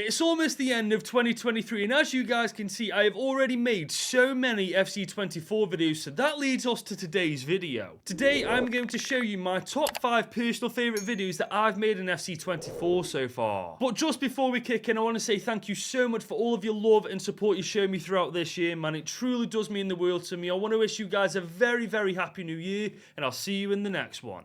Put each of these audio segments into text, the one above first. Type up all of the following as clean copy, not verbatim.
It's almost the end of 2023, and as you guys can see, I have already made so many FC24 videos, so that leads us to today's video. Today, I'm going to show you my top 5 personal favourite videos that I've made in FC24 so far. But just before we kick in, I want to say thank you so much for all of your love and support you show me throughout this year, man. It truly does mean the world to me. I want to wish you guys a very, very happy new year, and I'll see you in the next one.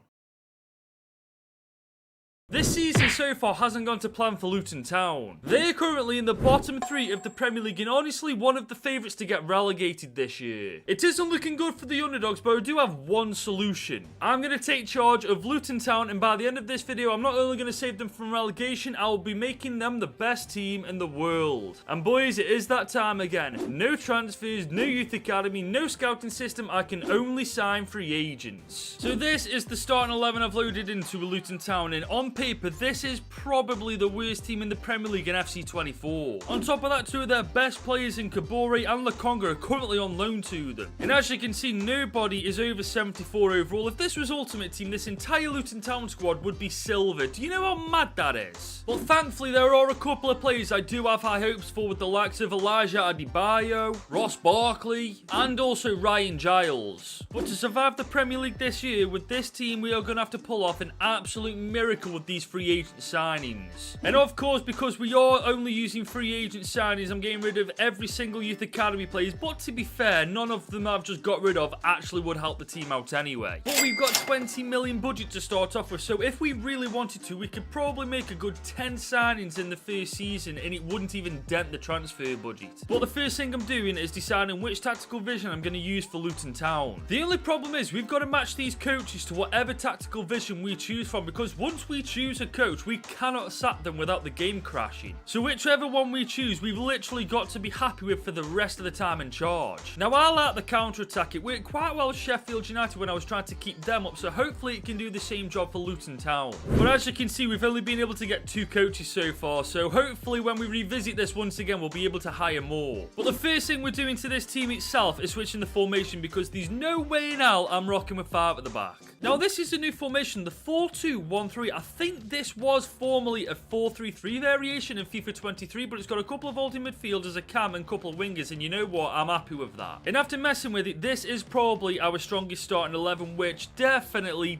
This season so far hasn't gone to plan for Luton Town. They're currently in the bottom 3 of the Premier League and honestly one of the favourites to get relegated this year. It isn't looking good for the underdogs, but I do have one solution. I'm going to take charge of Luton Town, and by the end of this video I'm not only going to save them from relegation, I will be making them the best team in the world. And boys, it is that time again. No transfers, no youth academy, no scouting system. I can only sign free agents. So this is the starting 11 I've loaded into Luton Town, and on paper, this is probably the worst team in the Premier League in FC24. On top of that, 2 of their best players in Kabore and Lakonga are currently on loan to them. And as you can see, nobody is over 74 overall. If this was Ultimate Team, this entire Luton Town squad would be silver. Do you know how mad that is? Well, thankfully, there are a couple of players I do have high hopes for, with the likes of Elijah Adebayo, Ross Barkley, and also Ryan Giles. But to survive the Premier League this year, with this team, we are going to have to pull off an absolute miracle with these free agent signings. And of course, because we are only using free agent signings, I'm getting rid of every single youth academy players, but to be fair, none of them I've just got rid of actually would help the team out anyway. But we've got 20 million budget to start off with, so if we really wanted to, we could probably make a good 10 signings in the first season and it wouldn't even dent the transfer budget. But the first thing I'm doing is deciding which tactical vision I'm going to use for Luton Town. The only problem is we've got to match these coaches to whatever tactical vision we choose from, because once we choose a coach, we cannot sack them without the game crashing. So whichever one we choose, we've literally got to be happy with for the rest of the time in charge. Now, I like the counter-attack. It worked quite well with Sheffield United when I was trying to keep them up, so hopefully it can do the same job for Luton Town. But as you can see, we've only been able to get 2 coaches so far, so hopefully when we revisit this once again, we'll be able to hire more. But the first thing we're doing to this team itself is switching the formation, because there's no way in hell I'm rocking with 5 at the back. Now, this is a new formation, the 4-2-1-3. I think this was formerly a 4-3-3 variation in FIFA 23, but it's got a couple of holding midfielders, a cam, and a couple of wingers, and you know what? I'm happy with that. And after messing with it, this is probably our strongest starting 11, which definitely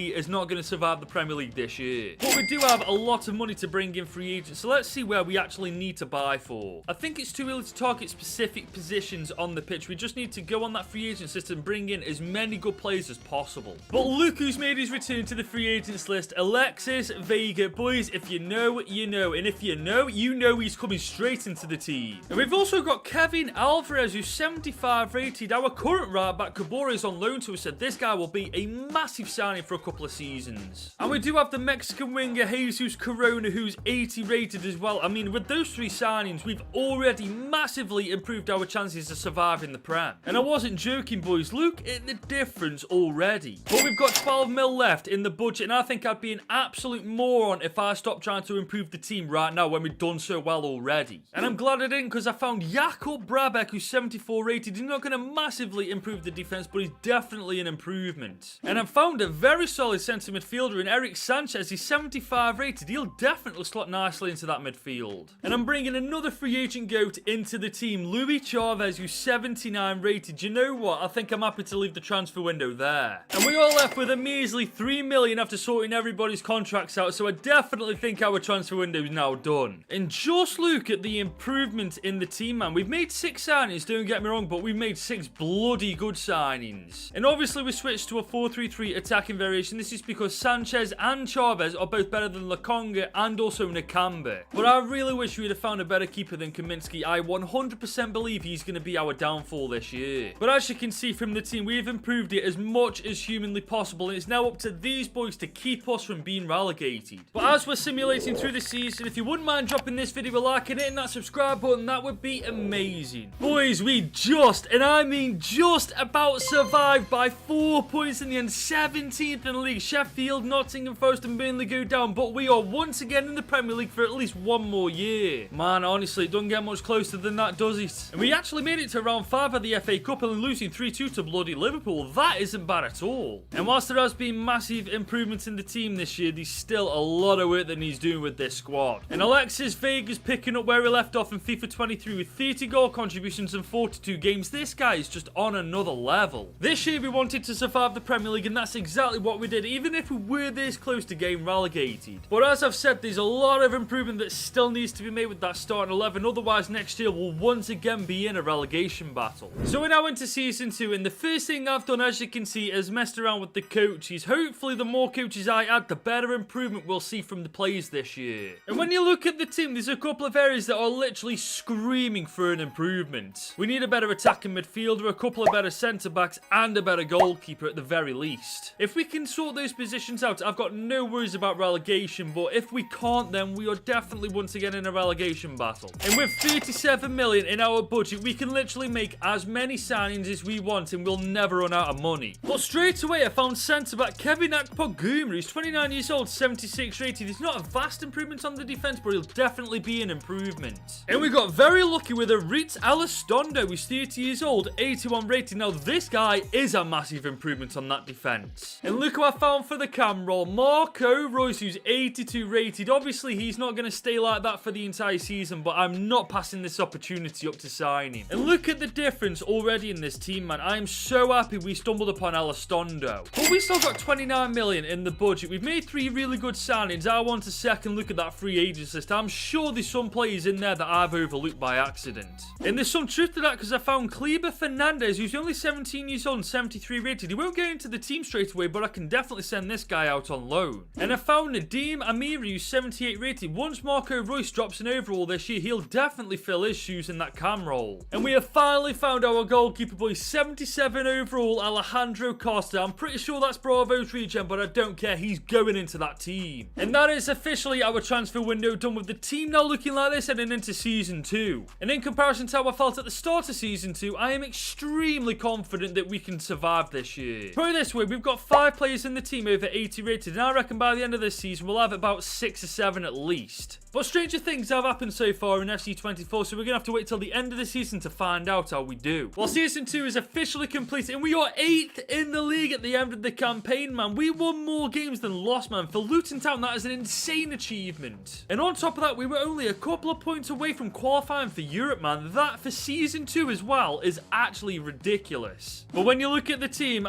is not going to survive the Premier League this year. But we do have a lot of money to bring in free agents, so let's see where we actually need to buy for. I think it's too early to target specific positions on the pitch. We just need to go on that free agent system and bring in as many good players as possible. But look who's made his return to the free agents list, Alexis Vega. Boys, if you know, you know. And if you know he's coming straight into the team. And we've also got Kevin Alvarez, who's 75 rated. Our current right back, Kabore, is on loan to us, said this guy will be a massive signing for a couple of seasons. And we do have the Mexican winger, Jesus Corona, who's 80 rated as well. I mean, with those 3 signings, we've already massively improved our chances of surviving the Prem. And I wasn't joking, boys. Look at the difference already. But we've got 12 mil left in the budget, and I think I'd be an absolute moron if I stopped trying to improve the team right now when we've done so well already. And I'm glad I didn't, because I found Jakub Brabek, who's 74 rated. He's not going to massively improve the defense, but he's definitely an improvement. And I've found a very solid centre midfielder in Eric Sanchez. He's 75 rated. He'll definitely slot nicely into that midfield. And I'm bringing another free agent goat into the team, Luis Chavez, who's 79 rated. You know what? I think I'm happy to leave the transfer window there. And we are left with a measly 3 million after sorting everybody's contracts out, so I definitely think our transfer window is now done. And just look at the improvement in the team, man. We've made 6 signings, don't get me wrong, but we've made 6 bloody good signings. And obviously we switched to a 4-3-3 attacking variation. This is because Sanchez and Chavez are both better than Lakonga and also Nakambe. But I really wish we'd have found a better keeper than Kaminsky. I 100% believe he's going to be our downfall this year. But as you can see from the team, we've improved it as much as humanly possible, and it's now up to these boys to keep us from being relegated. But as we're simulating through the season, if you wouldn't mind dropping this video a like and hitting that subscribe button, that would be amazing. Boys, we just, and I mean just about survived by 4 points in the end. 17th in the league. Sheffield, Nottingham Forest and Burnley go down, but we are once again in the Premier League for at least 1 more year. Man, honestly, it doesn't get much closer than that, does it? And we actually made it to round 5 of the FA Cup and losing 3-2 to bloody Liverpool. That isn't bad at all. And whilst there has been massive improvements in the team this this year, there's still a lot of work that he's doing with this squad. And Alexis Vega's picking up where he left off in FIFA 23 with 30 goal contributions in 42 games. This guy is just on another level. This year we wanted to survive the Premier League, and that's exactly what we did, even if we were this close to getting relegated. But as I've said, there's a lot of improvement that still needs to be made with that starting 11, otherwise next year we'll once again be in a relegation battle. So we're now into season 2, and the first thing I've done, as you can see, is messed around with the coaches. Hopefully the more coaches I add, the better improvement we'll see from the players this year. And when you look at the team, there's a couple of areas that are literally screaming for an improvement. We need a better attacking midfielder, a couple of better centre backs, and a better goalkeeper at the very least. If we can sort those positions out, I've got no worries about relegation, but if we can't, then we are definitely once again in a relegation battle. And with 37 million in our budget, we can literally make as many signings as we want and we'll never run out of money. But straight away I found centre back Kevin Akpoguma. He's 29 years old, 76 rated. He's not a vast improvement on the defence, but he'll definitely be an improvement. And we got very lucky with a Ritz Alastondo. He's 30 years old, 81 rated. Now this guy is a massive improvement on that defence. And look who I found for the cam roll, Marco Reus, who's 82 rated. Obviously he's not going to stay like that for the entire season, but I'm not passing this opportunity up to sign him. And look at the difference already in this team, man. I am so happy we stumbled upon Alastondo. But we still got 29 million in the budget. We've made 3 really good signings. I want a second look at that free agents list. I'm sure there's some players in there that I've overlooked by accident. And there's some truth to that, because I found Kleber Fernandez, who's only 17 years old and 73 rated. He won't get into the team straight away, but I can definitely send this guy out on loan. And I found Nadim Amiri, who's 78 rated. Once Marco Reus drops an overall this year, he'll definitely fill his shoes in that cam roll. And we have finally found our goalkeeper boy, 77 overall, Alejandro Costa. I'm pretty sure that's Bravo's regen, but I don't care. He's going into that team. And that is officially our transfer window done, with the team now looking like this heading into season 2. And in comparison to how I felt at the start of season 2, I am extremely confident that we can survive this year. Put it this way, we've got 5 players in the team over 80 rated, and I reckon by the end of this season we'll have about 6 or 7 at least. But stranger things have happened so far in FC24, so we're going to have to wait till the end of the season to find out how we do. Well, season 2 is officially completed, and we are 8th in the league at the end of the campaign, man. We won more games than lost, man. For Luton Town, that is an insane achievement. And on top of that, we were only a couple of points away from qualifying for Europe, man. That for season 2 as well is actually ridiculous. But when you look at the team,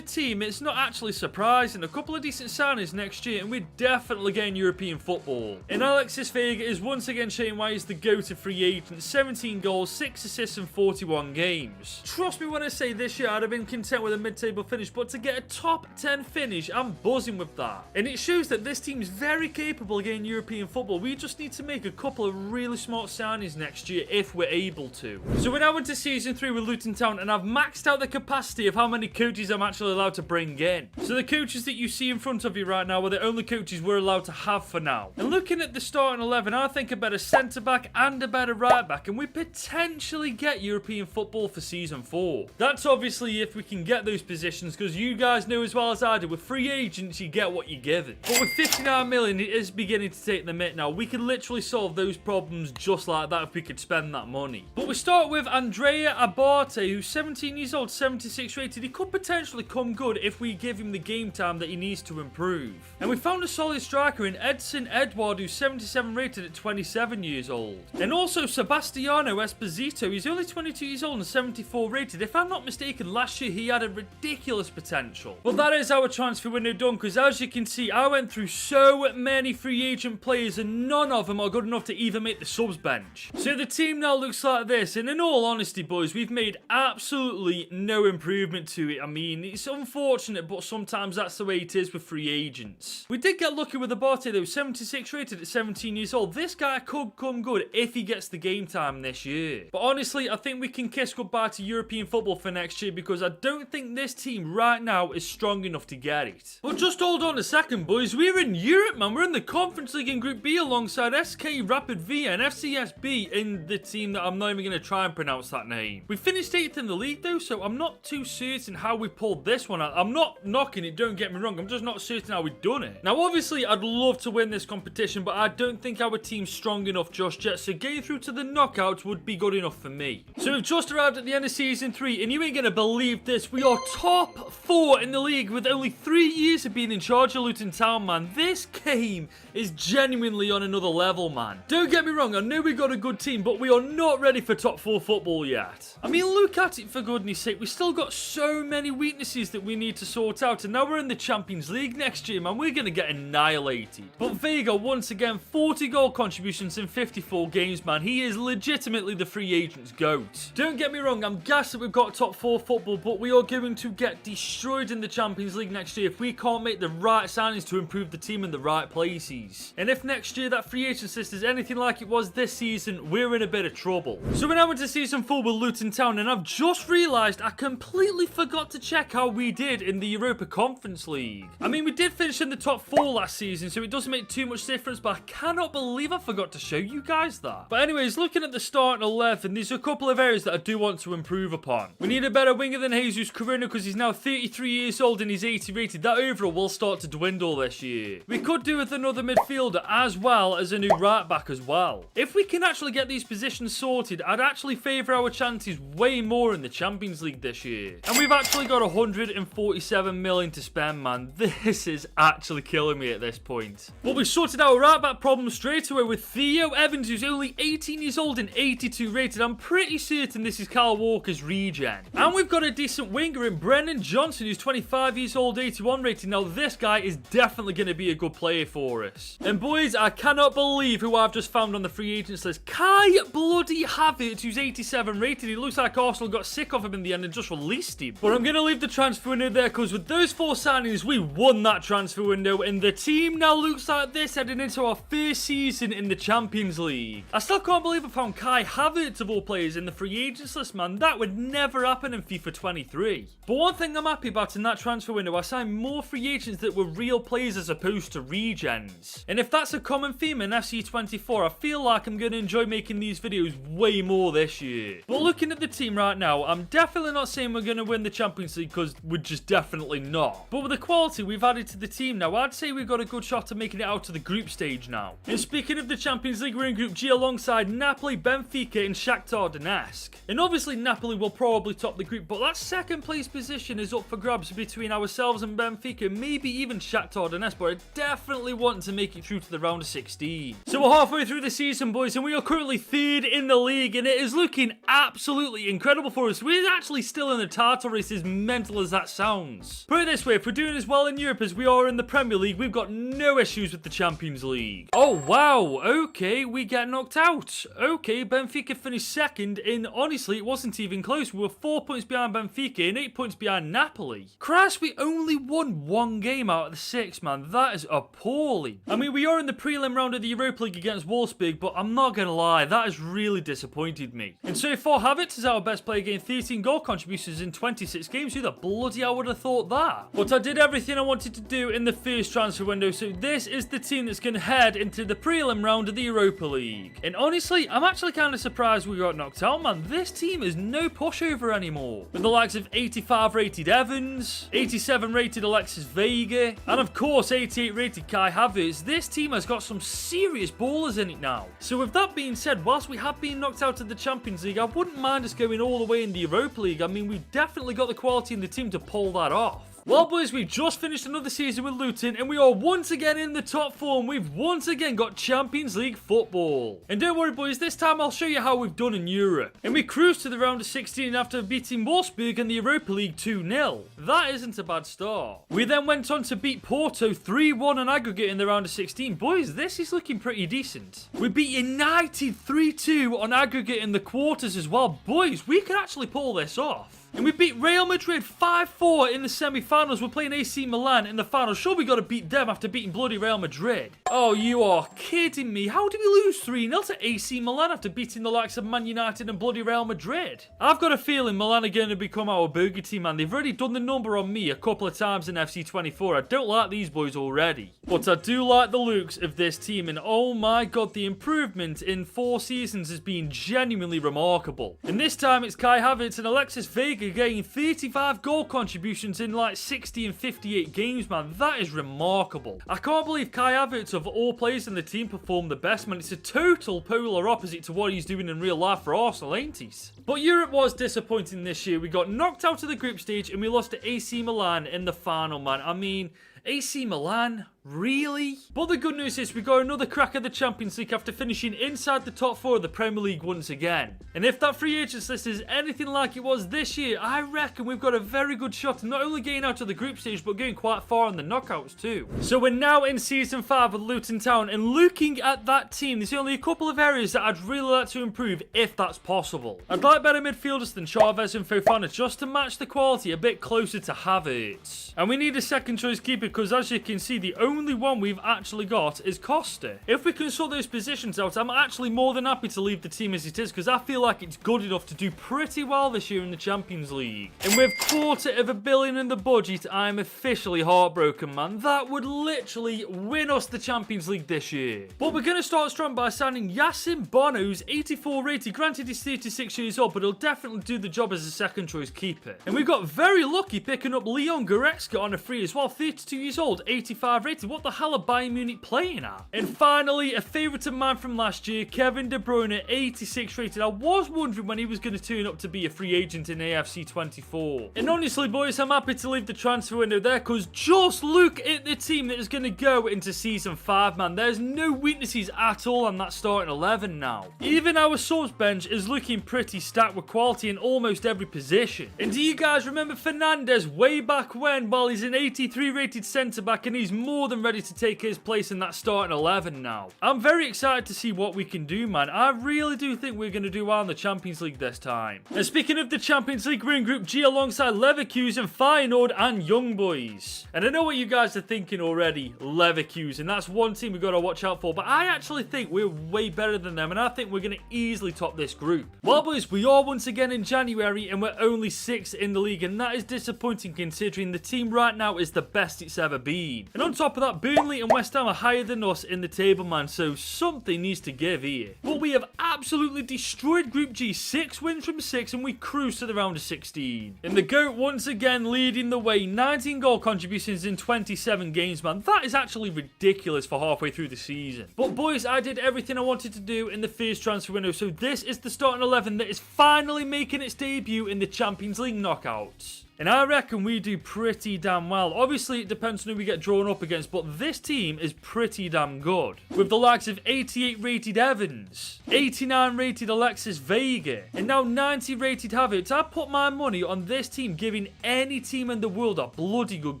it's not actually surprising. A couple of decent signings next year, and we're definitely getting European football. And Alexis Vega is once again showing why he's the go-to free agent. 17 goals, 6 assists in 41 games. Trust me when I say this year I'd have been content with a mid-table finish, but to get a top 10 finish, I'm buzzing with that. And it shows that this team's very capable of getting European football. We just need to make a couple of really smart signings next year if we're able to. So we're now into season 3 with Luton Town, and I've maxed out the capacity of how many coaches I'm actually allowed to bring in. So the coaches that you see in front of you right now are the only coaches we're allowed to have for now. And looking at the starting 11, I think a better centre back and a better right back, and we potentially get European football for season 4. That's obviously if we can get those positions, because you guys know as well as I do, with free agents you get what you're given. But with 59 million, it is beginning to take the mitt now. We can literally solve those problems just like that if we could spend that money. But we start with Andrea Abate, who's 17 years old, 76 rated. He could potentially come good if we give him the game time that he needs to improve. And we found a solid striker in Edson Edward, who's 77 rated at 27 years old. And also Sebastiano Esposito, he's only 22 years old and 74 rated. If I'm not mistaken, last year he had a ridiculous potential. Well, that is our transfer window done, because as you can see, I went through so many free agent players and none of them are good enough to even make the subs bench. So the team now looks like this, and in all honesty, boys, we've made absolutely no improvement to it. I mean, it's unfortunate, but sometimes that's the way it is with free agents. We did get lucky with Abate though, 76 rated at 17 years old. This guy could come good if he gets the game time this year. But honestly, I think we can kiss goodbye to European football for next year, because I don't think this team right now is strong enough to get it. But just hold on a second, boys. We're in Europe, man. We're in the Conference League in Group B alongside SK Rapid Via and FCSB in the team that I'm not even going to try and pronounce that name. We finished 8th in the league though, so I'm not too certain how we pulled this one out. I'm not knocking it, don't get me wrong. I'm just not certain how we've done it. Now, obviously, I'd love to win this competition, but I don't think our team's strong enough just yet. So getting through to the knockouts would be good enough for me. So we've just arrived at the end of Season 3, and you ain't gonna believe this. We are top 4 in the league with only 3 years of being in charge of Luton Town, man. This game is genuinely on another level, man. Don't get me wrong, I know we got a good team, but we are not ready for top 4 football yet. I mean, look at it, for goodness sake. We still got so many weaknesses that we need to sort out, and now we're in the Champions League next year, man. We're gonna get annihilated. But Vega, once again, 40 goal contributions in 54 games, man. He is legitimately the free agent's GOAT. Don't get me wrong, I'm gassed that we've got top 4 football, but we are going to get destroyed in the Champions League next year if we can't make the right signings to improve the team in the right places. And if next year that free agent list is anything like it was this season, we're in a bit of trouble. So we're now into Season 4 with Luton Town, and I've just realised I completely forgot to check how we did in the Europa Conference League. I mean, we did finish in the top 4 last season, so it doesn't make too much difference, but I cannot believe I forgot to show you guys that. But anyways, looking at the starting 11, there's a couple of areas that I do want to improve upon. We need a better winger than Jesus Corona because he's now 33 years old and he's 80 rated. That overall will start to dwindle this year. We could do with another midfielder as well as a new right back as well. If we can actually get these positions sorted, I'd actually favour our chances way more in the Champions League this year. And we've actually got 147 million to spend, man. This is actually killing me at this point. But we sorted our right back problem straight away with Theo Evans, who's only 18 years old and 82 rated. I'm pretty certain this is Kyle Walker's regen. And we've got a decent winger in Brennan Johnson, who's 25 years old, 81 rated. Now, this guy is definitely going to be a good player for us. And boys, I cannot believe who I've just found on the free agents list. Kai bloody Havertz, who's 87 rated. It looks like Arsenal got sick of him in the end and just released him. But I'm going to leave the transfer window there because with those 4 signings, we won that transfer window. And the team now looks like this heading into our first season in the Champions League. I still can't believe I found Kai Havertz of all players in the free agents list, man. That would never happen in FIFA 23. But one thing I'm happy about in that transfer window, I signed more free agents that were real players as opposed to regens. And if that's a common theme in FC24, I feel like I'm going to enjoy making these videos way more this year. But looking at the team right now, I'm definitely not saying we're going to win the Champions League because we're just definitely not. But with the quality we've added to the team now, I'd say we've got a good shot at making it out to the group stage now. And speaking of the Champions League, we're in Group G alongside Napoli, Benfica and Shakhtar Donetsk. And obviously Napoli will probably top the group, but that second place position is up for grabs between ourselves and Benfica, maybe even Shakhtar Donetsk, but I definitely want to make it through to the round of 16. So we're halfway through the season, boys, and we are currently 3rd in the league, and it is looking absolutely incredible for us. We're actually still in the title race, as mental as that sounds. Put it this way, if we're doing as well in Europe as we are in the Premier League, we've got no issues with the Champions League. Oh, wow. Okay, we get knocked out. Okay, Benfica finished 2nd, and honestly, it wasn't even close. We were 4 points behind Benfica and 8 points behind Napoli. Christ, we only won 1 game out of the 6, man. That is appalling. I mean, we are in the prelim round of the Europa League against Wolfsburg, but I'm not going to lie, that has really disappointed me. And so far, Havertz is our best player, getting 13 goal contributions in 26 games. Who the bloody hell would have thought that? But I did everything I wanted to do in the first transfer window, so this is the team that's going to head into the prelim round of the Europa League. And honestly, I'm actually kind of surprised we got knocked out, man. This team is no pushover anymore. With the likes of 85 rated Evans, 87 rated Alexis Vega, and of course 88 rated Kai Havertz, this team has got some serious ballers in it now. So with that being said, whilst we have been knocked out of the Champions League, I wouldn't mind us going all the way in the Europa League. I mean, we've definitely got the quality in the team to pull that off. Well, boys, we've just finished another season with Luton, and we are once again in the top 4, and we've once again got Champions League football. And don't worry, boys, this time I'll show you how we've done in Europe. And we cruised to the round of 16 after beating Wolfsburg in the Europa League 2-0. That isn't a bad start. We then went on to beat Porto 3-1 on aggregate in the round of 16. Boys, this is looking pretty decent. We beat United 3-2 on aggregate in the quarters as well. Boys, we can actually pull this off. And we beat Real Madrid 5-4 in the semi-finals. We're playing AC Milan in the finals. Sure, we got to beat them after beating bloody Real Madrid. Oh, you are kidding me. How did we lose 3-0 to AC Milan after beating the likes of Man United and bloody Real Madrid? I've got a feeling Milan are going to become our bogey team, man. They've already done the number on me a couple of times in FC24. I don't like these boys already. But I do like the looks of this team. And oh my god, the improvement in 4 seasons has been genuinely remarkable. And this time it's Kai Havertz and Alexis Vega again, 35 goal contributions in like 60 and 58 games, man. That is remarkable. I can't believe Kai Havertz, of all players in the team, performed the best, man. It's a total polar opposite to what he's doing in real life for Arsenal, ain't he? But Europe was disappointing this year. We got knocked out of the group stage and we lost to AC Milan in the final, man. I mean, AC Milan? Really? But the good news is we got another crack at the Champions League after finishing inside the top 4 of the Premier League once again. And if that free agents list is anything like it was this year, I reckon we've got a very good shot at not only getting out of the group stage, but going quite far in the knockouts too. So we're now in Season 5 with Luton Town, and looking at that team, there's only a couple of areas that I'd really like to improve if that's possible. I'd like better midfielders than Chavez and Fofana just to match the quality a bit closer to Havertz. And we need a second choice keeper because, as you can see, the only one we've actually got is Costa. If we can sort those positions out, I'm actually more than happy to leave the team as it is because I feel like it's good enough to do pretty well this year in the Champions League. And with $250 million in the budget, I'm officially heartbroken, man. That would literally win us the Champions League this year. But we're going to start strong by signing Yasin Bono, who's 84 rated. Granted, he's 36 years old, but he'll definitely do the job as a second choice keeper. And we got very lucky picking up Leon Goretzka on a free as well. 32 years old, 85 rated. What the hell are Bayern Munich playing at? And finally, a favourite of mine from last year, Kevin De Bruyne, 86 rated. I was wondering when he was going to turn up to be a free agent in AFC 24. And honestly, boys, I'm happy to leave the transfer window there because just look at the team that is going to go into Season 5, man. There's no weaknesses at all on that starting 11 now. Even our subs bench is looking pretty stacked with quality in almost every position. And do you guys remember Fernandes way back when? Well, he's an 83 rated centre-back and he's more than ready to take his place in that starting 11 now. I'm very excited to see what we can do, man. I really do think we're going to do well in the Champions League this time. And speaking of the Champions League, we're in Group G alongside Leverkusen, Feyenoord and Young Boys. And I know what you guys are thinking already, Leverkusen. That's one team we've got to watch out for, but I actually think we're way better than them and I think we're going to easily top this group. Well, boys, we are once again in January and we're only 6th in the league, and that is disappointing considering the team right now is the best it's ever been. And on top of that, Burnley and West Ham are higher than us in the table, man, so something needs to give here. But we have absolutely destroyed Group G, 6 wins from 6, and we cruise to the round of 16. And the GOAT once again leading the way, 19 goal contributions in 27 games, man. That is actually ridiculous for halfway through the season. But boys, I did everything I wanted to do in the first transfer window, so this is the starting 11 that is finally making its debut in the Champions League knockouts. And I reckon we do pretty damn well. Obviously, it depends on who we get drawn up against, but this team is pretty damn good. With the likes of 88 rated Evans, 89 rated Alexis Vega, and now 90 rated Havertz. I put my money on this team giving any team in the world a bloody good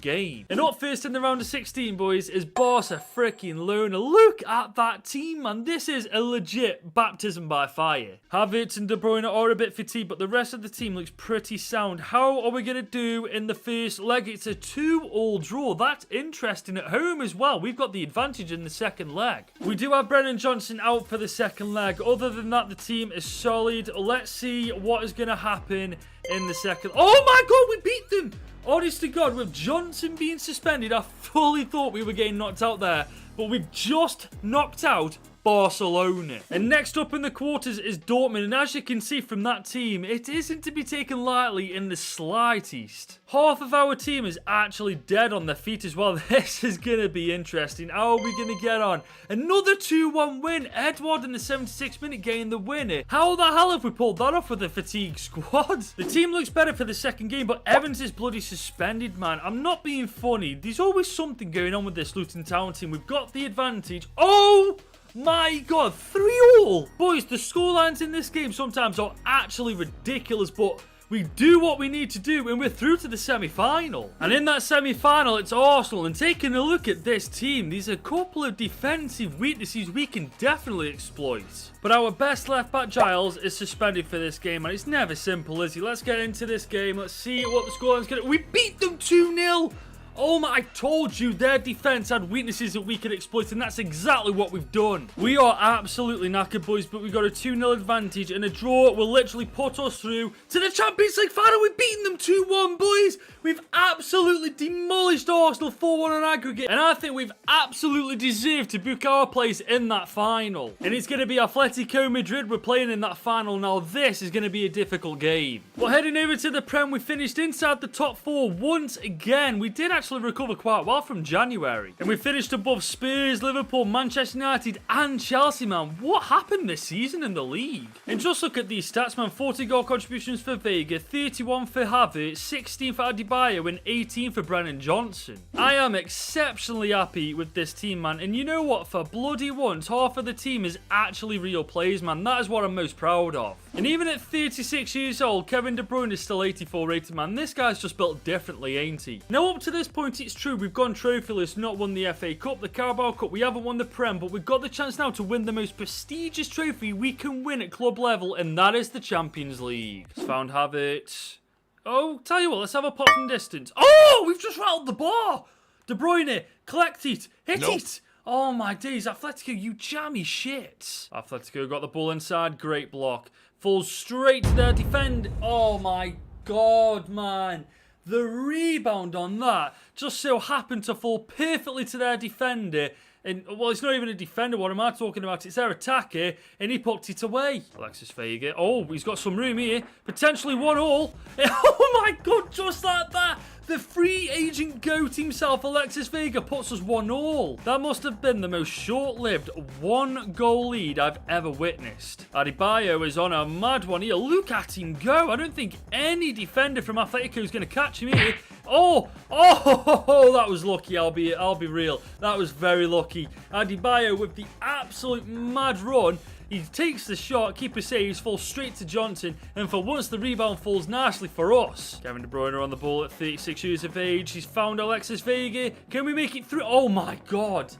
game. And up first in the round of 16, boys, is Barca freaking Lona. Look at that team, man. This is a legit baptism by fire. Havertz and De Bruyne are a bit fatigued, but the rest of the team looks pretty sound. How are we going to do in the first leg? It's a 2-2 draw. That's interesting. At home as well, we've got the advantage in the second leg. We do have Brennan Johnson out for the second leg. Other than that, the team is solid. Let's see what is going to happen in the second. Oh my god, we beat them! Honest to God, with Johnson being suspended, I fully thought we were getting knocked out there, but we've just knocked out Barcelona. And next up in the quarters is Dortmund, and as you can see from that team, it isn't to be taken lightly in the slightest. Half of our team is actually dead on their feet as well. This is going to be interesting. How are we going to get on? Another 2-1 win. Edward in the 76th minute getting the winner. How the hell have we pulled that off with a fatigue squad? The team looks better for the second game, but Evans is bloody suspended, man. I'm not being funny. There's always something going on with this Luton Town team. We've got the advantage. Oh! My god, 3-3! Boys, the scorelines in this game sometimes are actually ridiculous, but we do what we need to do and we're through to the semi-final. And in that semi-final, it's Arsenal. And taking a look at this team, there's a couple of defensive weaknesses we can definitely exploit. But our best left-back, Giles, is suspended for this game, and it's never simple, is he? Let's get into this game. Let's see what the scoreline's going to... We beat them 2-0! Oh my, I told you their defense had weaknesses that we could exploit, and that's exactly what we've done. We are absolutely knackered, boys, but we got a 2-0 advantage, and a draw will literally put us through to the Champions League final. We've beaten them 2-1, boys. We've absolutely demolished Arsenal 4-1 on aggregate, and I think we've absolutely deserved to book our place in that final. And it's going to be Atletico Madrid we're playing in that final. Now, this is going to be a difficult game. Well, heading over to the Prem, we finished inside the top 4 once again. We did actually recover quite well from January, and we finished above Spurs, Liverpool, Manchester United, and Chelsea, man. What happened this season in the league? And just look at these stats, man. 40 goal contributions for Vega, 31 for Havertz, 16 for Adebayo, and 18 for Brennan Johnson. I am exceptionally happy with this team, man. And you know what? For bloody once, half of the team is actually real players, man. That is what I'm most proud of. And even at 36 years old, Kevin De Bruyne is still 84 rated, man. This guy's just built differently, ain't he? Now, up to this point, it's true, we've gone trophyless, not won the FA Cup, the Carabao Cup, we haven't won the Prem, but we've got the chance now to win the most prestigious trophy we can win at club level, and that is the Champions League. It's found Havertz. Oh, tell you what, let's have a pop from distance. Oh, we've just rattled the bar. De Bruyne, collect it, hit it. Oh my days, Atletico, you jammy shit. Atletico got the ball inside, great block. Falls straight to their defend. Oh my god, man. The rebound on that just so happened to fall perfectly to their defender. And, well, it's not even a defender. What am I talking about? It's their attacker, and he poked it away. Alexis Vega. Oh, he's got some room here. Potentially 1-1. Oh, my God, just like that. The free agent goat himself, Alexis Vega, puts us 1-1. That must have been the most short-lived 1-goal lead I've ever witnessed. Adebayo is on a mad one here. Look at him go. I don't think any defender from Atletico is going to catch him here. Oh, that was lucky. I'll be real. That was very lucky. Adebayo with the absolute mad run. He takes the shot, keeper saves, falls straight to Johnson, and for once the rebound falls nicely for us. Kevin De Bruyne on the ball at 36 years of age. He's found Alexis Vega. Can we make it through? Oh my god.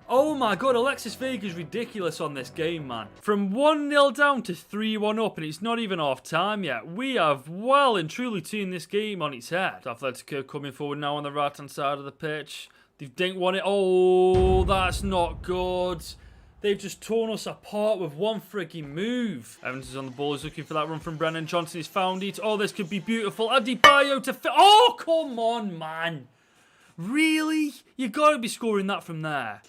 Oh my god, Alexis Vega is ridiculous on this game, man. From 1-0 down to 3-1 up, and it's not even half time yet. We have well and truly turned this game on its head. Atletico coming forward now on the right-hand side of the pitch. They've dinked one it. Oh, that's not good. They've just torn us apart with one frigging move. Evans is on the ball. He's looking for that run from Brennan Johnson. He's found it. Oh, this could be beautiful. Adebayo to... Oh, come on, man. Really? You got to be scoring that from there.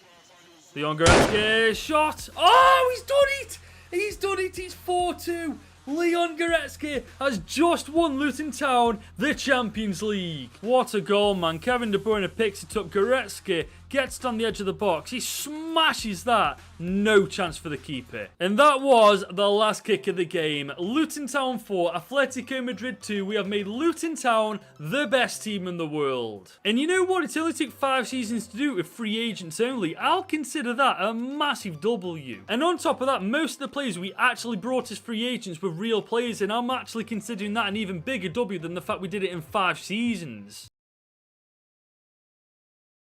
Leon Goretzka shot. Oh, he's done it. He's done it. It's 4-2. Leon Goretzka has just won Luton Town the Champions League. What a goal, man. Kevin De Bruyne picks it up. Goretzka gets it on the edge of the box. He smashes that. No chance for the keeper. And that was the last kick of the game. Luton Town 4, Atletico Madrid 2. We have made Luton Town the best team in the world. And you know what? It only took 5 seasons to do it with free agents only. I'll consider that a massive W. And on top of that, most of the players we actually brought as free agents were real players, and I'm actually considering that an even bigger W than the fact we did it in 5 seasons.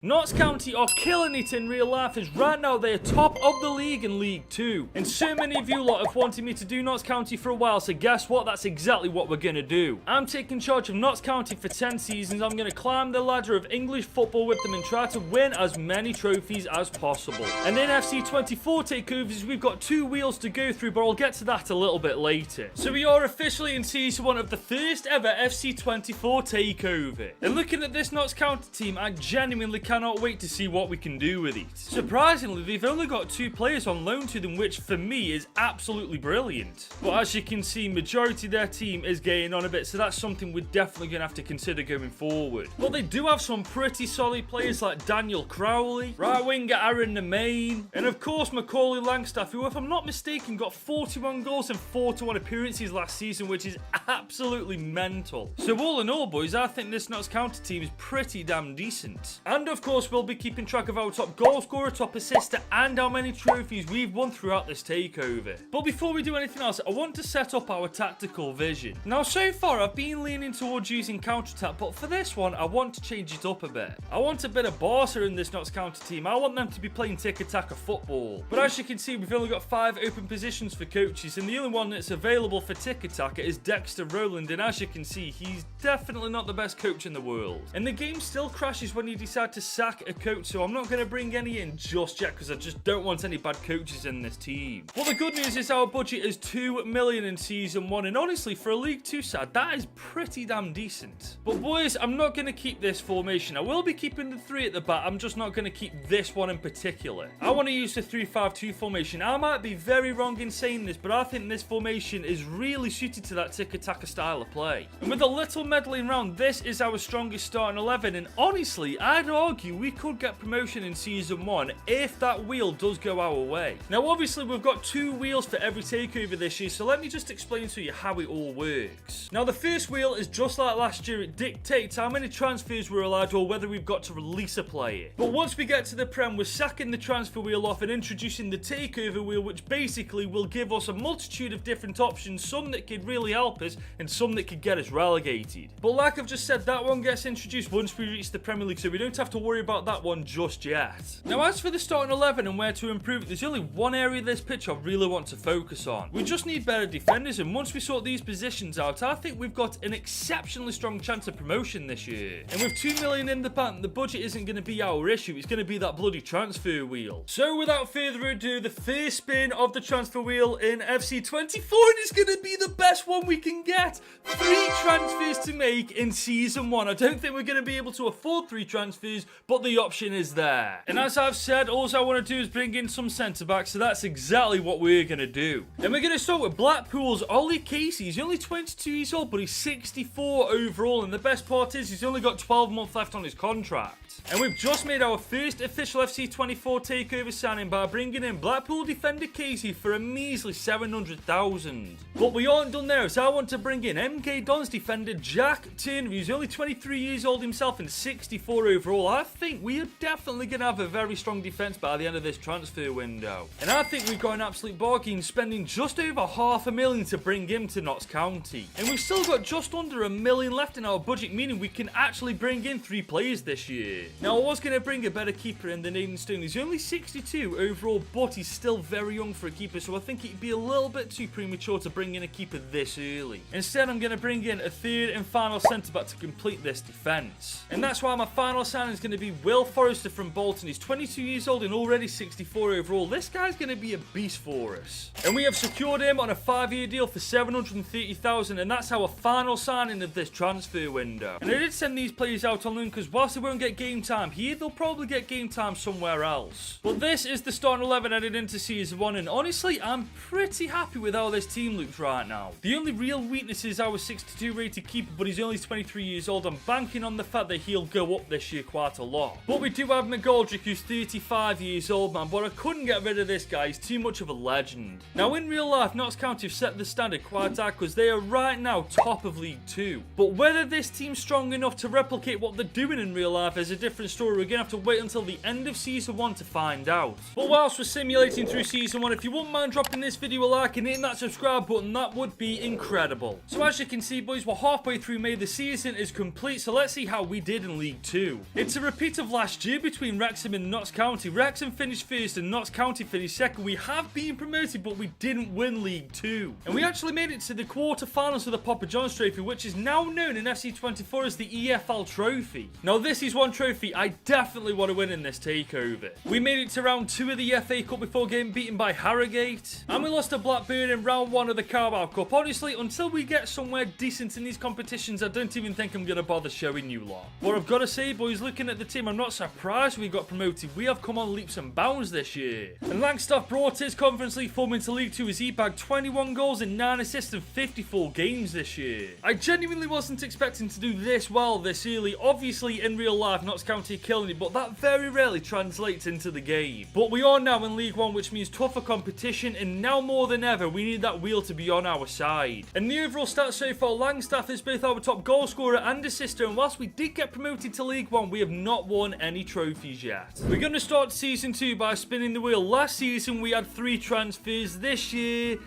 Notts County are killing it in real life, as right now they are top of the league in League 2. And so many of you lot have wanted me to do Notts County for a while, so guess what? That's exactly what we're going to do. I'm taking charge of Notts County for 10 seasons. I'm going to climb the ladder of English football with them and try to win as many trophies as possible. And in FC 24 takeovers, we've got 2 wheels to go through, but I'll get to that a little bit later. So we are officially in season 1 of the first ever FC 24 takeover. And looking at this Notts County team, I genuinely cannot wait to see what we can do with it. Surprisingly, they've only got 2 players on loan to them, which for me is absolutely brilliant. But as you can see, majority of their team is getting on a bit, so that's something we're definitely going to have to consider going forward. But they do have some pretty solid players like Daniel Crowley, right winger Aaron Nemain, and of course Macaulay Langstaff, who, if I'm not mistaken, got 41 goals and 41 appearances last season, which is absolutely mental. So all in all, boys, I think this Notts County team is pretty damn decent. And of of course, we'll be keeping track of our top goal scorer, top assister, and how many trophies we've won throughout this takeover. But before we do anything else, I want to set up our tactical vision. Now, so far, I've been leaning towards using counter-attack, but for this one, I want to change it up a bit. I want a bit of Barca in this Notts County team. I want them to be playing tiki-taka football. But as you can see, we've only got 5 open positions for coaches, and the only one that's available for tiki-taka is Dexter Rowland, and as you can see, he's definitely not the best coach in the world. And the game still crashes when you decide to sack a coach, so I'm not going to bring any in just yet because I just don't want any bad coaches in this team. Well, the good news is our budget is 2 million in season 1, and honestly, for a League 2 side, that is pretty damn decent. But boys, I'm not going to keep this formation. I will be keeping the 3 at the back. I'm just not going to keep this one in particular. I want to use the 3-5-2 formation. I might be very wrong in saying this, but I think this formation is really suited to that tiki-taka style of play. And with a little meddling around, this is our strongest starting 11, and honestly, I'd argue we could get promotion in season 1 if that wheel does go our way. Now, obviously, we've got 2 wheels for every takeover this year, so let me just explain to you how it all works. Now, the first wheel is just like last year. It dictates how many transfers we're allowed or whether we've got to release a player. But once we get to the Prem, we're sacking the transfer wheel off and introducing the takeover wheel, which basically will give us a multitude of different options, some that could really help us and some that could get us relegated. But like I've just said, that one gets introduced once we reach the Premier League, so we don't have to worry about that one just yet. Now, as for the starting 11 and where to improve it, there's only one area of this pitch I really want to focus on. We just need better defenders, and once we sort these positions out, I think we've got an exceptionally strong chance of promotion this year. And with 2 million in the bank, the budget isn't going to be our issue. It's going to be that bloody transfer wheel. So without further ado, the first spin of the transfer wheel in FC 24, and it's going to be the best one we can get. 3 transfers to make in season 1. I don't think we're going to be able to afford 3 transfers, but the option is there. And as I've said, all I want to do is bring in some centre backs, so that's exactly what we're going to do. And we're going to start with Blackpool's Ollie Casey. He's only 22 years old, but he's 64 overall, and the best part is he's only got 12 months left on his contract. And we've just made our first official FC 24 takeover signing by bringing in Blackpool defender Casey for a measly 700,000. But we aren't done there, as I want to bring in MK Dons defender Jack Turner, who's only 23 years old himself and 64 overall. I think we are definitely going to have a very strong defence by the end of this transfer window. And I think we've got an absolute bargain, spending just over $500,000 to bring him to Notts County. And we've still got just under $1 million left in our budget, meaning we can actually bring in 3 players this year. Now, I was going to bring a better keeper in than Aidan Stone. He's only 62 overall, but he's still very young for a keeper, so I think it'd be a little bit too premature to bring in a keeper this early. Instead, I'm going to bring in a 3rd and final centre-back to complete this defence. And that's why my final signing is going to be Will Forrester from Bolton. He's 22 years old and already 64 overall. This guy's going to be a beast for us. And we have secured him on a 5-year deal for 730,000, and that's our final signing of this transfer window. And I did send these players out on loan because whilst they won't get game time here, they'll probably get game time somewhere else. But this is the starting 11 headed into season 1, and honestly, I'm pretty happy with how this team looks right now. The only real weakness is our 62 rated keeper, but he's only 23 years old. I'm banking on the fact that he'll go up this year quite a lot. But we do have McGoldrick, who's 35 years old, man, but I couldn't get rid of this guy. He's too much of a legend. Now, in real life, Notts County have set the standard quite high because they are right now top of League 2. But whether this team's strong enough to replicate what they're doing in real life is a different story. We're going to have to wait until the end of season 1 to find out. But whilst we're simulating through season 1, if you wouldn't mind dropping this video a like and hitting that subscribe button, that would be incredible. So as you can see, boys, we're halfway through May. The season is complete, so let's see how we did in League 2. It's a repeat of last year between Wrexham and Notts County. Wrexham finished first and Notts County finished second. We have been promoted, but we didn't win League 2. And we actually made it to the quarter-finals of the Papa John's Trophy, which is now known in FC 24 as the EFL Trophy. Now, this is one trophy I definitely want to win in this takeover. We made it to round 2 of the FA Cup before getting beaten by Harrogate, and we lost to Blackburn in round 1 of the Carabao Cup. Honestly, until we get somewhere decent in these competitions, I don't even think I'm going to bother showing you lot. But I've got to say, boys, looking at the team, I'm not surprised we got promoted. We have come on leaps and bounds this year. And Langstaff brought his Conference League form into League 2 as he bagged 21 goals and 9 assists in 54 games this year. I genuinely wasn't expecting to do this well this early. Obviously, in real life, Notts County are killing it, but that very rarely translates into the game. But we are now in League 1, which means tougher competition, and now more than ever, we need that wheel to be on our side. And the overall stats so far, Langstaff is both our top goal scorer and assister, and whilst we did get promoted to League 1, we have not won any trophies yet. We're going to start season 2 by spinning the wheel. Last season we had 3 transfers. This year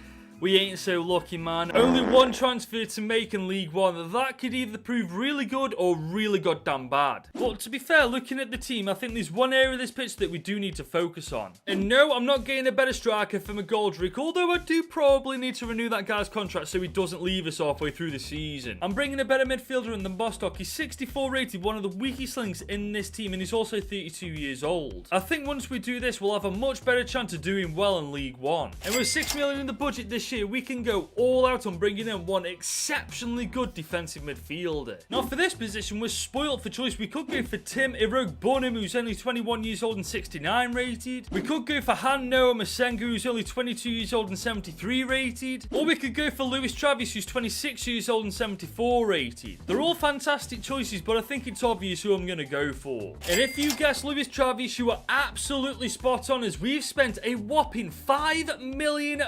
we ain't so lucky, man. Only 1 transfer to make in League 1. That could either prove really good or really goddamn bad. But to be fair, looking at the team, I think there's one area of this pitch that we do need to focus on. And no, I'm not getting a better striker for McGoldrick, although I do probably need to renew that guy's contract so he doesn't leave us halfway through the season. I'm bringing a better midfielder in than Bostock. He's 64 rated, one of the weakest links in this team, and he's also 32 years old. I think once we do this, we'll have a much better chance of doing well in League 1. And with 6 million in the budget this year, we can go all out on bringing in one exceptionally good defensive midfielder. Now for this position, we're spoiled for choice. We could go for Tim Irogbunum, who's only 21 years old and 69 rated. We could go for Han Noah Masenga, who's only 22 years old and 73 rated. Or we could go for Lewis Travis, who's 26 years old and 74 rated. They're all fantastic choices, but I think it's obvious who I'm going to go for. And if you guess Lewis Travis, you are absolutely spot on, as we've spent a whopping £5 million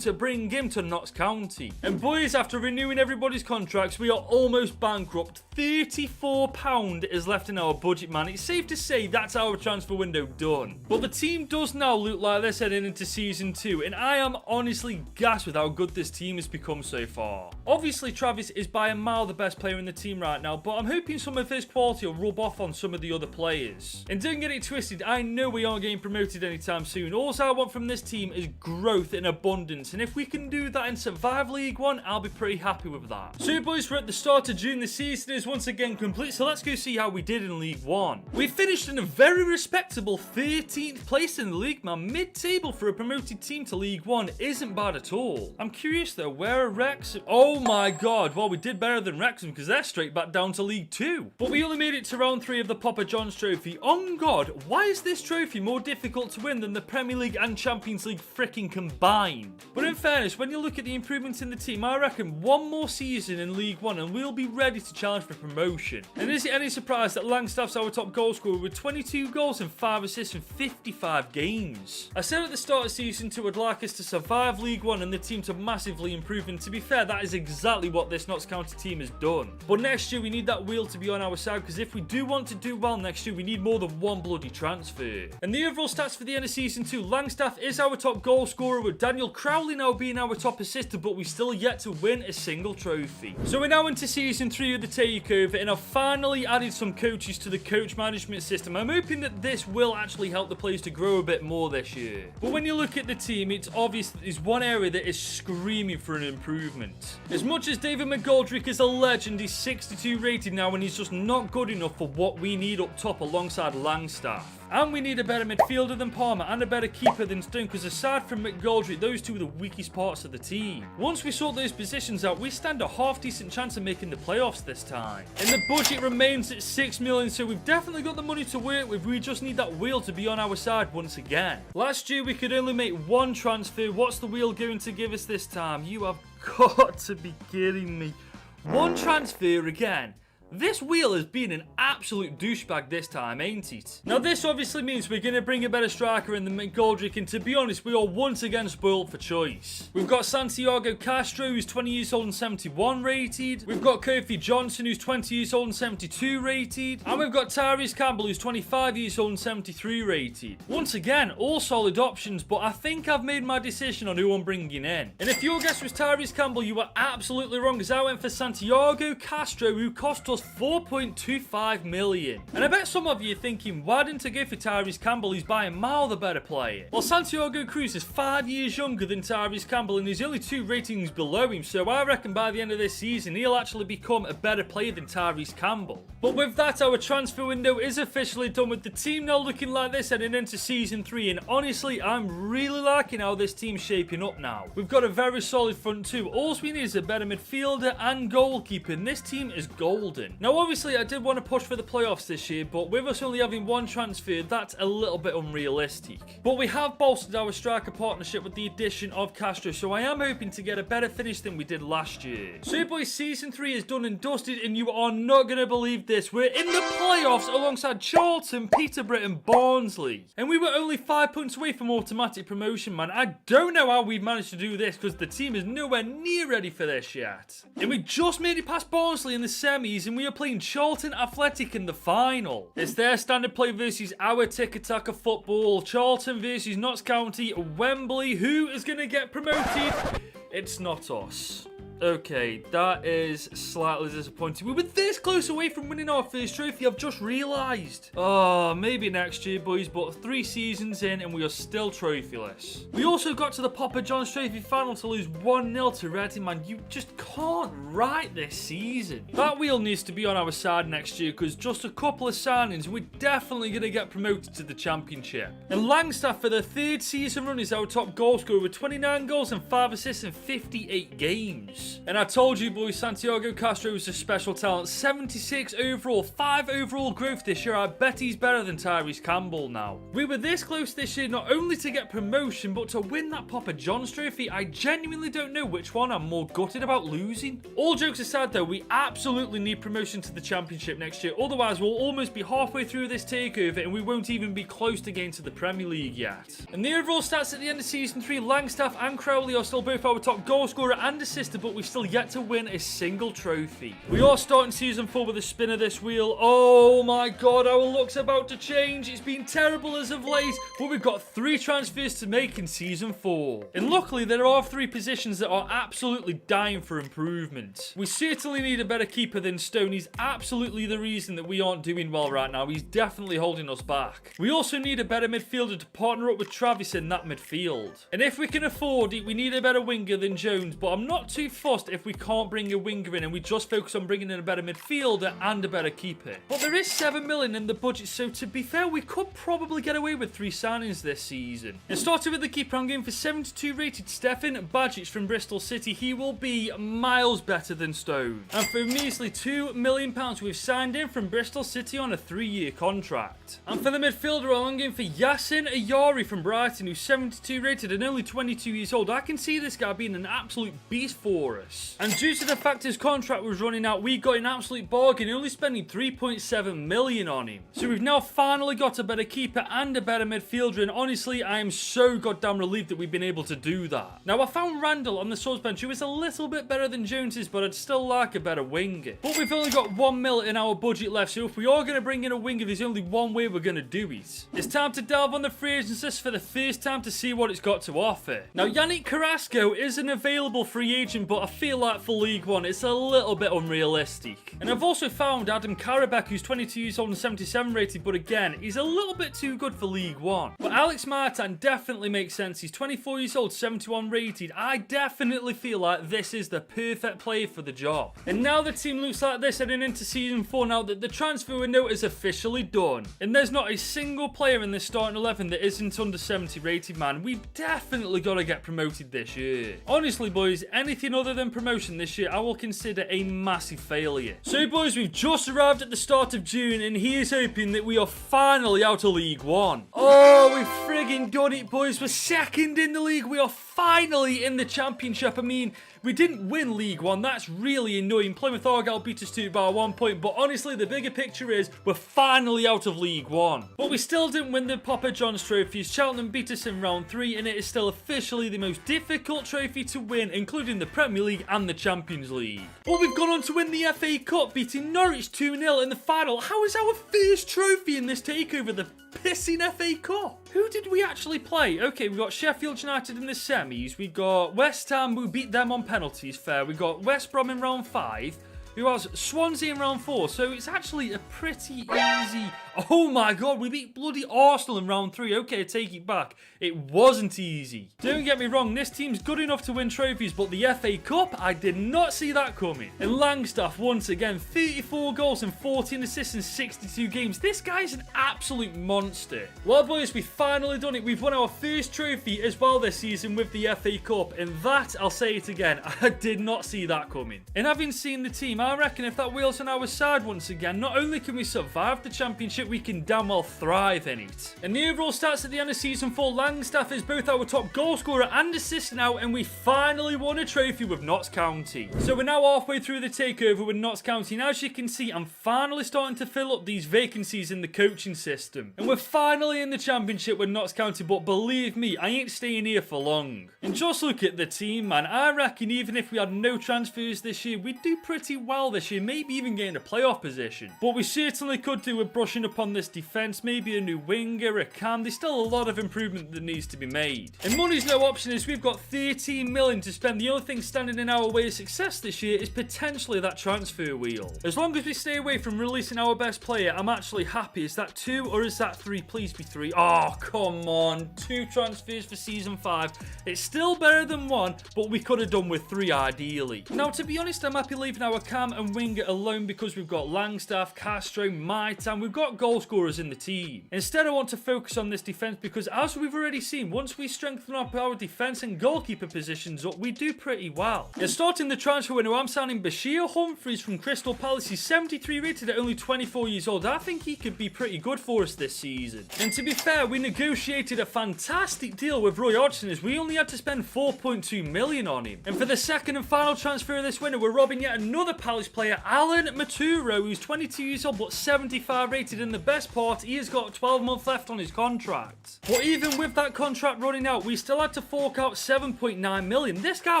to bring him to Notts County. And boys, after renewing everybody's contracts, we are almost bankrupt. £34 is left in our budget, man. It's safe to say that's our transfer window done. But the team does now look like they're heading into season 2, and I am honestly gassed with how good this team has become so far. Obviously, Travis is by a mile the best player in the team right now, but I'm hoping some of his quality will rub off on some of the other players. And don't get it twisted, I know we aren't getting promoted anytime soon. All I want from this team is growth in abundance, and if we can do that and survive League 1, I'll be pretty happy with that. So boys, we're at the start of June. The season is once again complete, so let's go see how we did in League 1. We finished in a very respectable 13th place in the league, man. Mid-table for a promoted team to League 1 isn't bad at all. I'm curious though, where are Wrexham? Oh my god, well we did better than Wrexham because they're straight back down to League 2. But we only made it to round 3 of the Papa John's trophy. On god, why is this trophy more difficult to win than the Premier League and Champions League freaking combined? But in fairness, when you look at the improvements in the team, I reckon one more season in League 1 and we'll be ready to challenge for promotion. And is it any surprise that Langstaff's our top goal scorer with 22 goals and 5 assists in 55 games? I said at the start of season 2 I'd like us to survive League 1 and the team to massively improve, and to be fair, that is exactly what this Notts County team has done. But next year we need that wheel to be on our side, because if we do want to do well next year, we need more than one bloody transfer. And the overall stats for the end of season 2, Langstaff is our top goal scorer, with Daniel Crowley now being our top assister, but we still yet to win a single trophy. So we're now into season 3 of the takeover, and I've finally added some coaches to the coach management system. I'm hoping that this will actually help the players to grow a bit more this year. But when you look at the team, it's obvious that there's one area that is screaming for an improvement. As much as David McGoldrick is a legend, he's 62 rated now, and he's just not good enough for what we need up top alongside Langstaff. And we need a better midfielder than Palmer and a better keeper than Stone, because aside from McGoldrick, those two are the weakest parts of the team. Once we sort those positions out, we stand a half decent chance of making the playoffs this time. And the budget remains at 6 million, so we've definitely got the money to work with. We just need that wheel to be on our side once again. Last year we could only make one transfer. What's the wheel going to give us this time? You have got to be kidding me. One transfer again. This wheel has been an absolute douchebag this time, ain't it? Now this obviously means we're going to bring a better striker in than McGoldrick, and to be honest, we are once again spoiled for choice. We've got Santiago Castro, who's 20 years old and 71 rated. We've got Kofi Johnson, who's 20 years old and 72 rated. And we've got Tyrese Campbell, who's 25 years old and 73 rated. Once again, all solid options, but I think I've made my decision on who I'm bringing in. And if your guess was Tyrese Campbell, you were absolutely wrong, as I went for Santiago Castro, who cost us 4.25 million. And I bet some of you are thinking, why didn't I go for Tyrese Campbell? He's by a mile the better player. Well, Santiago Cruz is 5 years younger than Tyrese Campbell, and he's only 2 ratings below him, so I reckon by the end of this season he'll actually become a better player than Tyrese Campbell. But with that, our transfer window is officially done, with the team now looking like this heading into season 3, and honestly I'm really liking how this team's shaping up now. We've got a very solid front two. All we need is a better midfielder and goalkeeper, and this team is golden. Now obviously I did want to push for the playoffs this year, but with us only having one transfer, that's a little bit unrealistic. But we have bolstered our striker partnership with the addition of Castro, so I am hoping to get a better finish than we did last year. So boys, season 3 is done and dusted, and you are not going to believe this. We're in the playoffs alongside Charlton, Peterborough and Barnsley. And we were only 5 points away from automatic promotion, man. I don't know how we've managed to do this, because the team is nowhere near ready for this yet. And we just made it past Barnsley in the semis, and we are playing Charlton Athletic in the final. It's their standard play versus our tick-attacker football. Charlton versus Notts County, Wembley. Who is going to get promoted? It's not us. Okay, that is slightly disappointing. We were this close away from winning our first trophy, I've just realised. Oh, maybe next year, boys, but 3 seasons in and we are still trophyless. We also got to the Papa John's Trophy final to lose 1-0 to Reading, man. You just can't write this season. That wheel needs to be on our side next year because just a couple of signings, we're definitely going to get promoted to the Championship. And Langstaff, for the 3rd season run, is our top goal scorer with 29 goals and 5 assists in 58 games. And I told you, boys, Santiago Castro is a special talent. 76 overall, 5 overall growth this year. I bet he's better than Tyrese Campbell now. We were this close this year not only to get promotion, but to win that Papa John's Trophy. I genuinely don't know which one I'm more gutted about losing. All jokes aside, though, we absolutely need promotion to the Championship next year. Otherwise, we'll almost be halfway through this takeover and we won't even be close to getting to the Premier League yet. And the overall stats at the end of Season 3, Langstaff and Crowley are still both our top goal scorer and assister, but we've still yet to win a single trophy. We are starting Season 4 with a spin of this wheel. Oh my god, our luck's about to change. It's been terrible as of late, but we've got 3 transfers to make in Season 4. And luckily, there are 3 positions that are absolutely dying for improvement. We certainly need a better keeper than Stone. He's absolutely the reason that we aren't doing well right now. He's definitely holding us back. We also need a better midfielder to partner up with Travis in that midfield. And if we can afford it, we need a better winger than Jones, but I'm not too fussed if we can't bring a winger in and we just focus on bringing in a better midfielder and a better keeper. But there is 7 million in the budget, so to be fair, we could probably get away with 3 signings this season. And starting with the keeper, I'm going for 72 rated Stefan Bajic from Bristol City. He will be miles better than Stone. And for a measly £2 million, we've signed in from Bristol City on a 3-year contract. And for the midfielder, I'm going for Yasin Ayari from Brighton, who's 72 rated and only 22 years old. I can see this guy being an absolute beast for us. And due to the fact his contract was running out, we got an absolute bargain, only spending 3.7 million on him. So we've now finally got a better keeper and a better midfielder, and honestly, I am so goddamn relieved that we've been able to do that. Now, I found Randall on the subs bench, who is a little bit better than Jones's, but I'd still like a better winger. But we've only got 1 mil in our budget left, so if we are going to bring in a winger, there's only one way we're going to do it. It's time to delve on the free agents list for the first time to see what it's got to offer. Now, Yannick Carrasco is an available free agent, but I feel like for League One, it's a little bit unrealistic. And I've also found Adam Karabak, who's 22 years old and 77 rated, but again, he's a little bit too good for League One. But Alex Martin definitely makes sense. He's 24 years old, 71 rated. I definitely feel like this is the perfect player for the job. And now the team looks like this heading into Season 4 now that the transfer window is officially done. And there's not a single player in this starting 11 that isn't under 70 rated, man. We've definitely got to get promoted this year. Honestly, boys, anything other than promotion this year, I will consider a massive failure. So, boys, we've just arrived at the start of June, and here's hoping that we are finally out of League One. Oh, we've friggin' done it, boys. We're second in the league. We are finally in the Championship. I mean, we didn't win League One. That's really annoying. Plymouth Argyle beat us 2 by 1 point. But honestly, the bigger picture is we're finally out of League One. But we still didn't win the Papa John's trophies. Cheltenham beat us in round 3, and it is still officially the most difficult trophy to win, including the Premier League and the Champions League. But we've gone on to win the FA Cup, beating Norwich 2-0 in the final. How is our first trophy in this takeover the pissing FA Cup? Who did we actually play? Okay, we got Sheffield United in the semis. We got West Ham, who beat them on penalties, fair. We got West Brom in round 5. Who has Swansea in round 4. So it's actually a pretty easy... Oh my god, we beat bloody Arsenal in round 3. Okay, take it back. It wasn't easy. Don't get me wrong, this team's good enough to win trophies, but the FA Cup, I did not see that coming. And Langstaff, once again, 34 goals and 14 assists in 62 games. This guy's an absolute monster. Well, boys, we've finally done it. We've won our first trophy as well this season with the FA Cup. And that, I'll say it again, I did not see that coming. And having seen the team, I reckon if that wheel's on our side once again, not only can we survive the Championship, we can damn well thrive in it. And the overall stats at the end of season 4, Langstaff is both our top goal scorer and assist now, and we finally won a trophy with Notts County. So we're now halfway through the takeover with Notts County, and as you can see, I'm finally starting to fill up these vacancies in the coaching system. And we're finally in the championship with Notts County, but believe me, I ain't staying here for long. And just look at the team, man. I reckon even if we had no transfers this year, we'd do pretty well this year, maybe even get in a playoff position. But we certainly could do with brushing up on this defence, maybe a new winger, a cam. There's still a lot of improvement that needs to be made. And money's no option as we've got 13 million to spend. The only thing standing in our way of success this year is potentially that transfer wheel. As long as we stay away from releasing our best player, I'm actually happy. Is that 2 or is that 3? Please be 3. Oh, come on. 2 transfers for season 5. It's still better than 1, but we could have done with 3 ideally. Now, to be honest, I'm happy leaving our cam and winger alone because we've got Langstaff, Castro, Maitan. We've got goal scorers in the team. Instead, I want to focus on this defence because as we've already seen, once we strengthen up our defence and goalkeeper positions up, we do pretty well. And starting the transfer window, I'm signing Bashir Humphreys from Crystal Palace. He's 73 rated at only 24 years old. I think he could be pretty good for us this season. And to be fair, we negotiated a fantastic deal with Roy Hodgson as we only had to spend 4.2 million on him. And for the second and final transfer of this window, we're robbing yet another Palace player, Alan Maturo, who's 22 years old but 75 rated. And the best part, he has got 12 months left on his contract. But even with that contract running out, we still had to fork out 7.9 million. This guy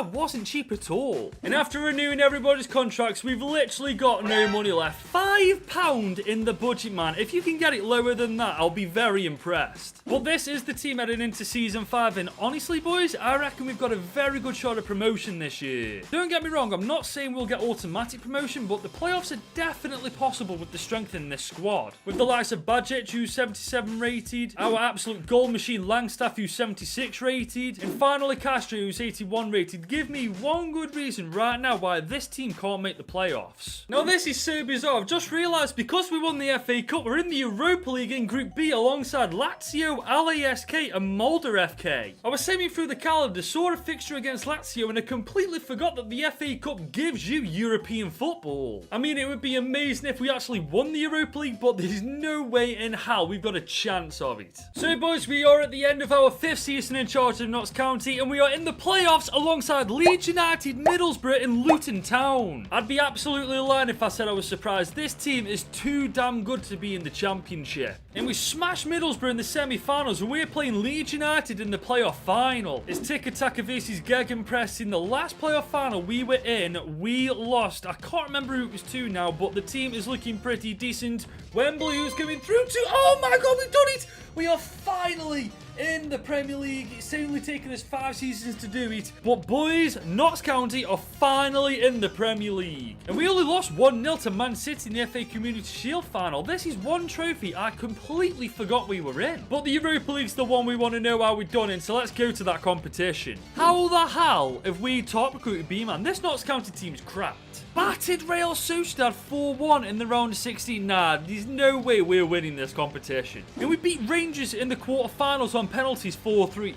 wasn't cheap at all. And after renewing everybody's contracts, we've literally got no money left. £5 in the budget, man. If you can get it lower than that, I'll be very impressed. But this is the team heading into season 5, and honestly, boys, I reckon we've got a very good shot at promotion this year. Don't get me wrong, I'm not saying we'll get automatic promotion, but the playoffs are definitely possible with the strength in this squad. With the likes of Badgett, who's 77 rated, our absolute goal machine Langstaff, who's 76 rated, and finally Castro, who's 81 rated. Give me one good reason right now why this team can't make the playoffs. Now, this is so bizarre. I've just realised because we won the FA Cup, we're in the Europa League in Group B alongside Lazio, LASK, and Mulder FK. I was sailing through the calendar, saw a fixture against Lazio, and I completely forgot that the FA Cup gives you European football. I mean, it would be amazing if we actually won the Europa League, but there's no way in hell we've got a chance of it. So, boys, we are at the end of our 5th season in charge of Notts County, and we are in the playoffs alongside Leeds United, Middlesbrough, and Luton Town. I'd be absolutely lying if I said I was surprised. This team is too damn good to be in the Championship. And we smashed Middlesbrough in the semi-finals, and we're playing Leeds United in the playoff final. It's tiki-taka versus gegenpress. In the last playoff final we were in, we lost. I can't remember who it was to now, but the team is looking pretty decent. Wembley, who's going through to... Oh my god, we've done it! We are finally in the Premier League. It's only taken us 5 seasons to do it. But boys, Notts County are finally in the Premier League. And we only lost 1-0 to Man City in the FA Community Shield final. This is one trophy I completely forgot we were in. But the Europa League's the one we want to know how we've done in, so let's go to that competition. How the hell have we top recruited B-Man? This Notts County team's crap. Battered Real Sociedad 4-1 in the round of 16. Nah, there's no way we're winning this competition. And we beat Rangers in the quarterfinals on penalties 4-3.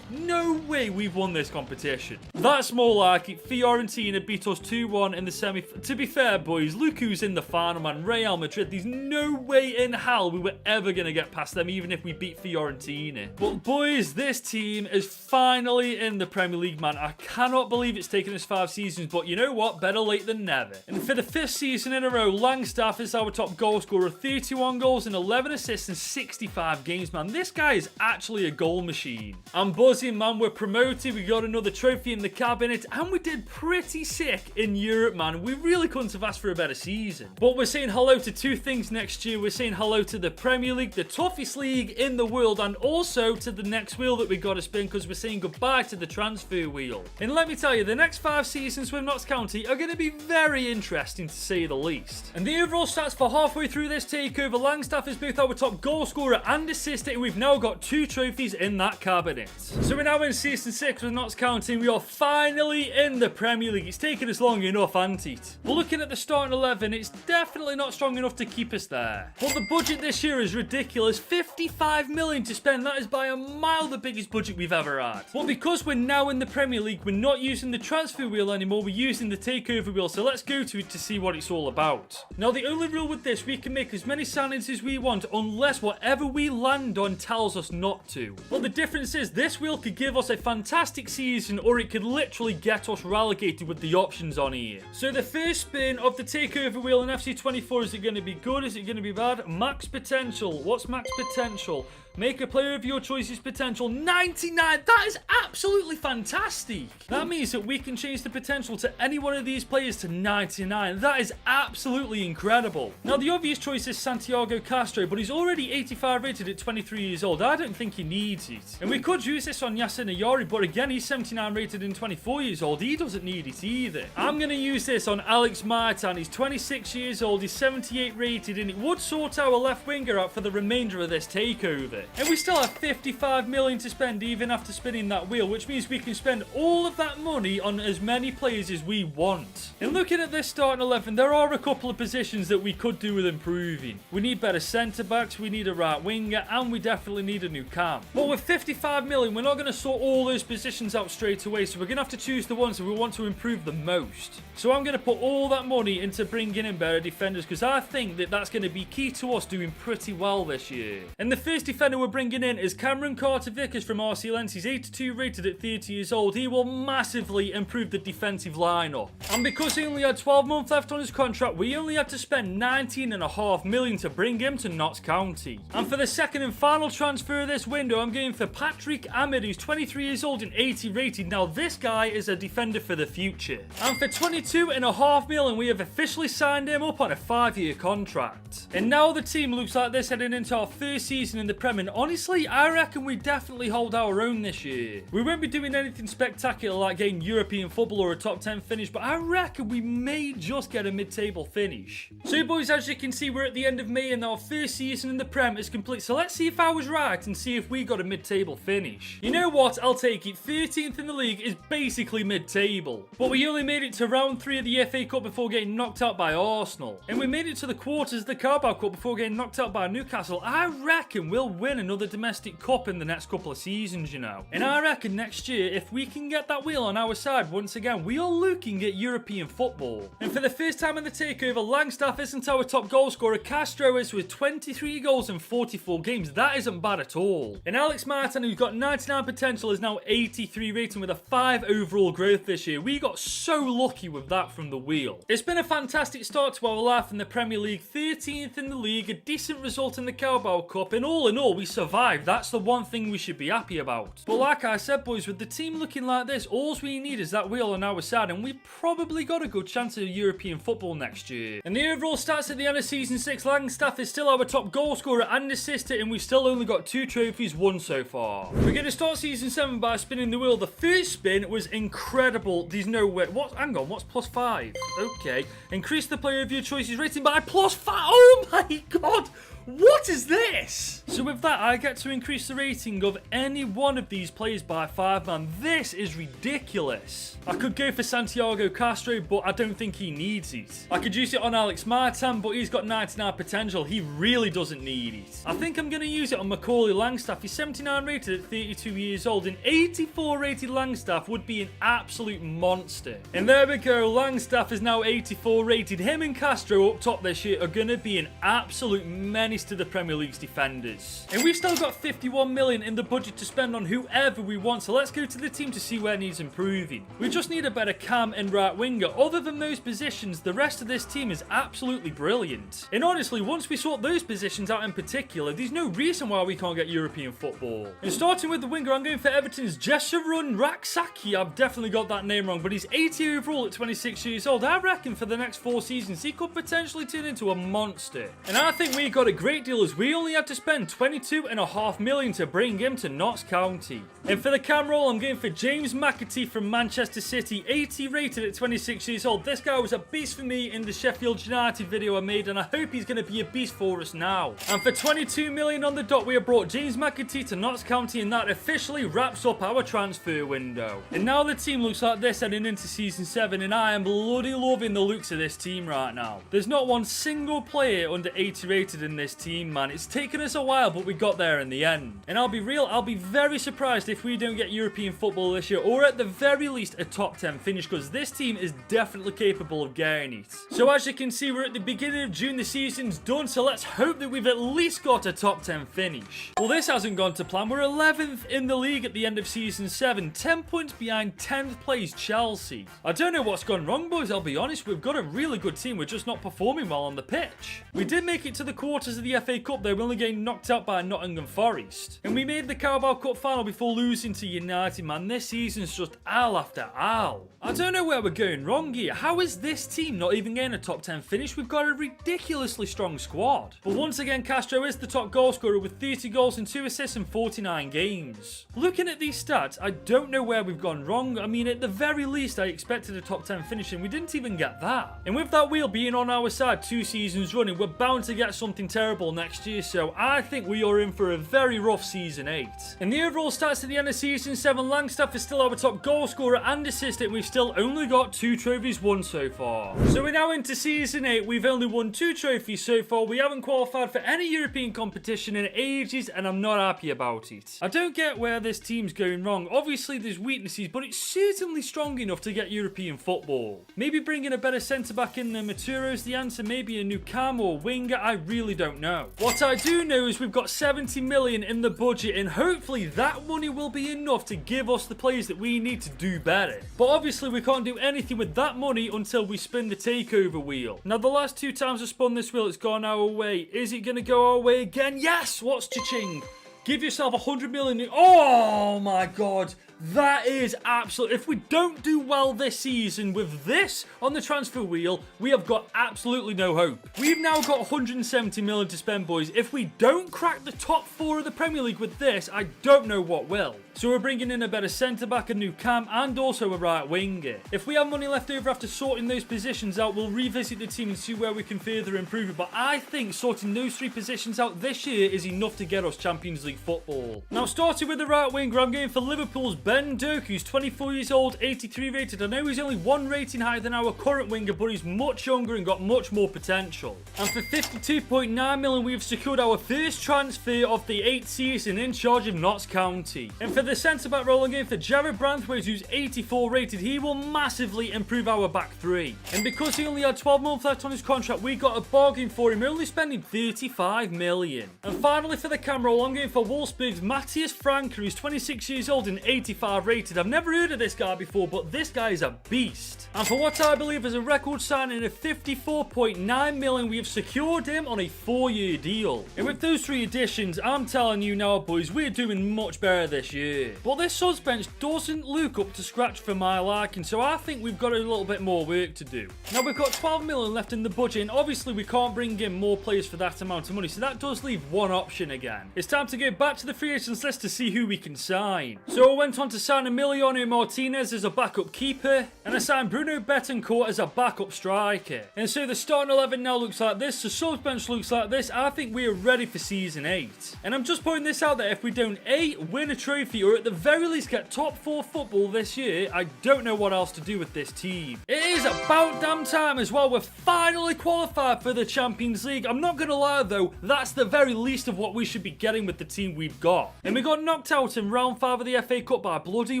No way we've won this competition. That's more like it. Fiorentina beat us 2-1 in the semi. To be fair, boys, look who's in the final, man. Real Madrid. There's no way in hell we were ever going to get past them, even if we beat Fiorentina. But boys, this team is finally in the Premier League, man. I cannot believe it's taken us 5 seasons, but you know what? Better late than never. And for the 5th season in a row, Langstaff is our top goal scorer. 31 goals and 11 assists in 65 games, man. This guy is actually a goal machine. I'm buzzing, man. We're promoted. We got another trophy in the cabinet, and we did pretty sick in Europe, man. We really couldn't have asked for a better season. But we're saying hello to 2 things next year. We're saying hello to the Premier League, the toughest league in the world, and also to the next wheel that we got to spin, because we're saying goodbye to the transfer wheel. And let me tell you, the next 5 seasons with Notts County are going to be very interesting, to say the least. And the overall stats for halfway through this takeover, Langstaff is both our top goal scorer and assist, and we've now got 2 trophies in that cabinet. cabinet. So we're now in season 6 with Notts County. We are finally in the Premier League. It's taken us long enough, hasn't it? But looking at the starting 11, it's definitely not strong enough to keep us there. But the budget this year is ridiculous. 55 million to spend. That is by a mile the biggest budget we've ever had. But because we're now in the Premier League, we're not using the transfer wheel anymore. We're using the takeover wheel. So let's go to it to see what it's all about. Now, the only rule with this, we can make as many signings as we want unless whatever we land on tells us not to. But the difference is this wheel could give us a fantastic season or it could literally get us relegated with the options on here. So the first spin of the takeover wheel in FC24, is it going to be good? Is it going to be bad? Max potential. What's max potential? Make a player of your choice's potential 99. That is absolutely fantastic. That means that we can change the potential to any one of these players to 99. That is absolutely incredible. Now, the obvious choice is Santiago Castro, but he's already 85 rated at 23 years old. I don't think he needs it. And we could use this on Yasin Ayari, but again, he's 79 rated and 24 years old. He doesn't need it either. I'm going to use this on Alex Martin. He's 26 years old. He's 78 rated, and it would sort our left winger out for the remainder of this takeover. And we still have 55 million to spend even after spinning that wheel, which means we can spend all of that money on as many players as we want. And looking at this starting 11, there are a couple of positions that we could do with improving. We need better centre-backs, we need a right winger, and we definitely need a new cam. But with 55 million, we're not going to sort all those positions out straight away, so we're going to have to choose the ones that we want to improve the most. So I'm going to put all that money into bringing in better defenders, because I think that that's going to be key to us doing pretty well this year. And the first defender we're bringing in is Cameron Carter-Vickers from RC Lens. He's 82 rated at 30 years old. He will massively improve the defensive lineup. And because he only had 12 months left on his contract, we only had to spend 19.5 million to bring him to Notts County. And for the second and final transfer of this window, I'm going for Patrick Ahmed, who's 23 years old and 80 rated. Now, this guy is a defender for the future. And for 22.5 million, we have officially signed him up on a 5-year contract. And now the team looks like this heading into our first season in the Premier. And honestly, I reckon we definitely hold our own this year. We won't be doing anything spectacular like getting European football or a top 10 finish, but I reckon we may just get a mid-table finish. So boys, as you can see, we're at the end of May and our first season in the Prem is complete. So let's see if I was right and see if we got a mid-table finish. You know what? I'll take it. 13th in the league is basically mid-table. But we only made it to round 3 of the FA Cup before getting knocked out by Arsenal. And we made it to the quarters of the Carabao Cup before getting knocked out by Newcastle. I reckon we'll win another domestic cup in the next couple of seasons, you know. And I reckon next year, if we can get that wheel on our side once again, we are looking at European football. And for the first time in the takeover, Langstaff isn't our top goal scorer. Castro is with 23 goals in 44 games. That isn't bad at all. And Alex Martin, who's got 99 potential, is now 83 rating with a 5 overall growth this year. We got so lucky with that from the wheel. It's been a fantastic start to our life in the Premier League. 13th in the league, a decent result in the Carabao Cup, and all in all, we survived. That's the one thing we should be happy about. But like I said, boys, with the team looking like this, all we need is that wheel on our side, and we've probably got a good chance of European football next year. And the overall stats at the end of season 6, Langstaff is still our top goal scorer and assister, and we've still only got 2 trophies won so far. We're going to start season 7 by spinning the wheel. The first spin was incredible. There's no way. What? Hang on, what's +5? Okay. Increase the player of your choice's rating by +5. Oh my god! What is this? So with that, I get to increase the rating of any one of these players by 5, man. This is ridiculous. I could go for Santiago Castro, but I don't think he needs it. I could use it on Alex Martin, but he's got 99 potential. He really doesn't need it. I think I'm going to use it on Macaulay Langstaff. He's 79 rated at 32 years old, and 84 rated Langstaff would be an absolute monster. And there we go. Langstaff is now 84 rated. Him and Castro up top this year are going to be an absolute menace to the Premier League's defenders. And we've still got 51 million in the budget to spend on whoever we want, so let's go to the team to see where it needs improving. We just need a better cam and right winger. Other than those positions, the rest of this team is absolutely brilliant. And honestly, once we sort those positions out in particular, there's no reason why we can't get European football. And starting with the winger, I'm going for Everton's Jesharun Raksaki. I've definitely got that name wrong, but he's 80 overall at 26 years old. I reckon for the next 4 seasons, he could potentially turn into a monster. And I think we got a great great deal as we only had to spend 22.5 million to bring him to Notts County. And for the cam roll, I'm going for James McAtee from Manchester City, 80 rated at 26 years old. This guy was a beast for me in the Sheffield United video I made, and I hope he's going to be a beast for us now. And for 22 million on the dot, we have brought James McAtee to Notts County, and that officially wraps up our transfer window. And now the team looks like this heading into season 7, and I am bloody loving the looks of this team right now. There's not one single player under 80 rated in this team, man. It's taken us a while, but we got there in the end. And I'll be real, I'll be very surprised if we don't get European football this year, or at the very least a top 10 finish, because this team is definitely capable of getting it. So as you can see, we're at the beginning of June, the season's done, so let's hope that we've at least got a top 10 finish. Well, this hasn't gone to plan. We're 11th in the league at the end of season 7, 10 points behind 10th place Chelsea. I don't know what's gone wrong, boys, I'll be honest. We've got a really good team, we're just not performing well on the pitch. We did make it to the quarters of the FA Cup, though, we're only getting knocked out by Nottingham Forest. And we made the Carabao Cup final before losing to United, man. This season's just owl after owl. I don't know where we're going wrong here. How is this team not even getting a top 10 finish? We've got a ridiculously strong squad. But once again, Castro is the top goal scorer with 30 goals and 2 assists in 49 games. Looking at these stats, I don't know where we've gone wrong. I mean, at the very least, I expected a top 10 finish, and we didn't even get that. And with that wheel being on our side 2 seasons running, we're bound to get something terrible next year, so I think we are in for a very rough season 8. And the overall stats at the end of season 7, Langstaff is still our top goal scorer and assistant, and we've still only got 2 trophies won so far. So we're now into season 8, we've only won 2 trophies so far, we haven't qualified for any European competition in ages, and I'm not happy about it. I don't get where this team's going wrong. Obviously there's weaknesses, but it's certainly strong enough to get European football. Maybe bringing a better centre-back in than Maturo's the answer, maybe a new cam or winger, I really don't know. What I do know is we've got 70 million in the budget, and hopefully that money will be enough to give us the players that we need to do better. But obviously we can't do anything with that money until we spin the takeover wheel. Now the last 2 times I spun this wheel, it's gone our way. Is it going to go our way again? Yes! What's cha-ching? Give yourself 100 million. Oh my god. That is absolute. If we don't do well this season with this on the transfer wheel, we have got absolutely no hope. We've now got 170 million to spend, boys. If we don't crack the top 4 of the Premier League with this, I don't know what will. So we're bringing in a better centre-back, a new cam, and also a right winger. If we have money left over after sorting those positions out, we'll revisit the team and see where we can further improve it. But I think sorting those 3 positions out this year is enough to get us Champions League football. Now, starting with the right winger, I'm going for Liverpool's Ben Doak, who's 24 years old, 83 rated. I know he's only 1 rating higher than our current winger, but he's much younger and got much more potential. And for 52.9 million, we've secured our first transfer of the 8th season in charge of Notts County. And for the centre-back role, I'm going for Jared Branthwaite, who's 84 rated. He will massively improve our back 3. And because he only had 12 months left on his contract, we got a bargain for him, only spending 35 million. And finally, for the cam role, I'm going for Wolfsburg's Matthias Franke, who's 26 years old and 85 rated. I've never heard of this guy before, but this guy is a beast. And for what I believe is a record signing of 54.9 million, we have secured him on a 4-year deal. And with those 3 additions, I'm telling you now, boys, we're doing much better this year. But this subs bench doesn't look up to scratch for my liking, so I think we've got a little bit more work to do. Now, we've got 12 million left in the budget, and obviously we can't bring in more players for that amount of money, so that does leave one option again. It's time to go back to the free agents list to see who we can sign. So I went on to sign Emiliano Martinez as a backup keeper, and I signed Bruno Betancourt as a backup striker. And so the starting 11 now looks like this, the subs bench looks like this. I think we are ready for season 8. And I'm just putting this out there, if we don't A, win a trophy, or at the very least get top 4 football this year, I don't know what else to do with this team. It is about damn time as well. We're finally qualified for the Champions League. I'm not going to lie though, that's the very least of what we should be getting with the team we've got. And we got knocked out in round 5 of the FA Cup by bloody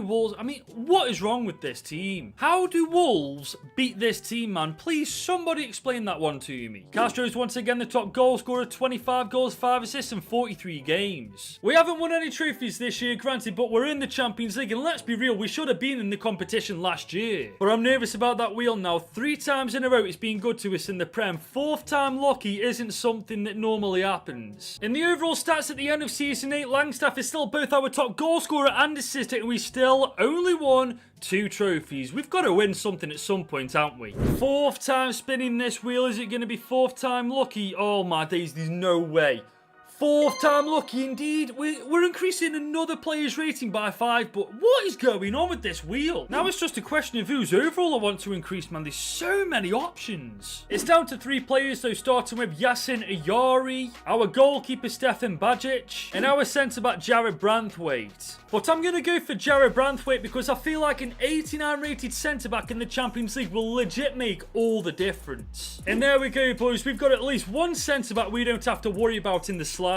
Wolves. I mean, what is wrong with this team? How do Wolves beat this team, man? Please, somebody explain that one to me. Castro is once again the top goal scorer, 25 goals, 5 assists in 43 games. We haven't won any trophies this year. Granted, promoted, but we're in the Champions League, and let's be real, we should have been in the competition last year. But I'm nervous about that wheel now. 3 times in a row it's been good to us in the Prem. 4th time lucky isn't something that normally happens. In the overall stats at the end of Season 8, Langstaff is still both our top goal scorer and assist, and we still only won 2 trophies. We've got to win something at some point, haven't we? 4th time spinning this wheel. Is it going to be 4th time lucky? Oh my days, there's no way. 4th time lucky indeed. We're increasing another player's rating by 5, but what is going on with this wheel? Now it's just a question of whose overall I want to increase, man. There's so many options. It's down to 3 players though, starting with Yasin Ayari, our goalkeeper Stefan Bajic, and our centre-back Jared Branthwaite. But I'm going to go for Jared Branthwaite because I feel like an 89 rated centre-back in the Champions League will legit make all the difference. And there we go, boys. We've got at least one centre-back we don't have to worry about in the slightest.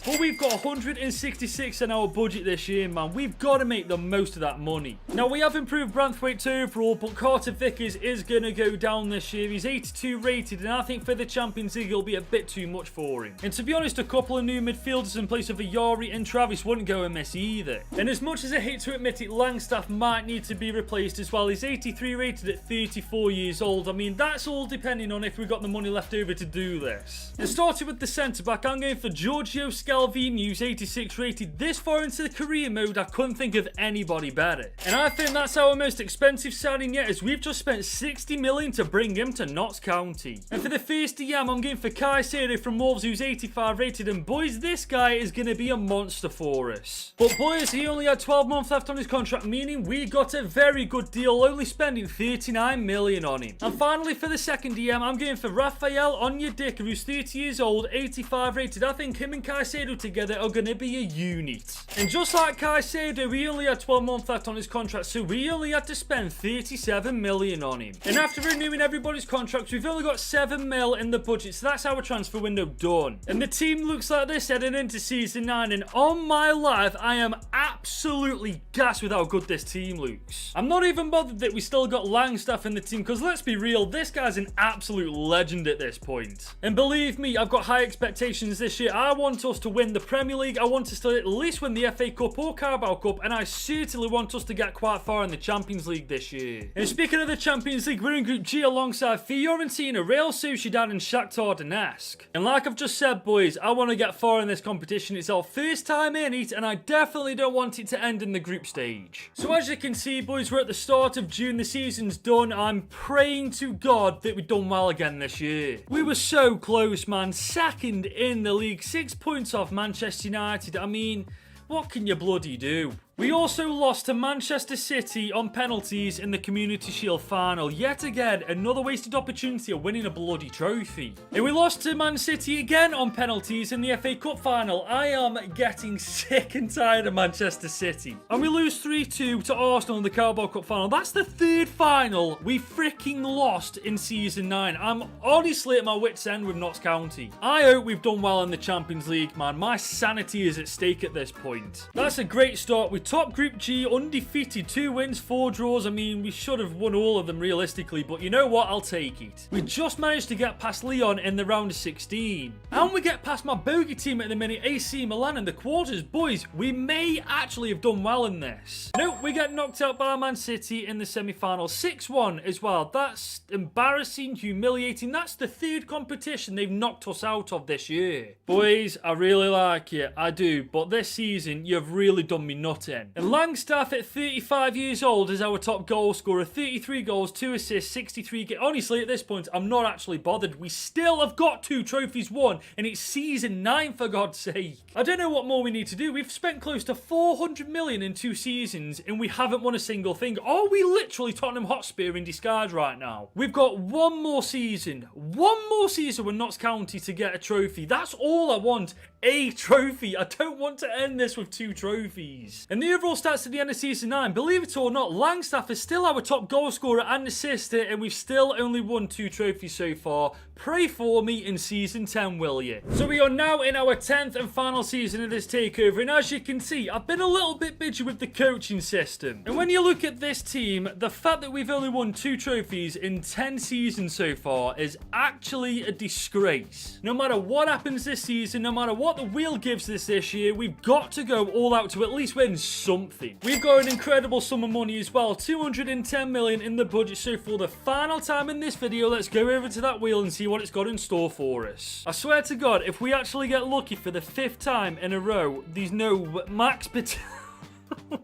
But we've got 166 in our budget this year, man. We've got to make the most of that money. Now, we have improved Branthwaite overall, but Carter Vickers is going to go down this year. He's 82 rated, and I think for the Champions League, it'll be a bit too much for him. And to be honest, a couple of new midfielders in place of Ayari and Travis wouldn't go amiss either. And as much as I hate to admit it, Langstaff might need to be replaced as well. He's 83 rated at 34 years old. I mean, that's all depending on if we've got the money left over to do this. And starting with the centre-back, I'm going for Giorgio Scalvini, who's 86 rated. This far into the career mode, I couldn't think of anybody better. And I think that's our most expensive signing yet, as we've just spent 60 million to bring him to Notts County. And for the first DM, I'm going for Caicedo from Wolves, who's 85 rated. And boys, this guy is going to be a monster for us. But boys, he only had 12 months left on his contract, meaning we got a very good deal, only spending 39 million on him. And finally, for the second DM, I'm going for Rafael Onyedika, who's 30 years old, 85 rated. I think him and Caicedo together are going to be a unit. And just like Caicedo, he only had 12 months left on his contract, so we only had to spend 37 million on him. And after renewing everybody's contracts, we've only got 7 mil in the budget, so that's our transfer window done. And the team looks like this heading into Season 9, and on my life, I am absolutely gassed with how good this team looks. I'm not even bothered that we still got Langstaff in the team, because let's be real, this guy's an absolute legend at this point. And believe me, I've got high expectations this year. I want us to win the Premier League, I want us to at least win the FA Cup or Carabao Cup, and I certainly want us to get quite far in the Champions League this year. And speaking of the Champions League, we're in Group G alongside Fiorentina, Real Sociedad and Shakhtar Donetsk. And like I've just said, boys, I want to get far in this competition. It's our first time in it, and I definitely don't want it to end in the group stage. So as you can see, boys, we're at the start of June. The season's done. I'm praying to God that we've done well again this year. We were so close, man. Second in the league, 6 points off Manchester United. I mean, what can you bloody do? We also lost to Manchester City on penalties in the Community Shield final. Yet again, another wasted opportunity of winning a bloody trophy. And we lost to Man City again on penalties in the FA Cup final. I am getting sick and tired of Manchester City. And we lose 3-2 to Arsenal in the Carabao Cup final. That's the 3rd final we freaking lost in Season 9. I'm honestly at my wit's end with Notts County. I hope we've done well in the Champions League, man. My sanity is at stake at this point. That's a great start. We top Group G, undefeated, 2 wins, 4 draws. I mean, we should have won all of them realistically, but you know what? I'll take it. We just managed to get past Lyon in the round of 16. And we get past my bogey team at the minute, AC Milan, in the quarters. Boys, we may actually have done well in this. Nope, we get knocked out by Man City in the semi-final. 6-1 as well. That's embarrassing, humiliating. That's the 3rd competition they've knocked us out of this year. Boys, I really like you. I do. But this season, you've really done me nutting. And Langstaff at 35 years old is our top goal scorer. 33 goals, 2 assists, 63 games. Honestly, at this point, I'm not actually bothered. We still have got 2 trophies won, and it's Season 9 for God's sake. I don't know what more we need to do. We've spent close to 400 million in 2 seasons, and we haven't won a single thing. Are we literally Tottenham Hotspur in disguise right now? We've got one more season with Notts County to get a trophy. That's all I want. A trophy. I don't want to end this with 2 trophies. And the overall stats at the end of Season 9, believe it or not, Langstaff is still our top goal scorer and assister, and we've still only won 2 trophies so far. Pray for me in Season 10, will you? So we are now in our 10th and final season of this takeover, and as you can see, I've been a little bit bitchy with the coaching system. And when you look at this team, the fact that we've only won 2 trophies in 10 seasons so far is actually a disgrace. No matter what happens this season, no matter what what the wheel gives us this year, we've got to go all out to at least win something. We've got an incredible sum of money as well, 210 million in the budget. So for the final time in this video, let's go over to that wheel and see what it's got in store for us. I swear to God, if we actually get lucky for the 5th time in a row, there's no max potential.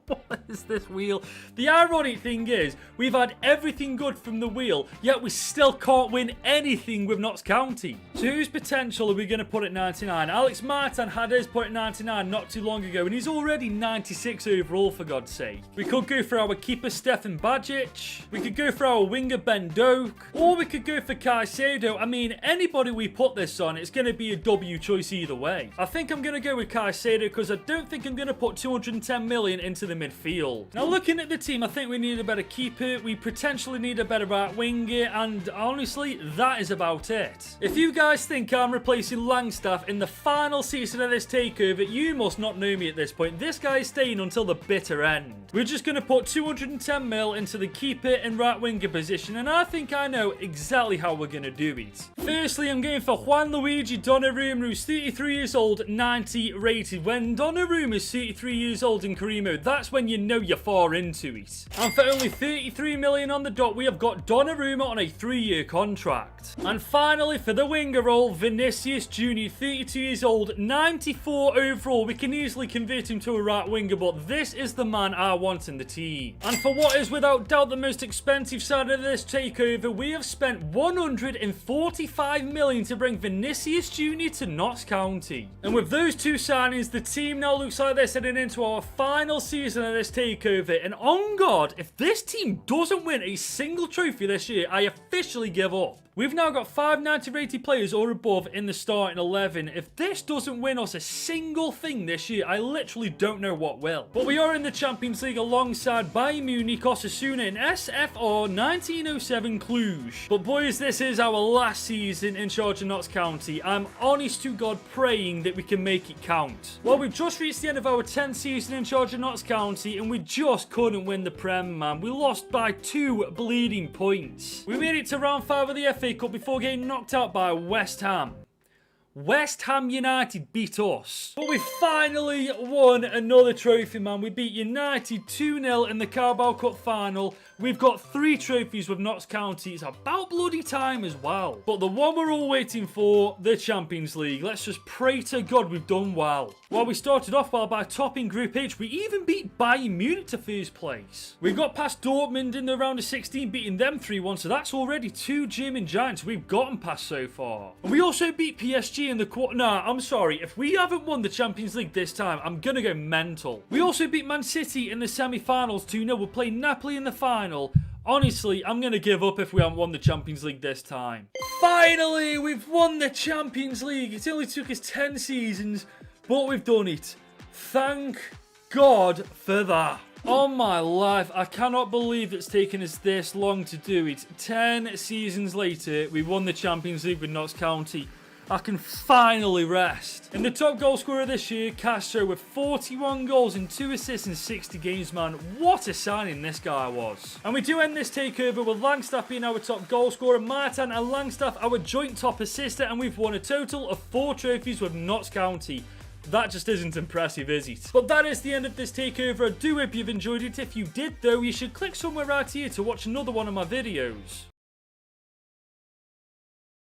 What is this wheel? The ironic thing is, we've had everything good from the wheel, yet we still can't win anything with Notts County. So whose potential are we going to put at 99? Alex Martin had his put at 99 not too long ago, and he's already 96 overall, for God's sake. We could go for our keeper, Stefan Bajic. We could go for our winger, Ben Doak. Or we could go for Caicedo. I mean, anybody we put this on, it's going to be a W choice either way. I think I'm going to go with Caicedo because I don't think I'm going to put 210 million into the midfield. Now, looking at the team, I think we need a better keeper. We potentially need a better right winger, and honestly, that is about it. If you guys think I'm replacing Langstaff in the final season of this takeover, you must not know me at this point. This guy is staying until the bitter end. We're just going to put 210 mil into the keeper and right winger position, and I think I know exactly how we're going to do it. Firstly, I'm going for Juan Luigi Donnarumma, who's 33 years old, 90 rated. When Donnarumma is 33 years old in career mode, that's when you know you're far into it. And for only 33 million on the dot, we have got Donnarumma on a 3-year contract. And finally, for the winger role, Vinicius Jr., 32 years old, 94 overall. We can easily convert him to a right winger, but this is the man I want in the team. And for what is without doubt the most expensive side of this takeover, we have spent 145 million to bring Vinicius Jr. to Notts County. And with those two signings, the team now looks like they're heading into our final season of this takeover, and on God, if this team doesn't win a single trophy this year, I officially give up. We've now got 590 rated players or above in the starting 11. If this doesn't win us a single thing this year, I literally don't know what will. But we are in the Champions League alongside Bayern Munich, Osasuna, and SFR 1907 Cluj. But boys, this is our last season in charge of Notts County. I'm honest to God praying that we can make it count. Well, we've just reached the end of our 10th season in charge of Notts County, and we just couldn't win the Prem, man. We lost by 2 bleeding points. We made it to round 5 of the FA Cup before getting knocked out by West Ham. West Ham United beat us. But we finally won another trophy, man. We beat United 2-0 in the Carabao Cup final. We've got 3 trophies with Notts County. It's about bloody time as well. But the one we're all waiting for, the Champions League. Let's just pray to God we've done well. Well, we started off well by topping Group H. We even beat Bayern Munich to first place. We got past Dortmund in the round of 16, beating them 3-1. So that's already 2 German giants we've gotten past so far. And we also beat PSG in the quarter. Nah, I'm sorry. If we haven't won the Champions League this time, I'm going to go mental. We also beat Man City in the semi-finals 2-0. We're playing Napoli in the final. Honestly, I'm going to give up if we haven't won the Champions League this time. Finally, we've won the Champions League. It only took us 10 seasons, but we've done it. Thank God for that. On my life, I cannot believe it's taken us this long to do it. 10 seasons later, we won the Champions League with Notts County. I can finally rest. And the top goal scorer this year, Castro, with 41 goals and 2 assists in 60 games, man. What a signing this guy was. And we do end this takeover with Langstaff being our top goal scorer, Martin and Langstaff our joint top assister, and we've won a total of 4 trophies with Notts County. That just isn't impressive, is it? But that is the end of this takeover. I do hope you've enjoyed it. If you did, though, you should click somewhere right here to watch another one of my videos.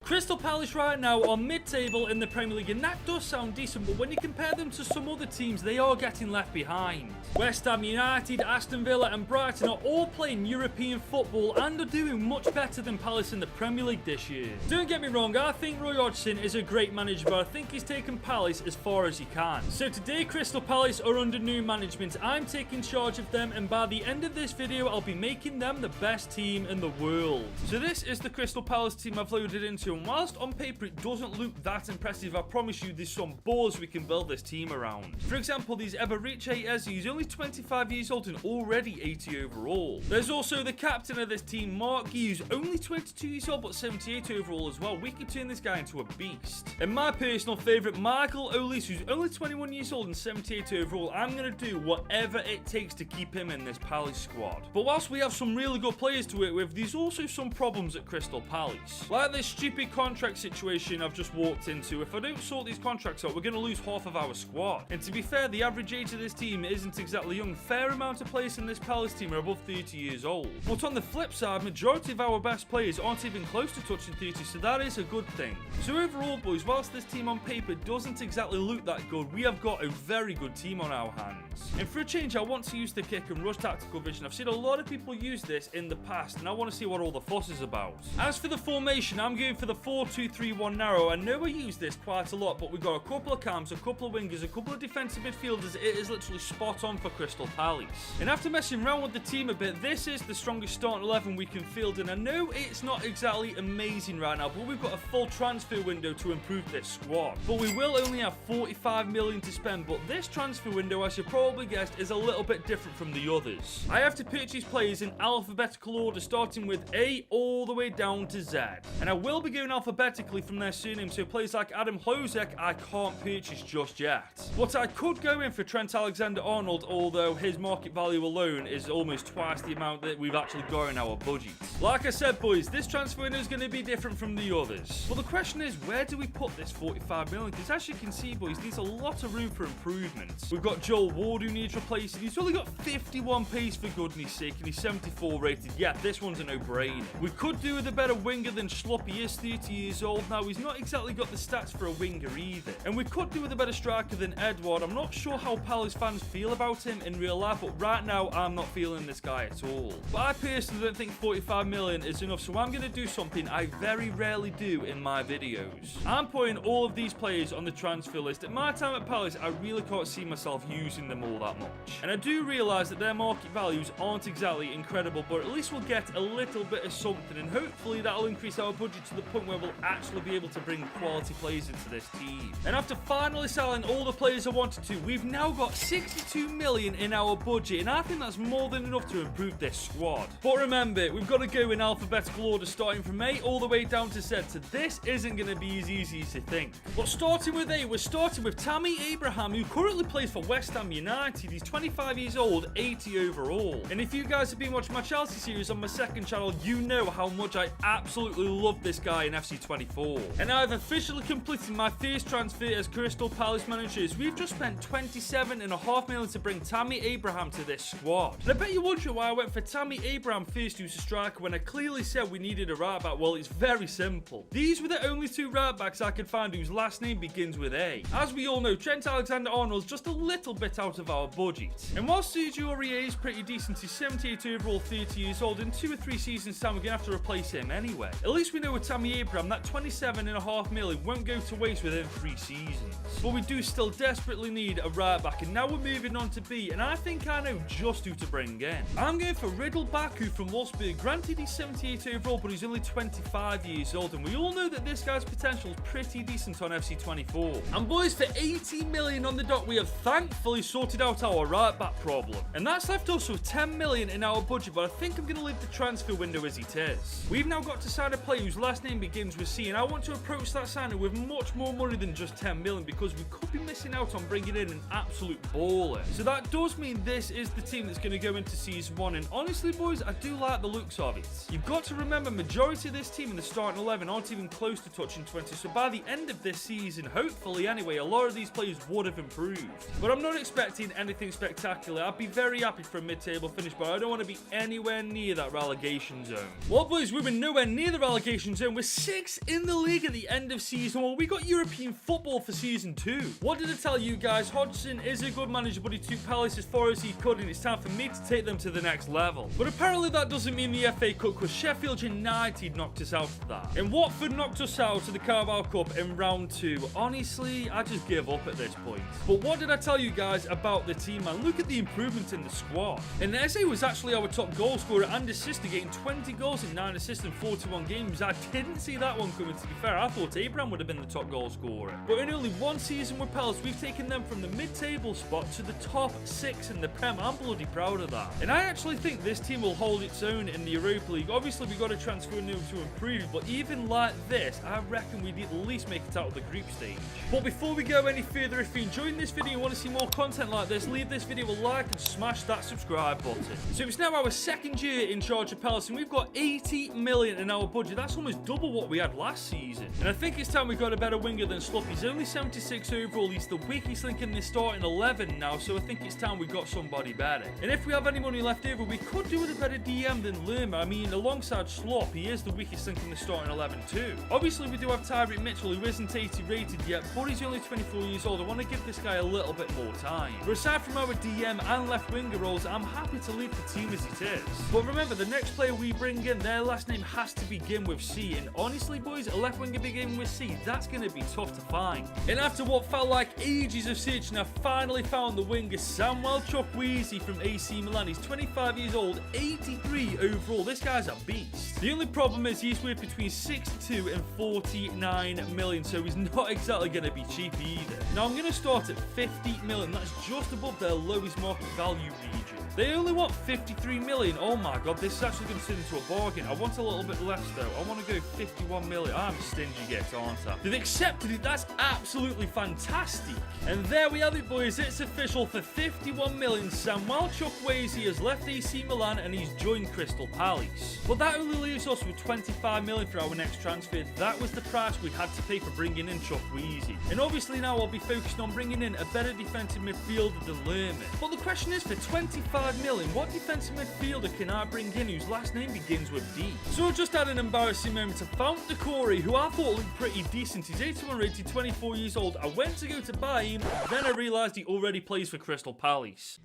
Crystal Palace right now are mid-table in the Premier League, and that does sound decent, but when you compare them to some other teams, they are getting left behind. West Ham United, Aston Villa and Brighton are all playing European football and are doing much better than Palace in the Premier League this year. Don't get me wrong, I think Roy Hodgson is a great manager, but I think he's taken Palace as far as he can. So today, Crystal Palace are under new management. I'm taking charge of them, and by the end of this video, I'll be making them the best team in the world. So this is the Crystal Palace team I've loaded into, and whilst on paper it doesn't look that impressive, I promise you there's some balls we can build this team around. For example, there's Favorutie Eze, who's only 25 years old and already 80 overall. There's also the captain of this team, Mark Gee, who's only 22 years old but 78 overall as well. We can turn this guy into a beast. And my personal favourite, Michael Olise, who's only 21 years old and 78 overall. I'm going to do whatever it takes to keep him in this Palace squad. But whilst we have some really good players to work with, there's also some problems at Crystal Palace. Like this stupid contract situation I've just walked into. If I don't sort these contracts out, we're going to lose half of our squad. And to be fair, the average age of this team isn't exactly young. Fair amount of players in this Palace team are above 30 years old. But on the flip side, majority of our best players aren't even close to touching 30, so that is a good thing. So overall, boys, whilst this team on paper doesn't exactly look that good, we have got a very good team on our hands. And for a change, I want to use the kick and rush tactical vision. I've seen a lot of people use this in the past, and I want to see what all the fuss is about. As for the formation, I'm going for the 4-2-3-1 narrow. I know I use this quite a lot, but we've got a couple of cams, a couple of wingers, a couple of defensive midfielders. It is literally spot on for Crystal Palace. And after messing around with the team a bit, this is the strongest starting 11 we can field, and I know it's not exactly amazing right now, but we've got a full transfer window to improve this squad. But we will only have 45 million to spend, but this transfer window, as you probably guessed, is a little bit different from the others. I have to purchase players in alphabetical order, starting with A all the way down to Z. And I will be going alphabetically from their surname, so players like Adam Hlozek I can't purchase just yet. But I could go in for Trent Alexander-Arnold, although his market value alone is almost twice the amount that we've actually got in our budget. Like I said, boys, this transfer window is going to be different from the others. But the question is, where do we put this 45 million? Because as you can see, boys, there's a lot of room for improvement. We've got Joel Ward who needs replacing. He's only got 51 pace for goodness sake, and he's 74 rated. Yeah, this one's a no-brainer. We could do with a better winger than Schlupp. He is 30 years old now. He's not exactly got the stats for a winger either. And we could do with a better striker than Edward. I'm not sure how Palace fans feel about him in real life, but right now I'm not feeling this guy at all. But I personally don't think 45 million is enough, so I'm going to do something I very rarely do in my videos. I'm putting all of these players on the transfer list. At my time at Palace, I really can't see myself using them all that much. And I do realise that their market values aren't exactly incredible, but at least we'll get a little bit of something, and hopefully that'll increase our budget to the point where we'll actually be able to bring quality players into this team. And after finally selling all the players I wanted to, we've now got 62 million in our budget, and I think that's more than enough to improve this squad. But remember, we've got to go in alphabetical order, starting from A all the way down to Z, so this isn't going to be as easy as you think. But starting with A, we're starting with Tammy Abraham, who currently plays for West Ham United. He's 25 years old, 80 overall. And if you guys have been watching my Chelsea series on my second channel, you know how much I absolutely love this guy in FC24. And I've officially completed my first transfer as Crystal Palace managers. We've just spent 27.5 million to bring Tammy Abraham to this squad. And I bet you're wondering why I went for Tammy Abraham first, who's a striker, when I clearly said we needed a right back. Well, it's very simple. These were the only two right backs I could find whose last name begins with A. As we all know, Trent Alexander-Arnold's just a little bit out of our budget. And while Sergio Aurier is pretty decent, he's 78 overall, 30 years old. In 2 or 3 seasons time, we're going to have to replace him anyway. At least we know with Tammy Abraham that 27.5 million won't go to waste within 3 seasons. But we do still desperately need a right back, and now we're moving on to B, and I think I know just who to bring in. I'm going for Riddle Baku from Wolfsburg. Granted, he's 78 overall, but he's only 25 years old, and we all know that this guy's potential is pretty decent on FC24. And boys, for 18 million on the dot, we have thankfully sorted out our right back problem. And that's left us with 10 million in our budget, but I think I'm going to leave the transfer window as it is. We've now got to sign a player whose last name begins with C, and I want to approach that signing with much more money than just 10 million, because we could be missing out on bringing in an absolute baller. So that does mean this is the team that's going to go into season 1, and honestly, boys, I do like the looks of it. You've got to remember, majority of this team in the starting 11 aren't even close to touching 20, so by the end of this season, hopefully anyway, a lot of these players would have improved. But I'm not expecting anything spectacular. I'd be very happy for a mid-table finish, but I don't want to be anywhere near that relegation zone. Well, boys, we were nowhere near the relegation zone. We're 6th in the league at the end of season 1. We got European football for season 2. What did I tell you guys? Hodgson is a good manager, but he took Palace as far as he could, and it's time for me to take them to the next level. But apparently that doesn't mean the FA Cup, because Sheffield United knocked us out of that. And Watford knocked us out of the Carabao Cup in round 2. Honestly, I just give up at this point. But what did I tell you guys about the team, man? Look at the improvement in the squad. And Eze was actually our top goal scorer and assister, getting 20 goals and 9 assists in 41 games. I didn't see that one coming, to be fair. I thought Abraham would have been the top goal scorer. But in only one season with Palace, we've taken them from the mid-table spot to the top 6 in the Prem. I'm bloody proud of that. And I actually think this team will hold its own in the Europa League. Obviously, we've got to transfer new to improve, but even like this, I reckon we'd at least make it out of the group stage. But before we go any further, if you're enjoying this video and want to see more content like this, leave this video a like and smash that subscribe button. So it's now our second year in charge of Palace, and we've got 80 million in our budget. That's almost double double what we had last season. And I think it's time we got a better winger than Sloppy. He's only 76 overall, he's the weakest link in this starting 11 now, so I think it's time we got somebody better. And if we have any money left over, we could do with a better DM than Lerma. I mean, alongside Slop, he is the weakest link in the starting 11 too. Obviously, we do have Tyreek Mitchell, who isn't 80 rated yet, but he's only 24 years old. I want to give this guy a little bit more time. But aside from our DM and left winger roles, I'm happy to leave the team as it is. But remember, the next player we bring in, their last name has to begin with C. And honestly, boys, a left winger beginning with C, that's going to be tough to find. And after what felt like ages of searching, I finally found the winger, Samuel Chukwueze from AC Milan. He's 25 years old, 83 overall. This guy's a beast. The only problem is he's worth between 62 and 49 million, so he's not exactly going to be cheap either. Now, I'm going to start at 50 million. That's just above their lowest market value region. They only want 53 million. Oh my god, this is actually going to turn into a bargain. I want a little bit less though. I want to go 51 million. I'm a stingy git, aren't I? They've accepted it. That's absolutely fantastic. And there we have it, boys. It's official. For 51 million, Samuel Chukwueze has left AC Milan and he's joined Crystal Palace. But that only leaves us with 25 million for our next transfer. That was the price we had to pay for bringing in Chukwueze. And obviously now I'll be focusing on bringing in a better defensive midfielder than Lerma. But the question is, for 25 million, what defensive midfielder can I bring in whose last name begins with D? So I just had an embarrassing moment. I found Decore, who I thought looked pretty decent. He's 81 rated, 24 years old. I went to go to buy him, then I realised he already plays for Crystal Palace.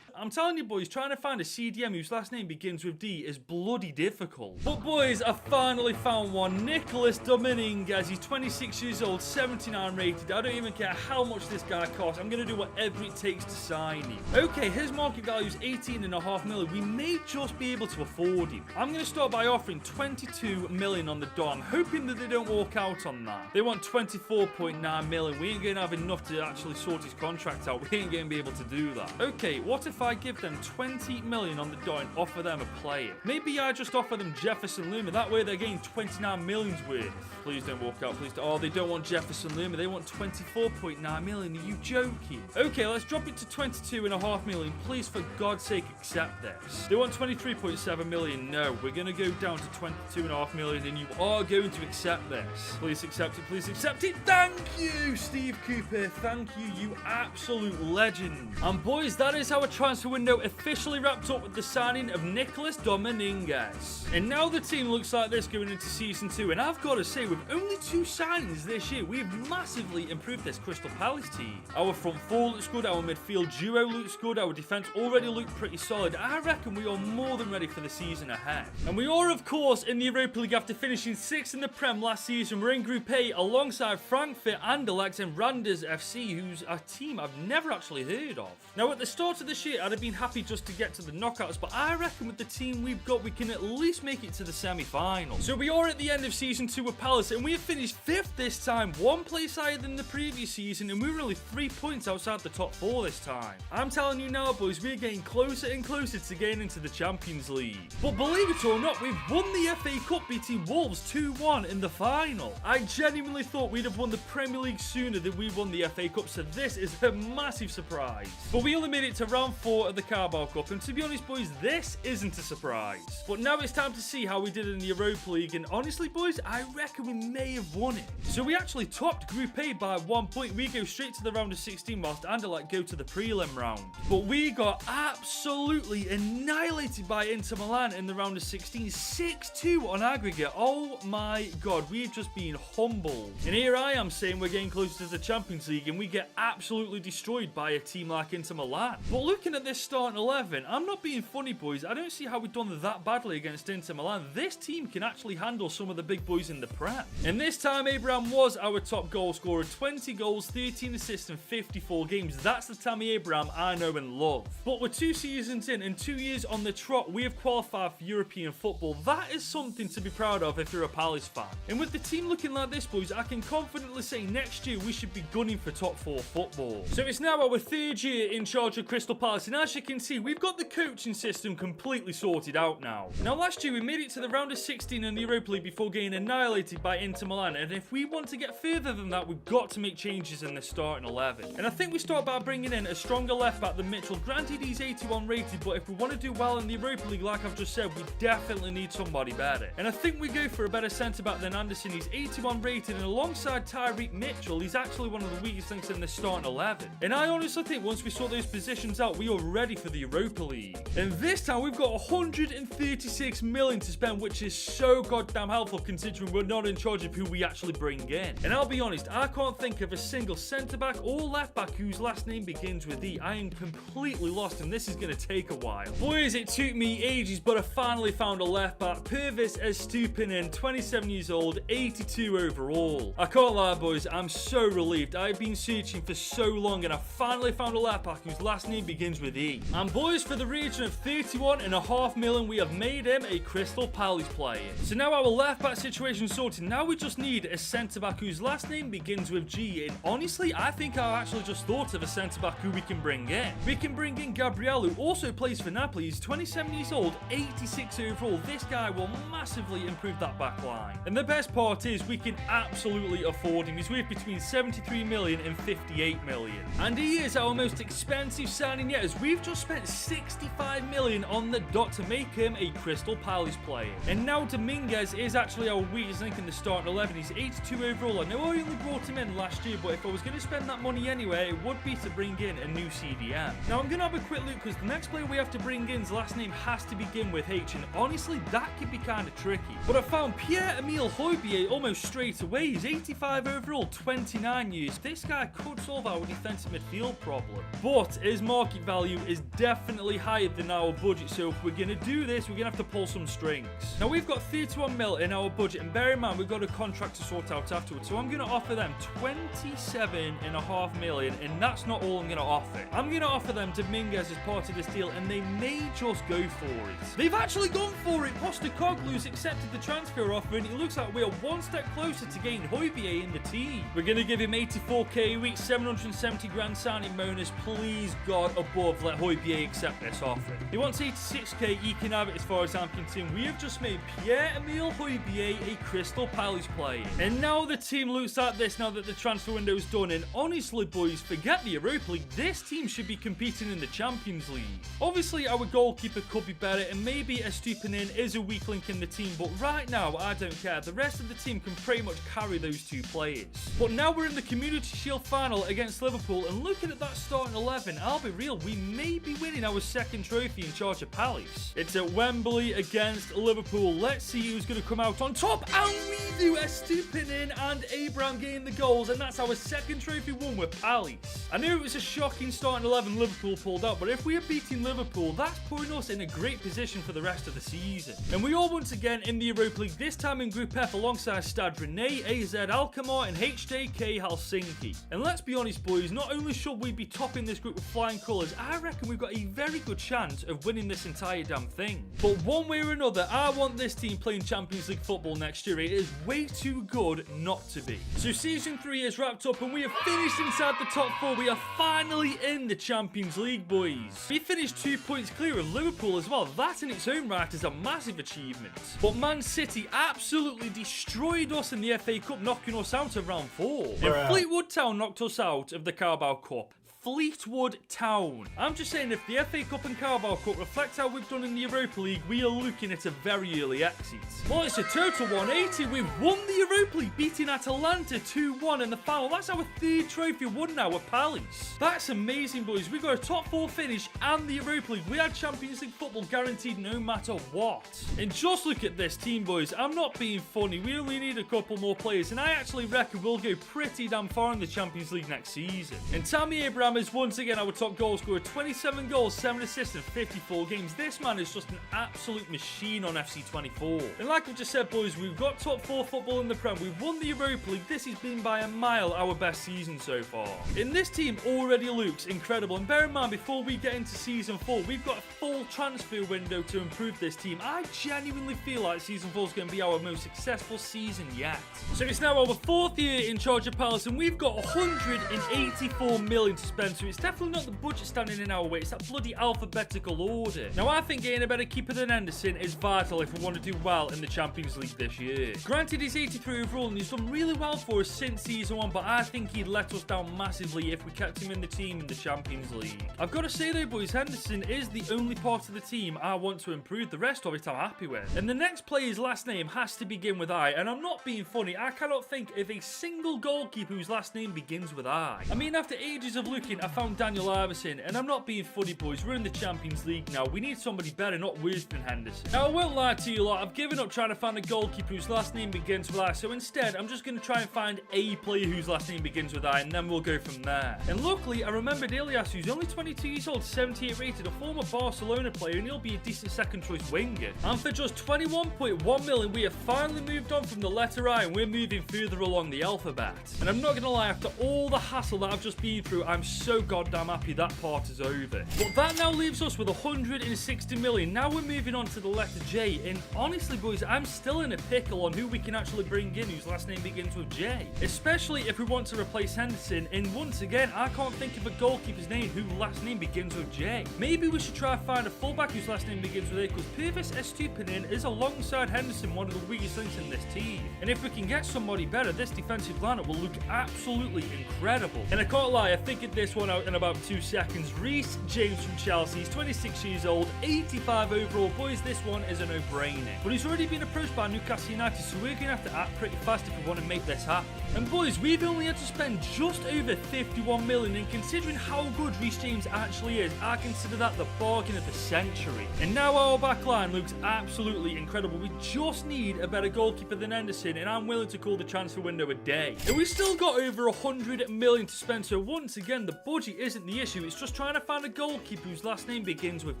I'm telling you, boys, trying to find a CDM whose last name begins with D is bloody difficult. But boys, I finally found one. Nicholas Dominguez. He's 26 years old, 79 rated. I don't even care how much this guy costs. I'm going to do whatever it takes to sign him. Okay, his market value is 18.5 million. We may just be able to afford him. I'm going to start by offering 22 million on the dot. I'm hoping that they don't walk out on that. They want 24.9 million. We ain't going to have enough to actually sort his contract out. We ain't going to be able to do that. Okay, what if I give them 20 million on the dot and offer them a player? Maybe I just offer them Jefferson Lerma. That way they're getting 29 million's worth. Please don't walk out. Please don't. Oh, they don't want Jefferson Lerma. They want 24.9 million. Are you joking? Okay, let's drop it to 22.5 million. Please, for God's sake, accept this. They want 23.7 million. No, we're going to go down to 22.5 million and you are going to accept this. Please accept it. Please accept it. Thank you, Steve Cooper. Thank you, you absolute legend. And boys, that is our transfer window officially wrapped up with the signing of Nicholas Dominguez. And now the team looks like this going into season 2. And I've got to say, with only 2 signings this year, we've massively improved this Crystal Palace team. Our front 4 looks good, our midfield duo looks good, our defense already looked pretty solid. I reckon we are more than ready for the season ahead. And we are, of course, in the Europa League after finishing 6th in the Prem last season. We're in Group A alongside Frankfurt, Anderlecht and Randers FC, who's a team I've never actually heard of. Now, at the start of this year, I'd have been happy just to get to the knockouts, but I reckon with the team we've got, we can at least make it to the semi-final. So we are at the end of season 2 with Palace, and we have finished 5th this time, 1 place higher than the previous season, and we were only 3 points outside the top 4 this time. I'm telling you now, boys, we're getting closer and closer to getting into the Champions League. But believe it or not, we've won the FA Cup, beating Wolves 2-1 in the final. I genuinely thought we'd have won the Premier League sooner than we won the FA Cup, so this is a massive surprise. But we only made it to round 4 of the Carabao Cup, and to be honest, boys, this isn't a surprise. But now it's time to see how we did in the Europa League, and honestly, boys, I reckon we may have won it. So we actually topped Group A by 1 point. We go straight to the round of 16, whilst Anderlecht go to the prelim round. But we got absolutely annihilated by Inter Milan in the round of 16, 6-2 on aggregate. Oh my god, we've just been humbled. And here I am saying we're getting closer to the Champions League, and we get absolutely destroyed by a team like Inter Milan. But looking at this starting 11, I'm not being funny, boys. I don't see how we've done that badly against Inter Milan. This team can actually handle some of the big boys in the Prem. And this time, Abraham was our top goal scorer. 20 goals, 13 assists in 54 games. That's the Tammy Abraham I know and love. But we're 2 seasons in and 2 years on the trot, we have qualified for European football. That is something to be proud of if you're a Palace fan. And with the team looking like this, boys, I can confidently say next year we should be gunning for top 4 football. So it's now our 3rd year in charge of Crystal Palace, and as you can see, we've got the coaching system completely sorted out now. Now, last year we made it to the round of 16 in the Europa League before getting annihilated by Inter Milan, and if we want to get further than that, we've got to make changes in the starting 11. And I think we start by bringing in a stronger left back than Mitchell. Granted, he's 81 rated, but if we want to do well in the Europa League, like I've just said, we definitely need somebody better. And I think we go for a better centre back than Anderson. He's 81 rated, and alongside Tyreek Mitchell, he's actually one of the weakest links in the starting 11. And I honestly think once we sort those positions out, we are ready for the Europa League. And this time we've got 136 million to spend, which is so goddamn helpful considering we're not in charge of who we actually bring in. And I'll be honest, I can't think of a single centre back or left back whose last name begins with E. I am completely lost, and this is going to take a while. Boys, it took me ages, but I finally found a left back. Purvis Estupinan, 27 years old, 82 overall. I can't lie, boys, I'm so relieved. I've been searching for so long, and I finally found a left back whose last name begins with E. And boys, for the region of 31.5 million, we have made him a Crystal Palace player. So now our left back situation sorted. Now we just need a centre back whose last name begins with G. And honestly, I think I actually just thought of a centre back who we can bring in. We can bring in Gabriel, who also plays for Napoli. He's 27 years old, 86 overall. This guy will massively improve that back line. And the best part is we can absolutely afford him. He's worth between 73 million and 58 million. And he is our most expensive signing yet, as we've just spent 65 million on the dot to make him a Crystal Palace player. And now Dominguez is actually our weakest link in the starting 11. He's 82 overall. I know I only brought him in last year, but if I was going to spend that money anyway, it would be to bring in a new CDM. Now I'm going to have a quick look, because the next player we have to bring in's last name has to begin with H, and honestly that could be kind of tricky. But I found Pierre-Emile Højbjerg almost straight away. He's 85 overall, 29 years. This guy could solve our defensive midfield problem, but his market value is definitely higher than our budget, so if we're going to do this, we're going to have to pull some strings. Now we've got 31 mil in our budget, and bear in mind we've got a contract to sort out afterwards, so I'm going to offer them 27.5 million, and that's not all I'm going to offer. I'm going to offer them Dominguez as part of this deal, and they may just go for it. They've actually gone for it. Postecoglou's accepted the transfer offer, and it looks like we are one step closer to getting Højbjerg in the team. We're going to give him 84k a week, 770 grand signing bonus. Please God above, let Højbjerg accept this offer. He wants 86k, he can have it as far as I'm concerned. We have just made Pierre-Emile Højbjerg a Crystal Palace player. And now the team looks like this now that the transfer window is done, and honestly boys, forget the Europa League, this team should be competing in the Champions League. Obviously our goalkeeper could be better, and maybe Estupinan is a weak link in the team, but right now I don't care. The rest of the team can pretty much carry those two players. But now we're in the Community Shield final against Liverpool, and looking at that starting 11, I'll be real, we may be winning our second trophy in charge of Palace. It's at Wembley against Liverpool. Let's see who's going to come out on top, and we do. Estupinan and Abraham getting the goals, and that's our second trophy won with Palace. I knew it was a shocking starting 11 Liverpool pulled out, but if we are beating Liverpool, that's putting us in a great position for the rest of the season. And we are once again in the Europa League, this time in Group F alongside Stade Rennais, AZ Alkmaar and HJK Helsinki. And let's be honest boys, not only should we be topping this group with flying colours, I reckon we've got a very good chance of winning this entire damn thing. But one way or another, I want this team playing Champions League football next year. It is way too good not to be. So season 3 is wrapped up, and we have finished inside the top 4. We are finally in the Champions League, boys. We finished 2 points clear of Liverpool as well. That in its own right is a massive achievement. But Man City absolutely destroyed us in the FA Cup, knocking us out of round 4. And Fleetwood Town knocked us out of the Carabao Cup. Fleetwood Town. I'm just saying, if the FA Cup and Carabao Cup reflect how we've done in the Europa League, we are looking at a very early exit. Well, it's a total 180. We've won the Europa League, beating Atalanta 2-1 in the final. That's our third trophy won now at Palace. That's amazing, boys. We got a top 4 finish and the Europa League. We had Champions League football guaranteed no matter what. And just look at this team, boys. I'm not being funny. We only need a couple more players, and I actually reckon we'll go pretty damn far in the Champions League next season. And Tammy Abraham is once again our top goal scorer, 27 goals, 7 assists in 54 games. This man is just an absolute machine on FC24. And like I just said, boys, we've got top 4 football in the Prem. We've won the Europa League. This has been by a mile our best season so far. And this team already looks incredible. And bear in mind, before we get into season 4, we've got a full transfer window to improve this team. I genuinely feel like season 4 is going to be our most successful season yet. So it's now our 4th year in charge of Palace, and we've got 184 million to spend Spencer, it's definitely not the budget standing in our way, it's that bloody alphabetical order. Now, I think getting a better keeper than Henderson is vital if we want to do well in the Champions League this year. Granted, he's 83 overall and he's done really well for us since season 1, but I think he'd let us down massively if we kept him in the team in the Champions League. I've got to say though, boys, Henderson is the only part of the team I want to improve. The rest of it I'm happy with. And the next player's last name has to begin with I, and I'm not being funny, I cannot think of a single goalkeeper whose last name begins with I. I mean, after ages of looking, I found Daniel Iverson, and I'm not being funny, boys, we're in the Champions League now. We need somebody better, not worse than Henderson. Now, I won't lie to you lot, I've given up trying to find a goalkeeper whose last name begins with I, so instead, I'm just going to try and find a player whose last name begins with I, and then we'll go from there. And luckily, I remembered Ilias, who's only 22 years old, 78 rated, a former Barcelona player, and he'll be a decent second choice winger. And for just 21.1 million, we have finally moved on from the letter I, and we're moving further along the alphabet. And I'm not going to lie, after all the hassle that I've just been through, I'm so goddamn happy that part is over. But that now leaves us with 160 million. Now we're moving on to the letter J, and honestly, boys, I'm still in a pickle on who we can actually bring in whose last name begins with J. Especially if we want to replace Henderson, and once again, I can't think of a goalkeeper's name whose last name begins with J. Maybe we should try and find a fullback whose last name begins with A, because Purvis Estupinan is alongside Henderson one of the weakest links in this team. And if we can get somebody better, this defensive lineup will look absolutely incredible. And I can't lie, I figured this one out in about 2 seconds. Reece James from Chelsea, he's 26 years old, 85 overall. Boys, this one is a no-brainer. But he's already been approached by Newcastle United, so we're going to have to act pretty fast if we want to make this happen. And boys, we've only had to spend just over 51 million, and considering how good Reece James actually is, I consider that the bargain of the century. And now our back line looks absolutely incredible. We just need a better goalkeeper than Henderson, and I'm willing to call the transfer window a day. And we still got over 100 million to spend, so once again, the budget isn't the issue, it's just trying to find a goalkeeper whose last name begins with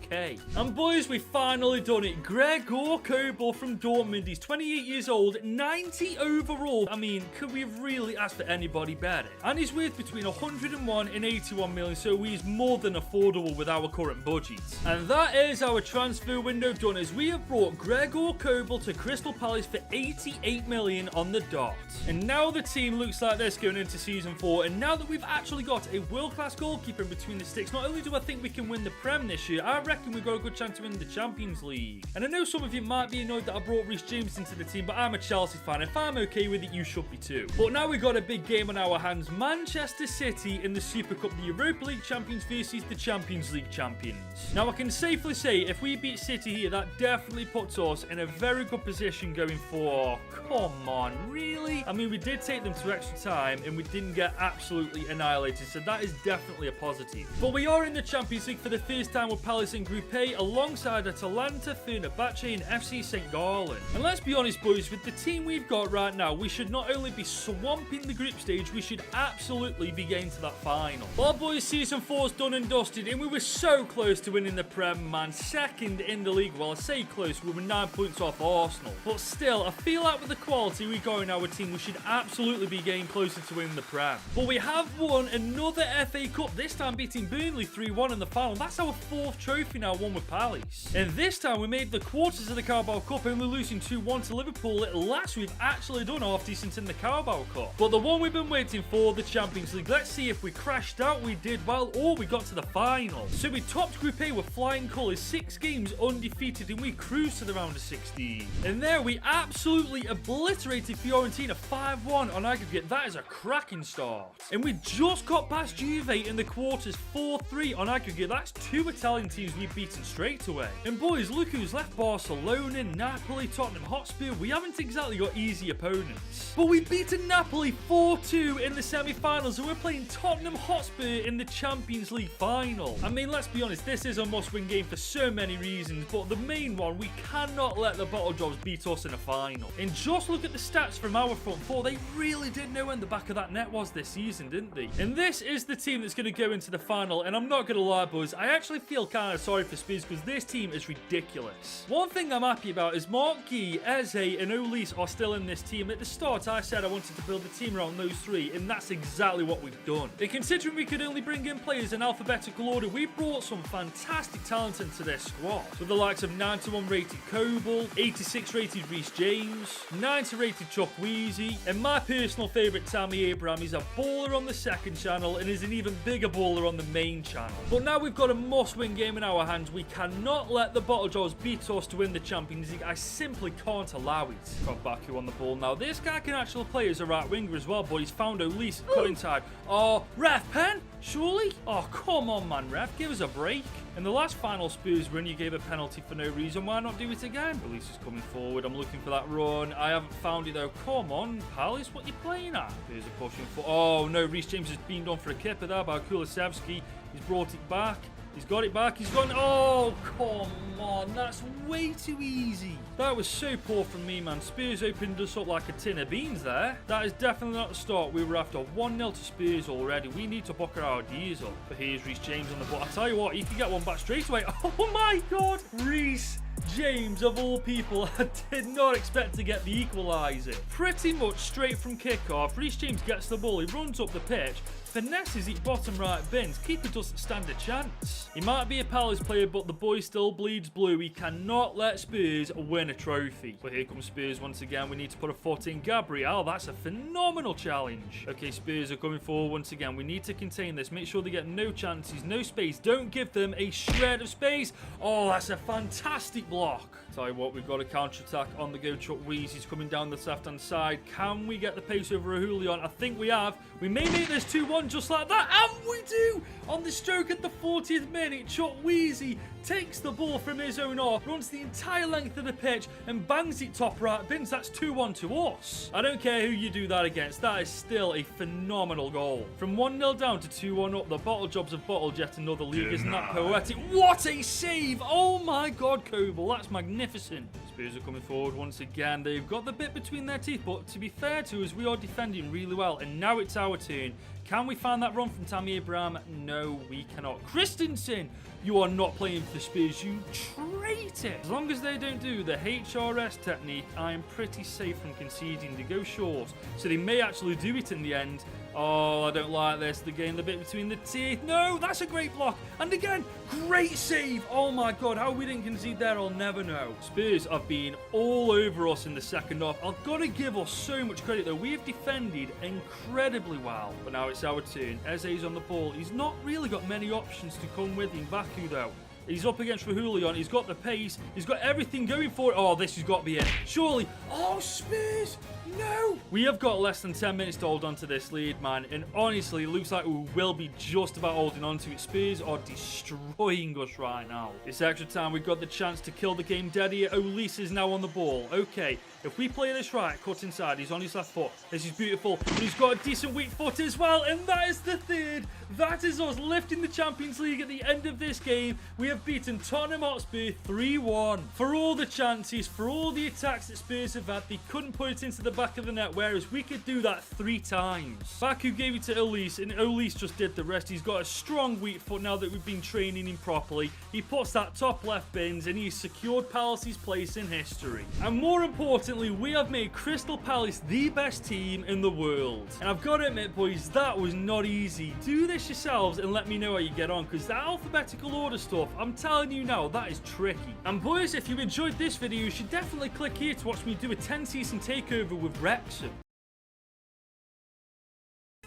K. And boys, we've finally done it. Gregor Kobel from Dortmund, he's 28 years old, 90 overall. I mean, could we have really asked for anybody better? And he's worth between 101 and 81 million, so he's more than affordable with our current budget. And that is our transfer window done, as we have brought Gregor Kobel to Crystal Palace for 88 million on the dot. And now the team looks like this going into season 4, and now that we've actually got a world-class goalkeeper in between the sticks, not only do I think we can win the Prem this year, I reckon we've got a good chance to win the Champions League. And I know some of you might be annoyed that I brought Reece James into the team, but I'm a Chelsea fan. If I'm okay with it, you should be too. But now we've got a big game on our hands. Manchester City in the Super Cup, the Europa League champions versus the Champions League champions. Now I can safely say if we beat City here, that definitely puts us in a very good position going for... Come on, really? I mean, we did take them to extra time and we didn't get absolutely annihilated, so that is definitely a positive. But we are in the Champions League for the first time with Palace in Group A alongside Atalanta, Fenerbahce and FC St. Gallen. And let's be honest, boys, with the team we've got right now, we should not only be swamping the group stage, we should absolutely be getting to that final. Well, boys, season 4's done and dusted, and we were so close to winning the Prem, man. Second in the league. Well, I say close, we were 9 points off Arsenal. But still, I feel like with the quality we got in our team, we should absolutely be getting closer to winning the Prem. But we have won another FA Cup, this time beating Burnley 3-1 in the final. That's our 4th trophy now won with Palace. And this time we made the quarters of the Carabao Cup, only losing 2-1 to Liverpool. At last, we've actually done half decent in the Carabao Cup. But the one we've been waiting for, the Champions League. Let's see if we crashed out, we did well, or we got to the final. So we topped Group A with flying colours, 6 games undefeated, and we cruised to the round of 16. And there we absolutely obliterated Fiorentina 5-1 on aggregate. That is a cracking start. And we just got past Juve in the quarters 4-3 on aggregate. That's 2 Italian teams we've beaten straight away. And boys, look who's left: Barcelona, Napoli, Tottenham Hotspur. We haven't exactly got easy opponents. But we've beaten Napoli 4-2 in the semi-finals, and we're playing Tottenham Hotspur in the Champions League final. I mean, let's be honest, this is a must-win game for so many reasons, but the main one, we cannot let the bottle jobs beat us in a final. And just look at the stats from our front four. They really did know when the back of that net was this season, didn't they? And this is the team that's going to go into the final, and I'm not going to lie, boys, I actually feel kind of sorry for Spurs because this team is ridiculous. One thing I'm happy about is Marquis, Eze and Olise are still in this team. At the start, I said I wanted to build a team around those 3, and that's exactly what we've done. And considering we could only bring in players in alphabetical order, we brought some fantastic talent into this squad. With the likes of 91 rated Kobel, 86 rated Reece James, 90 rated Chukwueze, and my personal favourite Tammy Abraham. He's a baller on the second channel and is an an even bigger baller on the main channel. But now we've got a must-win game in our hands. We cannot let the bottle jobs beat us to win the Champions League. I simply can't allow it. Got Baku on the ball now. This guy can actually play as a right winger as well, but he's found Elise cut inside. Oh, ref, pen? Surely? Oh, come on, man, ref. Give us a break. In the last final Spurs run, you gave a penalty for no reason. Why not do it again? Elise is coming forward. I'm looking for that run. I haven't found it, though. Come on, Palace. What are you playing at? Spurs are pushing for... Oh, no. Reece James has been done for a kipper there by Kulusevski. He's brought it back. He's got it back. He's gone. Oh, come on. That's way too easy. That was so poor from me, man. Spurs opened us up like a tin of beans there. That is definitely not the start. We were after 1-0 to Spurs already. We need to buck our ideas up. But here's Reece James on the ball. I tell you what, he can get one back straight away. Oh, my God. Reece James, of all people, I did not expect to get the equaliser. Pretty much straight from kickoff, Reece James gets the ball. He runs up the pitch. Finesses it bottom right bins. Keeper doesn't stand a chance. He might be a Palace player, but the boy still bleeds blue. He cannot let Spurs win a trophy. But here comes Spurs once again. We need to put a foot in. Gabriel, that's a phenomenal challenge. Okay, Spurs are coming forward once again. We need to contain this. Make sure they get no chances, no space. Don't give them a shred of space. Oh, that's a fantastic block. Tell you what, we've got a counter-attack on the go. Chuck Weeze is coming down the left-hand side. Can we get the pace over a Julian? I think we have. We may make this 2-1 just like that. And we do! On the stroke at the 40th minute, Chuck Weezy takes the ball from his own half, runs the entire length of the pitch and bangs it top right bins. That's 2-1 to us. I don't care who you do that against. That is still a phenomenal goal. From 1-0 down to 2-1 up, the bottle jobs have bottled yet another league. Isn't that poetic? What a save! Oh my God, Coble. That's magnificent. Spurs are coming forward once again. They've got the bit between their teeth, but to be fair to us, we are defending really well. And now it's our turn. Can we find that run from Tammy Abraham? No, we cannot. Christensen, you are not playing for the Spurs, you traitor. As long as they don't do the HRS technique, I am pretty safe from conceding. They go short, so they may actually do it in the end. Oh, I don't like this. They're getting the bit between the teeth. No, that's a great block. And again, great save. Oh my God, how we didn't concede there, I'll never know. Spurs have been all over us in the second half. I've got to give us so much credit, though. We have defended incredibly well. But now it's our turn. Eze's on the ball. He's not really got many options to come with him. Baku, though. He's up against Rahulian. He's got the pace. He's got everything going for it. Oh, this has got to be it. Surely. Oh, Spurs. No. We have got less than 10 minutes to hold on to this lead, man. And honestly, it looks like we will be just about holding on to it. Spurs are destroying us right now. This extra time, we've got the chance to kill the game dead here. Olise is now on the ball. Okay. If we play this right, cut inside, he's on his left foot. This is beautiful. But he's got a decent weak foot as well. And that is the third. That is us lifting the Champions League at the end of this game. We have beaten Tottenham Hotspur 3-1. For all the chances, for all the attacks that Spurs have had, they couldn't put it into the back of the net, whereas we could do that 3 times. Baku gave it to Elise, and Elise just did the rest. He's got a strong weak foot now that we've been training him properly. He puts that top left bins, and he's secured Palace's place in history. And more importantly, we have made Crystal Palace the best team in the world. And I've got to admit, boys, that was not easy. Do this yourselves and let me know how you get on, because that alphabetical order stuff, I'm telling you now, that is tricky. And boys, if you enjoyed this video, you should definitely click here to watch me do a 10-season takeover with Wrexham.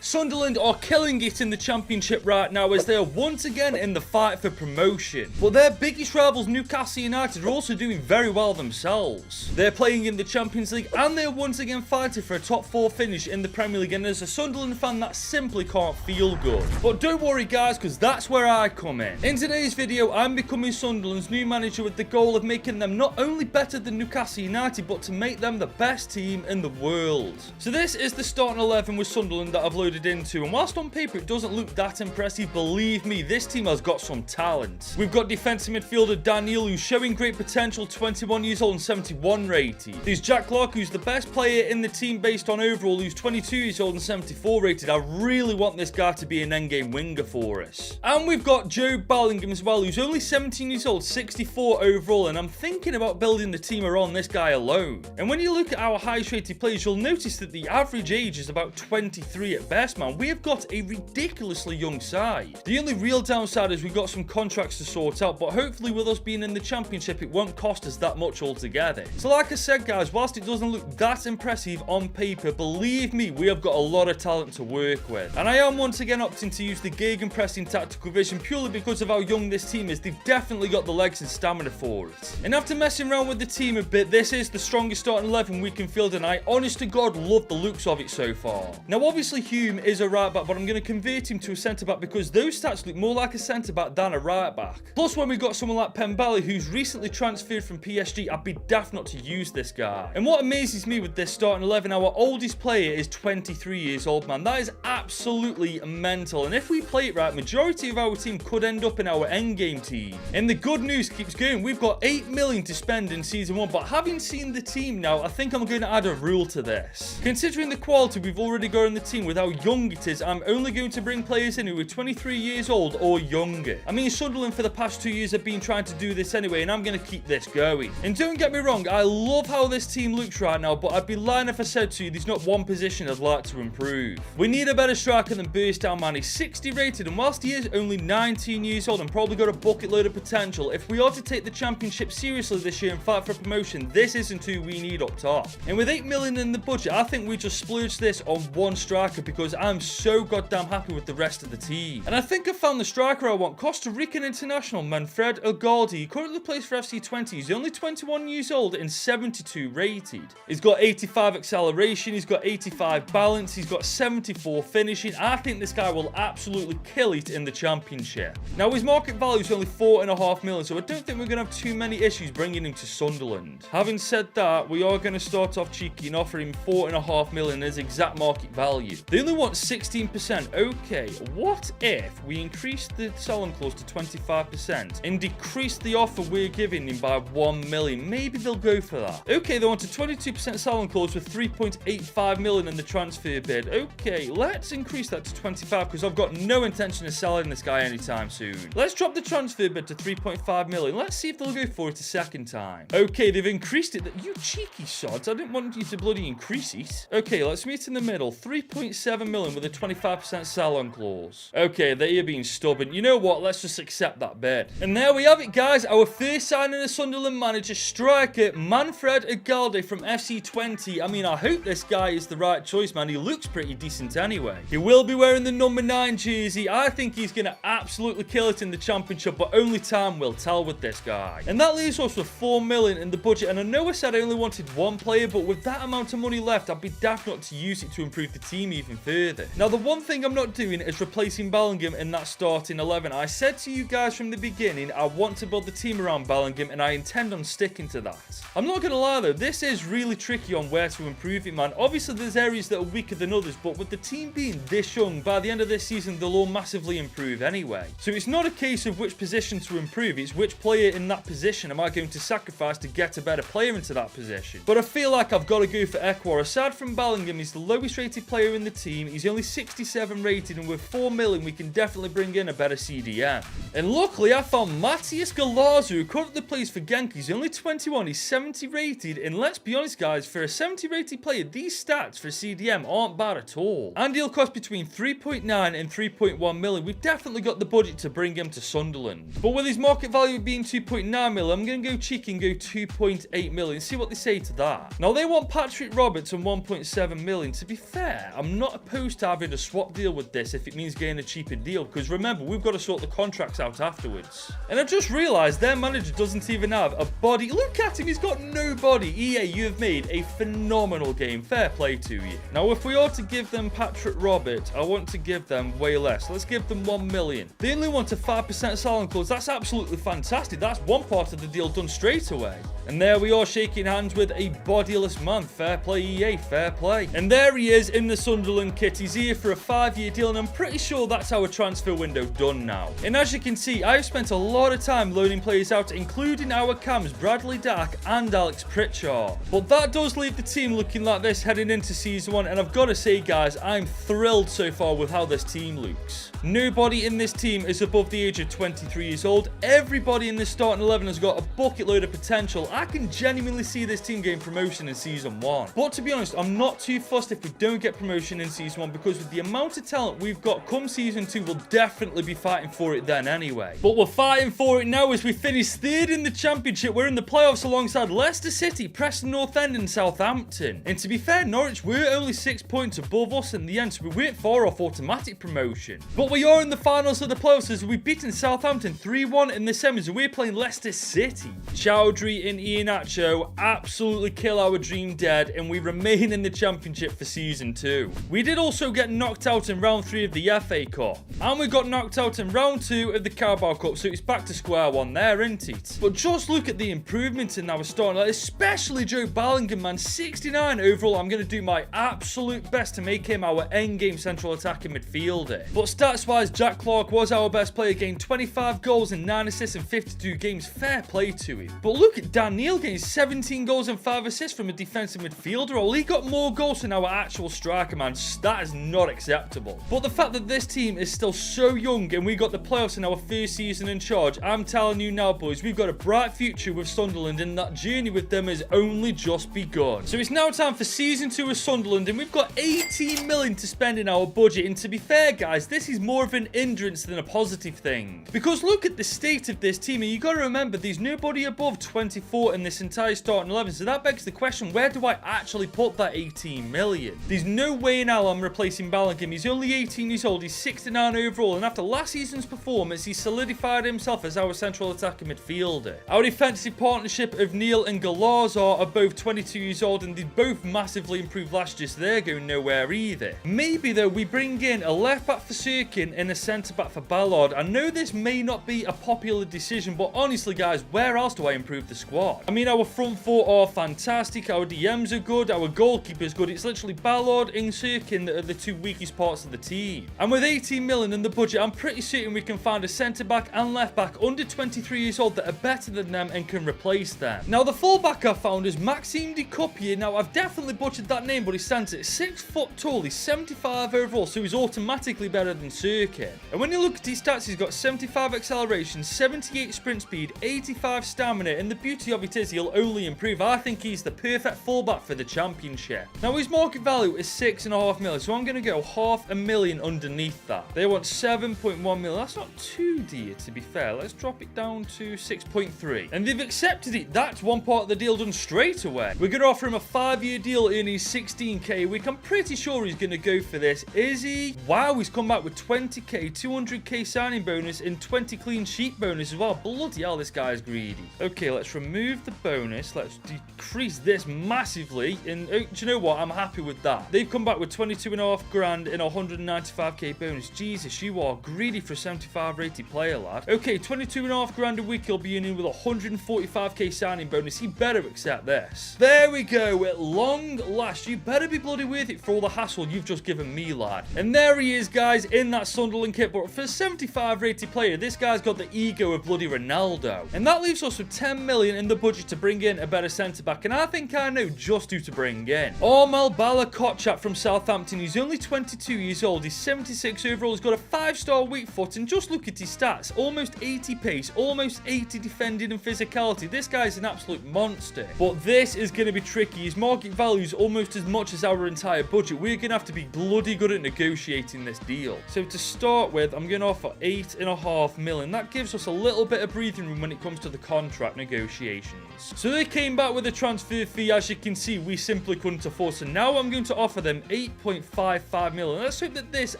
Sunderland are killing it in the Championship right now as they are once again in the fight for promotion. But their biggest rivals, Newcastle United, are also doing very well themselves. They're playing in the Champions League and they're once again fighting for a top 4 finish in the Premier League, and as a Sunderland fan, that simply can't feel good. But don't worry guys, because that's where I come in. In today's video, I'm becoming Sunderland's new manager with the goal of making them not only better than Newcastle United, but to make them the best team in the world. So this is the starting 11 with Sunderland that I've loaded into, and whilst on paper it doesn't look that impressive, believe me, this team has got some talent. We've got defensive midfielder Daniel, who's showing great potential, 21 years old and 71 rated. There's Jack Clark, who's the best player in the team based on overall, who's 22 years old and 74 rated. I really want this guy to be an endgame winger for us. And we've got Joe Bellingham as well, who's only 17 years old, 64 overall, and I'm thinking about building the team around this guy alone. And when you look at our highest rated players, you'll notice that the average age is about 23 at best. yes, man, we have got a ridiculously young side. The only real downside is we've got some contracts to sort out, but hopefully with us being in the championship, it won't cost us that much altogether. So like I said, guys, whilst it doesn't look that impressive on paper, believe me, we have got a lot of talent to work with. And I am once again opting to use the gegenpressing tactical vision purely because of how young this team is. They've definitely got the legs and stamina for it. And after messing around with the team a bit, this is the strongest starting 11 we can field, and I honest to God love the looks of it so far. Now obviously Hume is a right back, but I'm going to convert him to a centre back because those stats look more like a centre back than a right back. Plus when we got someone like Pembele who's recently transferred from PSG, I'd be daft not to use this guy. And what amazes me with this starting 11, our oldest player is 23 years old, man. That is absolutely mental. And if we play it right, majority of our team could end up in our endgame team. And the good news keeps going. We've got 8 million to spend in season 1, but having seen the team now, I think I'm going to add a rule to this. Considering the quality we've already got in the team with how young it is, I'm only going to bring players in who are 23 years old or younger. I mean, Sunderland for the past 2 years have been trying to do this anyway, and I'm going to keep this going. And don't get me wrong, I love how this team looks right now, but I'd be lying if I said to you there's not one position I'd like to improve. We need a better striker than Burst Down Man. He's 60 rated, and whilst he is only 19 years old and probably got a bucket load of potential, if we are to take the championship seriously this year and fight for promotion, this isn't who we need up top. And with 8 million in the budget, I think we just splurge this on one striker because I'm so goddamn happy with the rest of the team. And I think I found the striker I want. Costa Rican international Manfred Ugalde. He currently plays for FC20. He's only 21 years old and 72 rated. He's got 85 acceleration, he's got 85 balance, he's got 74 finishing. I think this guy will absolutely kill it in the championship. Now his market value is only 4.5 million, so I don't think we're going to have too many issues bringing him to Sunderland. Having said that, we are going to start off cheeky and offer him 4.5 million as exact market value. They only want 16%. Okay, what if we increase the sell-on clause to 25% and decrease the offer we're giving him by 1 million? Maybe they'll go for that. Okay, they want a 22% sell-on clause with 3.85 million in the transfer bid. Okay, let's increase that to 25 because I've got no intention of selling this guy anytime soon. Let's drop the transfer bid to 3.5 million. Let's see if they'll go for it a second time. Okay, they've increased it. You cheeky sods. I didn't want you to bloody increase it. Okay, let's meet in the middle. 3.7 million with a 25% sell-on clause. Okay, they are being stubborn. You know what? Let's just accept that bid. And there we have it, guys. Our first signing of Sunderland manager, striker Manfred Ugalde from FC20. I mean, I hope this guy is the right choice, man. He looks pretty decent anyway. He will be wearing the number 9 jersey. I think he's going to absolutely kill it in the championship, but only time will tell with this guy. And that leaves us with 4 million in the budget. And I know I said I only wanted one player, but with that amount of money left, I'd be daft not to use it to improve the team even further. Now, the one thing I'm not doing is replacing Bellingham in that starting 11. I said to you guys from the beginning, I want to build the team around Bellingham, and I intend on sticking to that. I'm not going to lie though, this is really tricky on where to improve it, man. Obviously, there's areas that are weaker than others, but with the team being this young, by the end of this season, they'll all massively improve anyway. So it's not a case of which position to improve, it's which player in that position am I going to sacrifice to get a better player into that position. But I feel like I've got to go for Ekwar. Aside from Bellingham, he's the lowest rated player in the team. He's only 67 rated, and with 4 million, we can definitely bring in a better CDM. And luckily, I found Matthias Galazzo, who currently plays for Genk. He's only 21, he's 70 rated, and let's be honest, guys, for a 70 rated player, these stats for CDM aren't bad at all. And he'll cost between 3.9 and 3.1 million. We've definitely got the budget to bring him to Sunderland. But with his market value being 2.9 million, I'm going to go cheeky and go 2.8 million. See what they say to that. Now, they want Patrick Roberts on 1.7 million. To be fair, I'm not opposed to having a swap deal with this if it means getting a cheaper deal, because remember, we've got to sort the contracts out afterwards. And I've just realised their manager doesn't even have a body. Look at him, he's got no body. EA, you have made a phenomenal game. Fair play to you. Now, if we are to give them Patrick Roberts, I want to give them way less. Let's give them 1 million. They only want a 5% sell-on clause. That's absolutely fantastic. That's one part of the deal done straight away. And there we are, shaking hands with a bodiless man. Fair play, EA, fair play. And there he is in the Sunderland kit. He's here for a 5-year deal, and I'm pretty sure that's our transfer window done now. And as you can see, I've spent a lot of time loaning players out, including our cams Bradley Dack and Alex Pritchard. But that does leave the team looking like this heading into season 1, and I've got to say, guys, I'm thrilled so far with how this team looks. Nobody in this team is above the age of 23 years old. Everybody in this starting 11 has got a bucket load of potential, I can genuinely see this team getting promotion in Season 1. But to be honest, I'm not too fussed if we don't get promotion in Season 1, because with the amount of talent we've got come Season 2, we'll definitely be fighting for it then anyway. But we're fighting for it now as we finish third in the Championship. We're in the playoffs alongside Leicester City, Preston North End and Southampton. And to be fair, Norwich were only 6 points above us in the end, so we weren't far off automatic promotion. But we are in the finals of the playoffs as we've beaten Southampton 3-1 in the semis, and we're playing Leicester City. Chowdhury and Iheanacho absolutely kill our dream dead, and we remain in the Championship for Season 2. We did also get knocked out in round 3 of the FA Cup, and we got knocked out in round 2 of the Carabao Cup, so it's back to square one there, isn't it? But just look at the improvements in our starting line, especially Joe Bellingham, man. 69 overall. I'm going to do my absolute best to make him our endgame central attacking midfielder. But stats-wise, Jack Clark was our best player, getting 25 goals and 9 assists in 52 games. Fair play to him. But look at Dan Neil getting 17 goals and 5 assists from a defensive midfielder role. He got more goals than our actual striker, man. That is not acceptable. But the fact that this team is still so young and we got the playoffs in our first season in charge, I'm telling you now, boys, we've got a bright future with Sunderland, and that journey with them has only just begun. So it's now time for Season 2 of Sunderland, and we've got 18 million to spend in our budget. And to be fair, guys, this is more of an hindrance than a positive thing, because look at the state of this team, and you got to remember there's nobody above 24 in this entire starting 11. So that begs the question, where do I actually put that 18 million? There's no way in hell I'm replacing Bellingham. He's only 18 years old, he's 69 overall, and after last season's performance, he solidified himself as our central attacking midfielder. Our defensive partnership of Neil and Galazar are both 22 years old, and they both massively improved last year, so they're going nowhere either. Maybe though we bring in a left back for Sirkin and a centre back for Ballard. I know this may not be a popular decision, but honestly guys, where else do I improve the squad? I mean, our front four are fantastic, our DMs are good, our goalkeeper's good. It's literally Ballard and Sirkin that are the two weakest parts of the team. And with 18 million in the budget, I'm pretty certain we can find a centre back and left back under 23 years old that are better than them and can replace them. Now the full back I found is Maxime de Copier. Now I've definitely butchered that name, but he stands at 6 foot tall, he's 75 overall, so he's automatically better than Sirkin. And when you look at his stats, he's got 75 acceleration, 78 sprint speed, 85 stamina, and the beauty of it is he'll only improve. I think he's the perfect fullback for the Championship. Now his market value is 6.5 million, so I'm going to go $500,000 underneath that. They want 7.1 million. That's not too dear, to be fair. Let's drop it down to 6.3. And they've accepted it. That's one part of the deal done straight away. We're going to offer him a 5-year deal earning 16k a week. I'm pretty sure he's going to go for this. Is he? Wow, he's come back with 20k, 200k signing bonus, and 20 clean sheet bonus as well. Bloody hell, this guy's greedy. Okay, let's remove the bonus. Let's decrease this massively. And do you know what? I'm happy with that. They've come back with 22.5 grand and 195k bonus. Jesus, you are greedy for a 75 rated player, lad. Okay, 22.5 grand a week he'll be in with 145k signing bonus. He better accept this. There we go. At long last, you better be bloody worth it for all the hassle you've just given me, lad. And there he is, guys, in that Sunderland kit. But for a 75 rated player, this guy's got the ego of bloody Ronaldo. And that leaves us with 10 million in the budget to bring in a better centre back. And I think I know just who to bring in. Armel Balakotchap from Southampton. He's only 22 years old. He's 76 overall. He's got a 5-star weak foot. And just look at his stats. Almost 80 pace, almost 80 defending and physicality. This guy's an absolute monster. But this is going to be tricky. His market value is almost as much as our entire budget. We're going to have to be bloody good at negotiating this deal. So to start with, I'm going to offer 8.5 million. That gives us a little bit of breathing room when it comes to the contract negotiations. So they came back with a transfer fee. As you can see, we simply couldn't afford. So now I'm going to offer them 8.55 million. Let's hope that this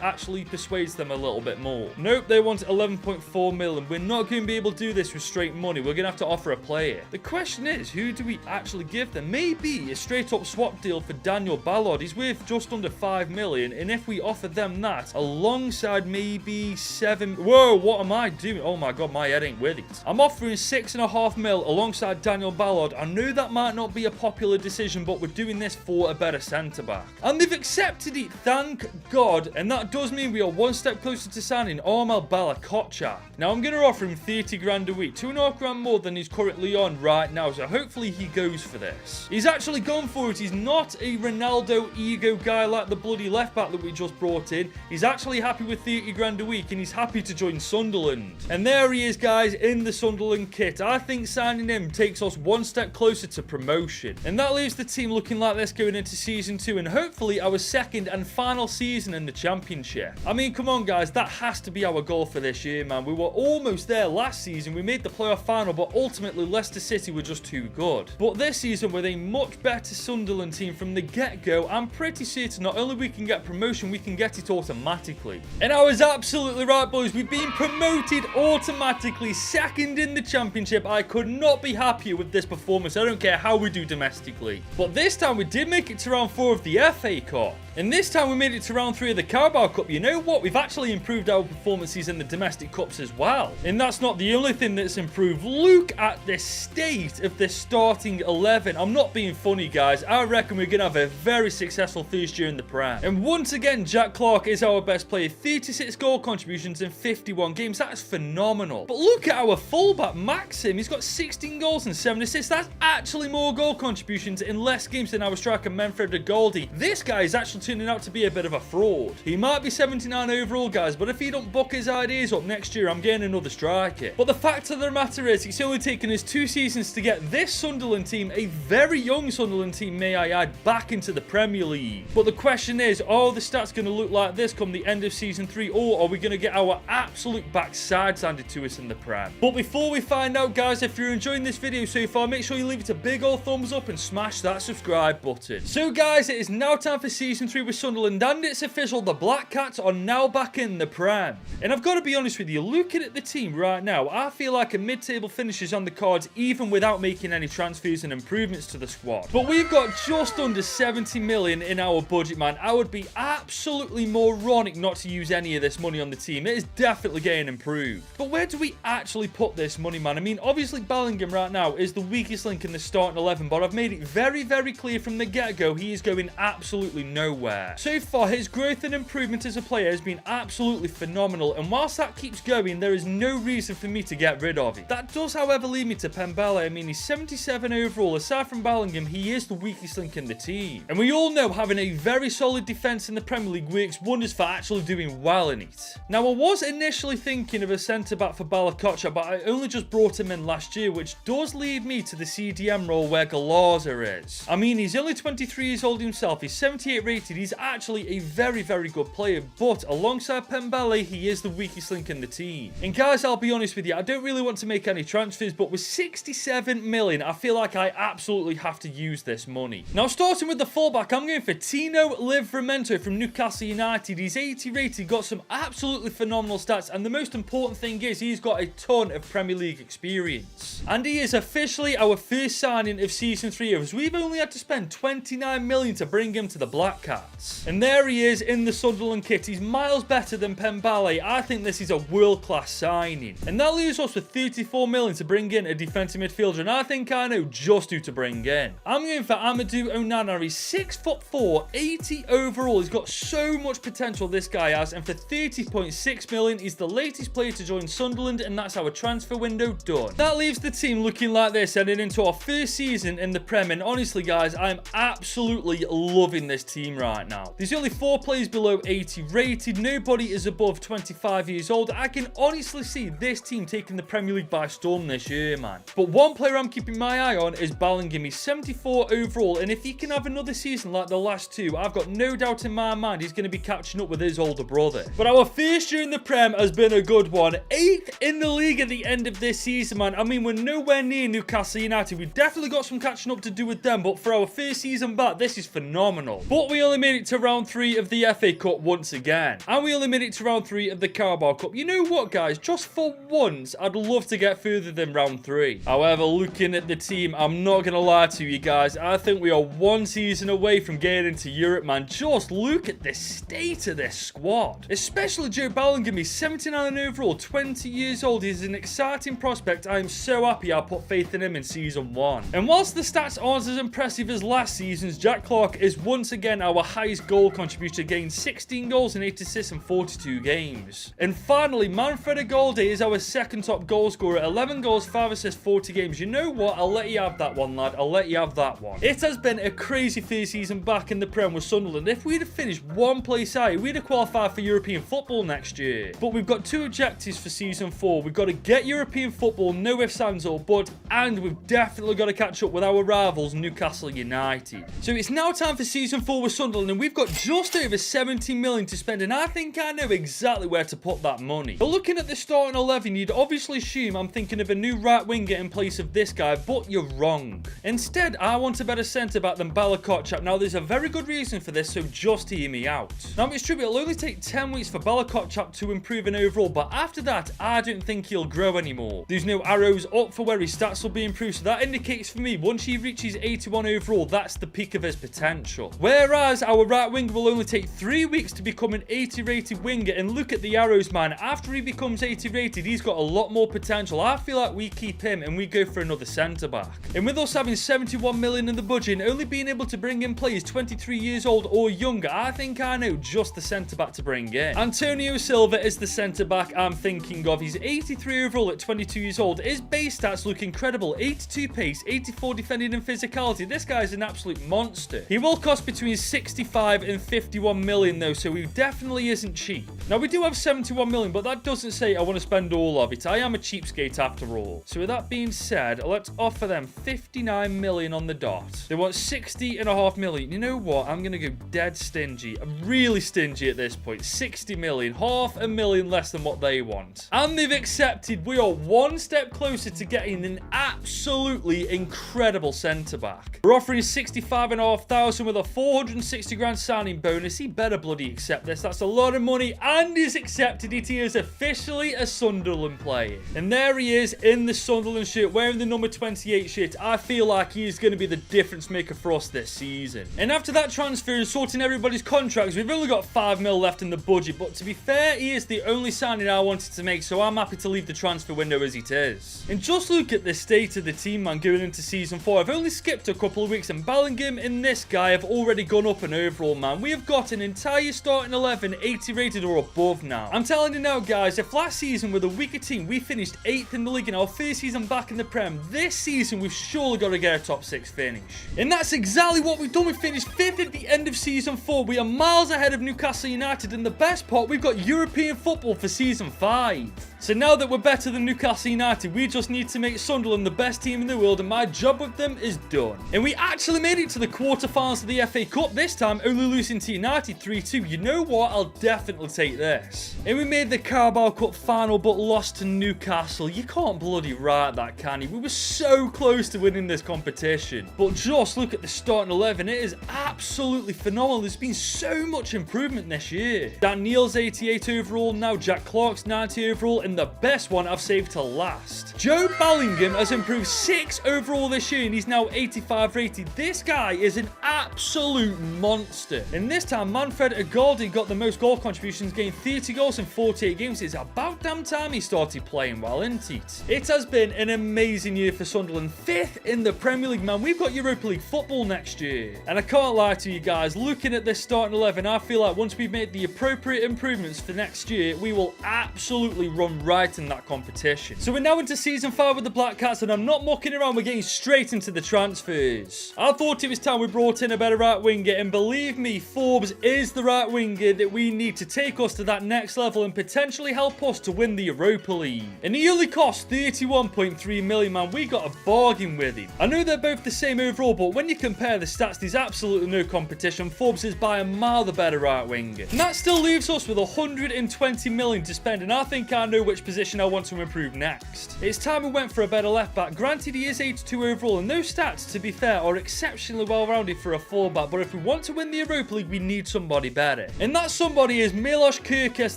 actually persuades them a little bit more. Nope, they want 11.4 million. We're not going to be able to do this with straight money. We're going to have to offer a player. The question is, who do we actually give them? Maybe a straight up swap deal for Daniel Ballard. He's worth just under 5 million. And if we offer them that alongside maybe 7... Whoa, what am I doing? Oh my god, my head ain't with it. I'm offering 6.5 mil alongside Daniel Ballard. I know that might not be a popular decision, but we're doing this for a better centre back. And they've accepted it, thank God. And that does mean we are one step closer to signing Armel Balakotchap. Now I'm going to offer him 30 grand a week, 2.5 grand more than he's currently on right now. So hopefully he goes for this. He's actually gone for it. He's not a Ronaldo ego guy like the bloody left back that we just brought in. He's actually happy with 30 grand a week, and he's happy to join Sunderland. And there he is, guys, in the Sunderland kit. I think signing him takes takes us one step closer to promotion. And that leaves the team looking like this going into season 2 and hopefully our second and final season in the championship. I mean, come on guys, that has to be our goal for this year, man. We were almost there last season. We made the playoff final, but ultimately Leicester City were just too good. But this season, with a much better Sunderland team from the get-go, I'm pretty certain not only we can get promotion, we can get it automatically. And I was absolutely right, boys. We've been promoted automatically, second in the championship. I could not be happier with this performance. I don't care how we do domestically. But this time we did make it to round 4 of the FA Cup. And this time we made it to round 3 of the Carabao Cup. You know what? We've actually improved our performances in the domestic cups as well. And that's not the only thing that's improved. Look at the state of the starting 11. I'm not being funny, guys. I reckon we're going to have a very successful first year in the Prem. And once again, Jack Clarke is our best player. 36 goal contributions in 51 games. That's phenomenal. But look at our fullback, Maxim. He's got 16 goals and 7 assists. That's actually more goal contributions in less games than our striker, Manfred Goldie. This guy is actually turning out to be a bit of a fraud. He might be 79 overall, guys, but if he don't buck his ideas up next year, I'm getting another striker. But the fact of the matter is, it's only taken us 2 seasons to get this Sunderland team, a very young Sunderland team, may I add, back into the Premier League. But the question is, are the stats going to look like this come the end of season 3, or are we going to get our absolute backsides handed to us in the Prem? But before we find out, guys, if you're enjoying this video so far, make sure you leave it a big old thumbs up and smash that subscribe button. So guys, it is now time for season 3 with Sunderland, and it's official, the Black Cats are now back in the Prem. And I've got to be honest with you, looking at the team right now, I feel like a mid-table finish is on the cards even without making any transfers and improvements to the squad. But we've got just under 70 million in our budget, man. I would be absolutely moronic not to use any of this money on the team. It is definitely getting improved. But where do we actually put this money, man? I mean, obviously Bellingham right now is the weakest link in the starting 11, but I've made it very, very clear from the get-go he is going absolutely nowhere. So far, his growth and improvement as a player has been absolutely phenomenal, and whilst that keeps going, there is no reason for me to get rid of him. That does, however, lead me to Pembele. I mean, he's 77 overall. Aside from Bellingham, he is the weakest link in the team. And we all know having a very solid defence in the Premier League works wonders for actually doing well in it. Now, I was initially thinking of a centre-back for Balakocha, but I only just brought him in last year, which does lead me to the CDM role where Galaza is. I mean, he's only 23 years old himself. He's 78 rated. He's actually a very, very good player, but alongside Pembele, he is the weakest link in the team. And guys, I'll be honest with you, I don't really want to make any transfers, but with 67 million, I feel like I absolutely have to use this money. Now, starting with the fullback, I'm going for Tino Livramento from Newcastle United. He's 80 rated, got some absolutely phenomenal stats, and the most important thing is he's got a ton of Premier League experience. And he is officially our first signing of season 3 of us. We've only had to spend 29 million to bring him to the Black Cats. And there he is in the Sunderland kit. He's miles better than Pembele. I think this is a world-class signing. And that leaves us with 34 million to bring in a defensive midfielder, and I think I know just who to bring in. I'm going for Amadou Onana. He's 6'4", 80 overall. He's got so much potential, this guy has, and for 30.6 million, he's the latest player to join Sunderland, and that's our transfer window done. That leaves the team looking like this, heading into our first season in the Prem, and honestly, guys, I'm absolutely loving this team right now. There's only 4 players below 80 rated. Nobody is above 25 years old. I can honestly see this team taking the Premier League by storm this year, man. But one player I'm keeping my eye on is Bellingham. He's 74 overall, and if he can have another season like the last 2, I've got no doubt in my mind he's going to be catching up with his older brother. But our first year in the Prem has been a good one. 8th in the league at the end of this season, man. I mean, we're nowhere near Newcastle United. We've definitely got some catching up to do with them, but for our first season back, this is phenomenal. But we only made it to round 3 of the FA Cup once again, and we only made it to round 3 of the Carabao Cup. You know what, guys? Just for once, I'd love to get further than round 3. However, looking at the team, I'm not going to lie to you guys. I think we are 1 season away from getting into Europe, man. Just look at the state of this squad. Especially Joe Bellingham. He's 79 overall, 20 years old. He's an exciting prospect. I am so happy I put faith in him in season 1. And whilst the stats aren't as impressive as last season's, Jack Clarke is once again our highest goal contributor, getting 16 goals and 8 assists in 42 games. And finally, Manfred Goldie is our second top goal scorer, 11 goals, 5 assists, 40 games. You know what? I'll let you have that one, lad. I'll let you have that one. It has been a crazy first season back in the Prem with Sunderland. If we'd have finished 1 place higher, we'd have qualified for European football next year. But we've got 2 objectives for season 4. We've got to get European football, no ifs, ands, or buts, and we've definitely got to catch up with our rivals, Newcastle United. So it's now time for Season 4 with Sunderland, and we've got just over 17 million to spend, and I think I know exactly where to put that money. But looking at the starting 11, you'd obviously assume I'm thinking of a new right winger in place of this guy, but you're wrong. Instead, I want a better centre-back than Bella-Kotchap. Now, there's a very good reason for this, so just hear me out. Now, it's true, it'll only take 10 weeks for Bella-Kotchap to improve in overall, but after that, I don't think he'll grow anymore. There's no arrows up for where his stats will be improved, so that indicates for me, once he reaches 81 overall, that's the peak of his potential. Whereas our right winger will only take 3 weeks to become an 80 rated winger, and look at the arrows, man. After he becomes 80 rated, he's got a lot more potential. I feel like we keep him and we go for another centre-back. And with us having 71 million in the budget and only being able to bring in players 23 years old or younger, I think I know just the centre-back to bring in. Antonio Silva is the centre-back I'm thinking of. He's 83 overall at 22 years old. His base stats look incredible. 82 pace, 84 defending and physicality. This guy's an absolute monster. He will cost between 65 and 51 million though, so he definitely isn't cheap. Now, we do have 71 million, but that doesn't say I want to spend all of it. I am a cheapskate after all. So with that being said, let's offer them 59 million on the dot. They want 60.5 million. You know what? I'm going to go dead stingy. I'm really stingy at this point. 60 million. Half a million less than what they want. And they've accepted. We are one step closer to getting an absolutely incredible centre-back. We're offering 65,500 with a 460 grand signing bonus. He better bloody accept this. That's a lot of money, and he's accepted it. He is officially a Sunderland player. And there he is in the Sunderland shirt, wearing the number 28 shirt. I feel like he is going to be the difference maker for us this season. And after that transfer and sorting everybody's contracts, we've only got 5 mil left in the budget. But to be fair, he is the only signing I wanted to make, so I'm happy to leave the transfer window as it is. And just look at the state of the team, man, going into Season 4. I've only skipped a couple of weeks, and Bellingham and this guy have already gone up an overall, man. We have got an entire starting 11 80 rated or above now. I'm telling you now, guys, if last season with a weaker team we finished 8th in the league in our first season back in the Prem, this season we've surely got to get a top 6 finish. And that's exactly what we've done. We finished 5th at the end of Season 4. We are miles ahead of Newcastle United, and the best part, we've got European football for Season 5. So now that we're better than Newcastle United, we just need to make Sunderland the best team in the world, and my job with them is done. And we actually made it to the quarterfinals of the FA Cup, this time only losing to United 3-2. You know what? I'll definitely take this. And we made the Carabao Cup final, but lost to Newcastle. You can't bloody write that, can you? We were so close to winning this competition. But just look at the starting 11. It is absolutely phenomenal. There's been so much improvement this year. Dan Neal's 88 overall now, Jack Clark's 90 overall, and the best one I've saved to last. Joe Bellingham has improved 6 overall this year, and he's now 85 rated. This guy is an absolute monster. And this time, Manfred Agaldi got the most goal contributions, gained 30 goals in 48 games. It's about damn time he started playing well, isn't it? It has been an amazing year for Sunderland. 5th in the Premier League, man. We've got Europa League football next year. And I can't lie to you guys, looking at this starting 11, I feel like once we've made the appropriate improvements for next year, we will absolutely run right in that competition. So we're now into Season 5 with the Black Cats, and I'm not mucking around. We're getting straight into the transfers. I thought it was time we brought in a better right winger, and believe me, Forbes is the right winger that we need to take us to that next level and potentially help us to win the Europa League. And he only cost 31.3 million, man. We got a bargain with him. I know they're both the same overall, but when you compare the stats, there's absolutely no competition. Forbes is by a mile the better right winger. And that still leaves us with 120 million to spend, and I think I know which position I want to improve next. It's time we went for a better left back. Granted, he is 82 overall, and those stats, to be fair, are exceptionally well rounded for a fullback, but if we want to win the Europa League, we need somebody better. And that somebody is Milos Kerkez,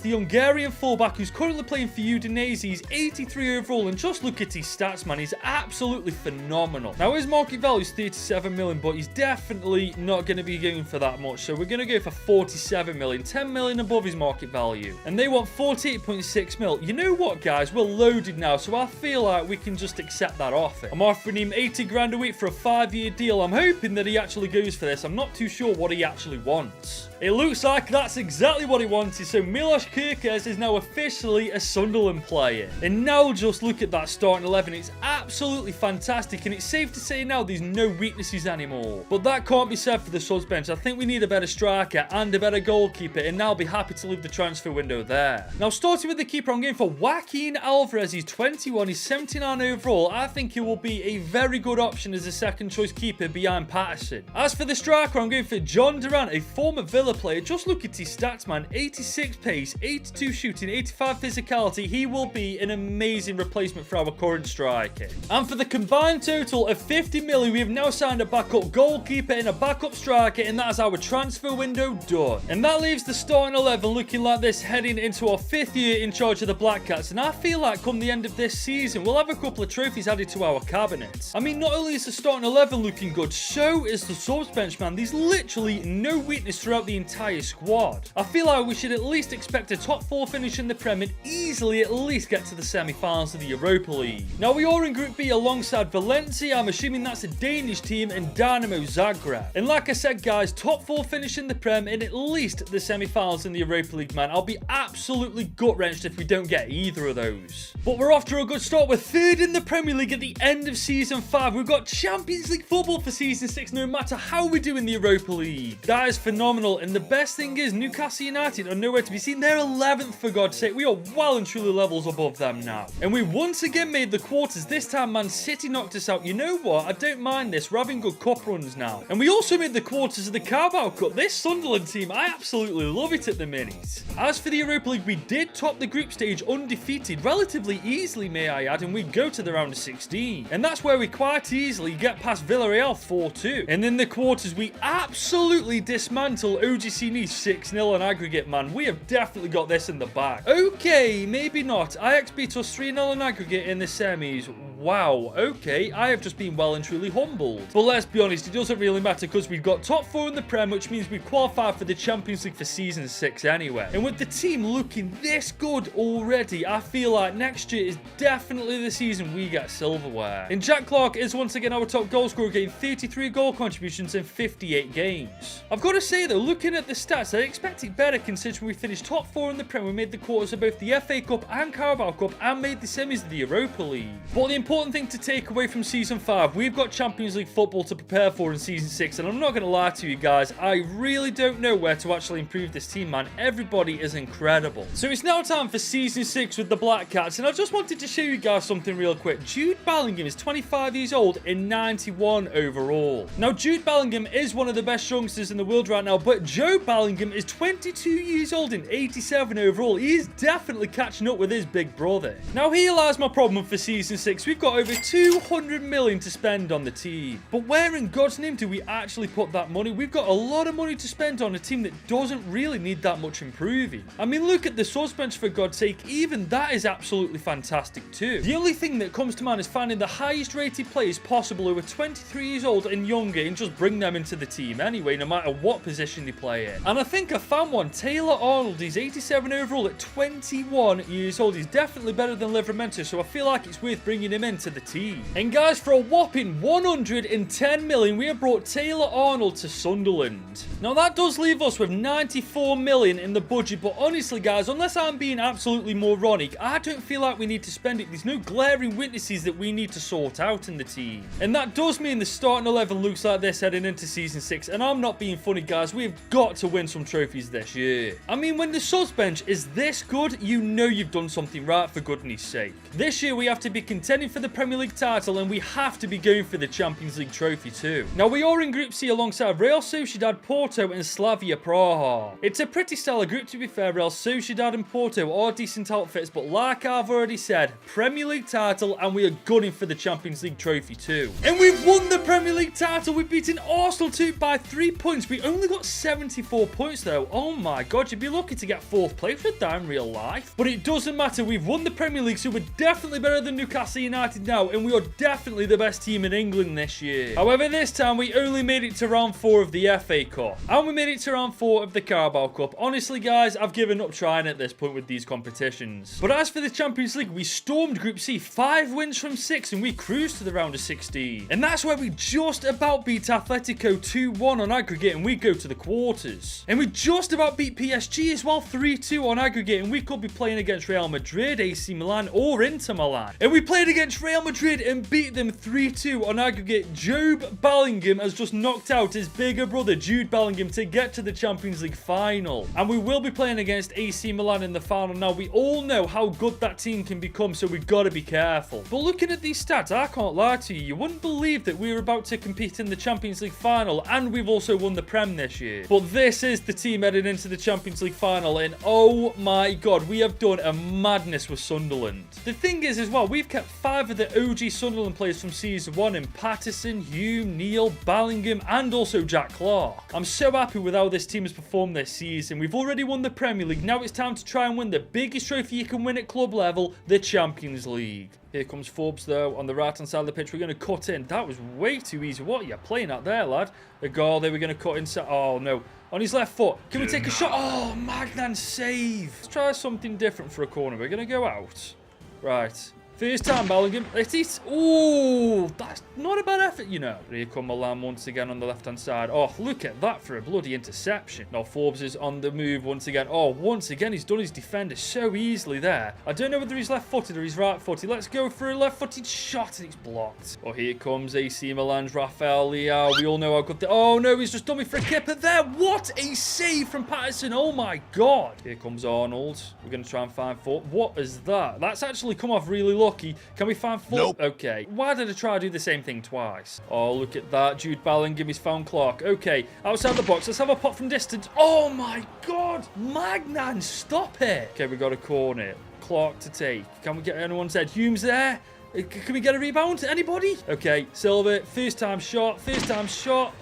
the Hungarian fullback who's currently playing for Udinese. He's 83 overall, and just look at his stats, man. He's absolutely phenomenal. Now, his market value is 37 million, but he's definitely not going to be going for that much, so we're going to go for 47 million, 10 million above his market value. And they want 48.6 mil. You know what, guys? We're loaded now, so I feel like we can just accept that offer. I'm offering him 80 grand a week for a 5-year deal. I'm hoping that he actually goes for this. I'm not too sure what he actually wants. It looks like that's exactly what he wanted, so Milos Kerkez is now officially a Sunderland player. And now just look at that starting 11. It's absolutely fantastic, and it's safe to say now there's no weaknesses anymore. But that can't be said for the subs bench. I think we need a better striker and a better goalkeeper, and I'll be happy to leave the transfer window there. Now, starting with the keeper, I'm going for Joaquin Alvarez. He's 21, he's 79 overall. I think he will be a very good option as a second choice keeper behind Patterson. As for the striker, I'm going for John Durant, a former Villa player. Just look at his stats, man. 86 pace, 82 shooting, 85 physicality. He will be an amazing replacement for our current striker. And for the combined total of 50 million, we have now signed a backup goalkeeper and a backup striker, and that is our transfer window done. And that leaves the starting 11 looking like this heading into our 5th year in charge of the Black Cats. And I feel like come the end of this season, we'll have a couple of trophies added to our cabinet. I mean, not only is the starting 11 looking good, so is the subs bench, man. There's literally no weakness throughout the entire squad. I feel like we should at least expect a top 4 finish in the Prem and easily at least get to the semi-finals of the Europa League. Now, we are in Group B alongside Valencia. I'm assuming that's a Danish team, and Dynamo Zagreb. And like I said, guys, top 4 finish in the Prem and at least the semi-finals in the Europa League, man. I'll be absolutely gut-wrenched if we don't get either of those. But we're off to a good start. We're 3rd in the Premier League at the end of Season 5. We've got Champions League football for Season 6 no matter how we do in the Europa League. That is phenomenal. And the best thing is Newcastle United are nowhere to be seen. They're 11th, for God's sake. We are well and truly levels above them now. And we once again made the quarters. This time, Man City knocked us out. You know what? I don't mind this. We're having good cup runs now. And we also made the quarters of the Carabao Cup. This Sunderland team, I absolutely love it at the minis. As for the Europa League, we did top the group stage undefeated relatively easily, may I add, and we go to the round of 16. And that's where we quite easily get past Villarreal 4-2. And in the quarters, we absolutely dismantle OGC Nice 6-0 on aggregate, man. We have definitely got this in the bag. Okay, maybe not. Ajax beat us 3-0 on aggregate in the semis. Wow, okay, I have just been well and truly humbled. But let's be honest, it doesn't really matter because we've got top 4 in the Prem, which means we've qualified for the Champions League for Season 6 anyway. And with the team looking this good already, I feel like next year is definitely the season we get silverware. And Jack Clark is once again our top goal scorer, getting 33 goal contributions in 58 games. I've got to say though, looking at the stats, I expect it better considering we finished top 4 in the Prem. We made the quarters of both the FA Cup and Carabao Cup and made the semis of the Europa League. But the important thing to take away from Season 5, we've got Champions League football to prepare for in Season 6, and I'm not going to lie to you guys, I really don't know where to actually improve this team, man. Everybody is incredible. So it's now time for Season 6 with the Black Cats, and I just wanted to show you guys something real quick. Jude Bellingham is 25 years old and 91 overall. Now, Jude Bellingham is one of the best youngsters in the world right now, but Joe Bellingham is 22 years old and 87 overall. He is definitely catching up with his big brother. Now, here lies my problem for Season 6. We've got over 200 million to spend on the team. But where in God's name do we actually put that money? We've got a lot of money to spend on a team that doesn't really need that much improving. I mean, look at the subs bench, for God's sake. Even that is absolutely fantastic too. The only thing that comes to mind is finding the highest rated players possible who are 23 years old and younger and just bring them into the team anyway, no matter what position they play in. And I think I found one. Taylor Arnold. He's 87 overall at 21 years old. He's definitely better than Livramento, so I feel like it's worth bringing him into the team. And guys, for a whopping 110 million, we have brought Taylor Arnold to Sunderland. Now that does leave us with 94 million in the budget, but honestly guys, unless I'm being absolutely moronic, I don't feel like we need to spend it. There's no glaring weaknesses that we need to sort out in the team. And that does mean the starting 11 looks like this heading into Season 6, and I'm not being funny guys, we've got to win some trophies this year. I mean, when the subs bench is this good, you know you've done something right, for goodness sake. This year we have to be contending for the Premier League title, and we have to be going for the Champions League trophy too. Now, we are in Group C alongside Real Sociedad, Porto and Slavia Praha. It's a pretty stellar group, to be fair. Real Sociedad and Porto are decent outfits, but like I've already said, Premier League title, and we are gunning for the Champions League trophy too. And we've won the Premier League title. We've beaten Arsenal too by 3 points. We only got 74 points though. Oh my god, you'd be lucky to get 4th place with that in real life. But it doesn't matter. We've won the Premier League, so we're definitely better than Newcastle United now, and we are definitely the best team in England this year. However, this time we only made it to round 4 of the FA Cup, and we made it to round 4 of the Carabao Cup. Honestly guys, I've given up trying at this point with these competitions. But as for the Champions League, we stormed Group C, 5 wins from 6, and we cruised to the round of 16. And that's where we just about beat Atletico 2-1 on aggregate, and we go to the quarters. And we just about beat PSG as well, 3-2 on aggregate, and we could be playing against Real Madrid, AC Milan or Inter Milan. And we played against against Real Madrid and beat them 3-2 on aggregate. Jobe Bellingham has just knocked out his bigger brother, Jude Bellingham, to get to the Champions League final. And we will be playing against AC Milan in the final. Now, we all know how good that team can become, so we've got to be careful. But looking at these stats, I can't lie to you. You wouldn't believe that we were about to compete in the Champions League final, and we've also won the Prem this year. But this is the team heading into the Champions League final, and oh my God, we have done a madness with Sunderland. The thing is as well, we've kept 5 of the OG Sunderland players from season 1 in Patterson, Hume, Neil, Bellingham, and also Jack Clark. I'm so happy with how this team has performed this season. We've already won the Premier League. Now it's time to try and win the biggest trophy you can win at club level, the Champions League. Here comes Forbes, though, on the right-hand side of the pitch. We're going to cut in. That was way too easy. What are you playing at there, lad? A goal. They were going to cut inside. Oh, no. On his left foot. Can we take a shot? Oh, Magnan save. Let's try something different for a corner. We're going to go out. Right. First time, Bellingham. It is. Oh, that's not a bad effort, you know. Here come Milan once again on the left-hand side. Oh, look at that for a bloody interception. Now, Forbes is on the move once again. Oh, once again, he's done his defender so easily there. I don't know whether he's left-footed or he's right-footed. Let's go for a left-footed shot, and it's blocked. Oh, here comes AC Milan's Rafael Leao. We all know how good... Oh, no, he's just done me for a kipper there. What a save from Patterson. Oh, my God. Here comes Arnold. We're going to try and find Forbes. What is that? That's actually come off really lucky. Can we find Forbes? Nope. Okay. Why did I try to do the same thing twice? Oh, look at that. Jude Bellingham, he's found Clark. Okay. Outside the box. Let's have a pop from distance. Oh, my God. Magnan, stop it. Okay, we got a corner. Clark to take. Can we get anyone's head? Hume's there. Can we get a rebound? Anybody? Okay. Silva, first time shot. First time shot.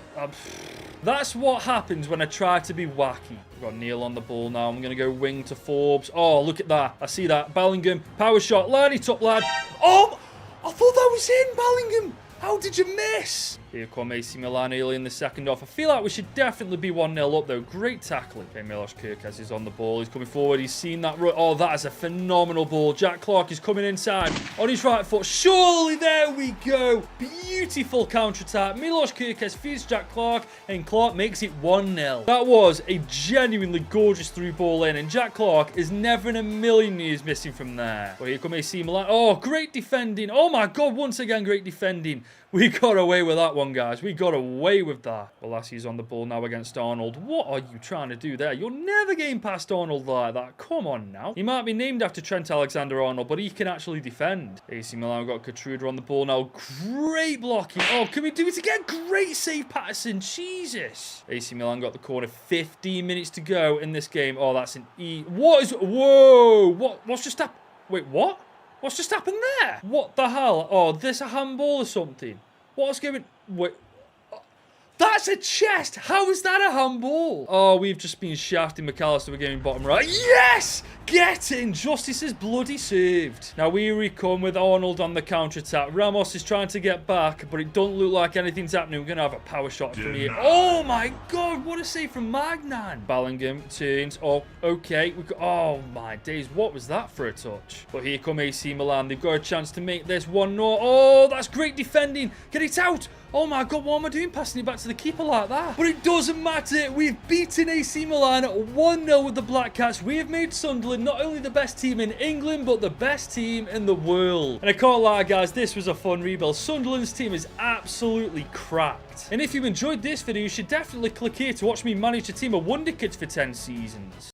That's what happens when I try to be wacky. We've got Neil on the ball now. I'm going to go wing to Forbes. Oh, look at that. I see that. Bellingham. Power shot. Line it up, lad. Oh, I thought that was in, Bellingham. How did you miss? Here come AC Milan early in the second half. I feel like we should definitely be 1-0 up, though. Great tackling. Okay, Milos Kerkez is on the ball. He's coming forward. He's seen that run. Oh, that is a phenomenal ball. Jack Clark is coming inside on his right foot. Surely, there we go. Beautiful counter-attack. Milos Kerkez feeds Jack Clark, and Clark makes it 1-0. That was a genuinely gorgeous through ball in, and Jack Clark is never in a million years missing from there. Well, here come AC Milan. Oh, great defending. Oh, my God. Once again, great defending. We got away with that one, guys. We got away with that. Velasquez on the ball now against Arnold. What are you trying to do there? You're never getting past Arnold like that. Come on now. He might be named after Trent Alexander-Arnold, but he can actually defend. AC Milan got Katruda on the ball now. Great blocking. Oh, can we do it again? Great save, Patterson. Jesus. AC Milan got the corner. 15 minutes to go in this game. Oh, that's an E. What is... Whoa. What's just happened? Wait, what? What's just happened there? What the hell? Oh, this a handball or something? What's going... Wait. That's a chest. How is that a handball? Oh, we've just been shafting McAllister. We're getting bottom right. Yes! Get in. Justice is bloody served. Now, we come with Arnold on the counter-attack. Ramos is trying to get back, but it don't look like anything's happening. We're going to have a power shot from here. Oh, my God. What a save from Magnan. Bellingham turns. Oh, okay. Oh, my days. What was that for a touch? But here come AC Milan. They've got a chance to make this 1-0. Oh, that's great defending. Get it out. Oh my God, what am I doing passing it back to the keeper like that? But it doesn't matter. We've beaten AC Milan 1-0 with the Black Cats. We have made Sunderland not only the best team in England, but the best team in the world. And I can't lie, guys, this was a fun rebuild. Sunderland's team is absolutely cracked. And if you enjoyed this video, you should definitely click here to watch me manage a team of Wonder Kids for 10 seasons.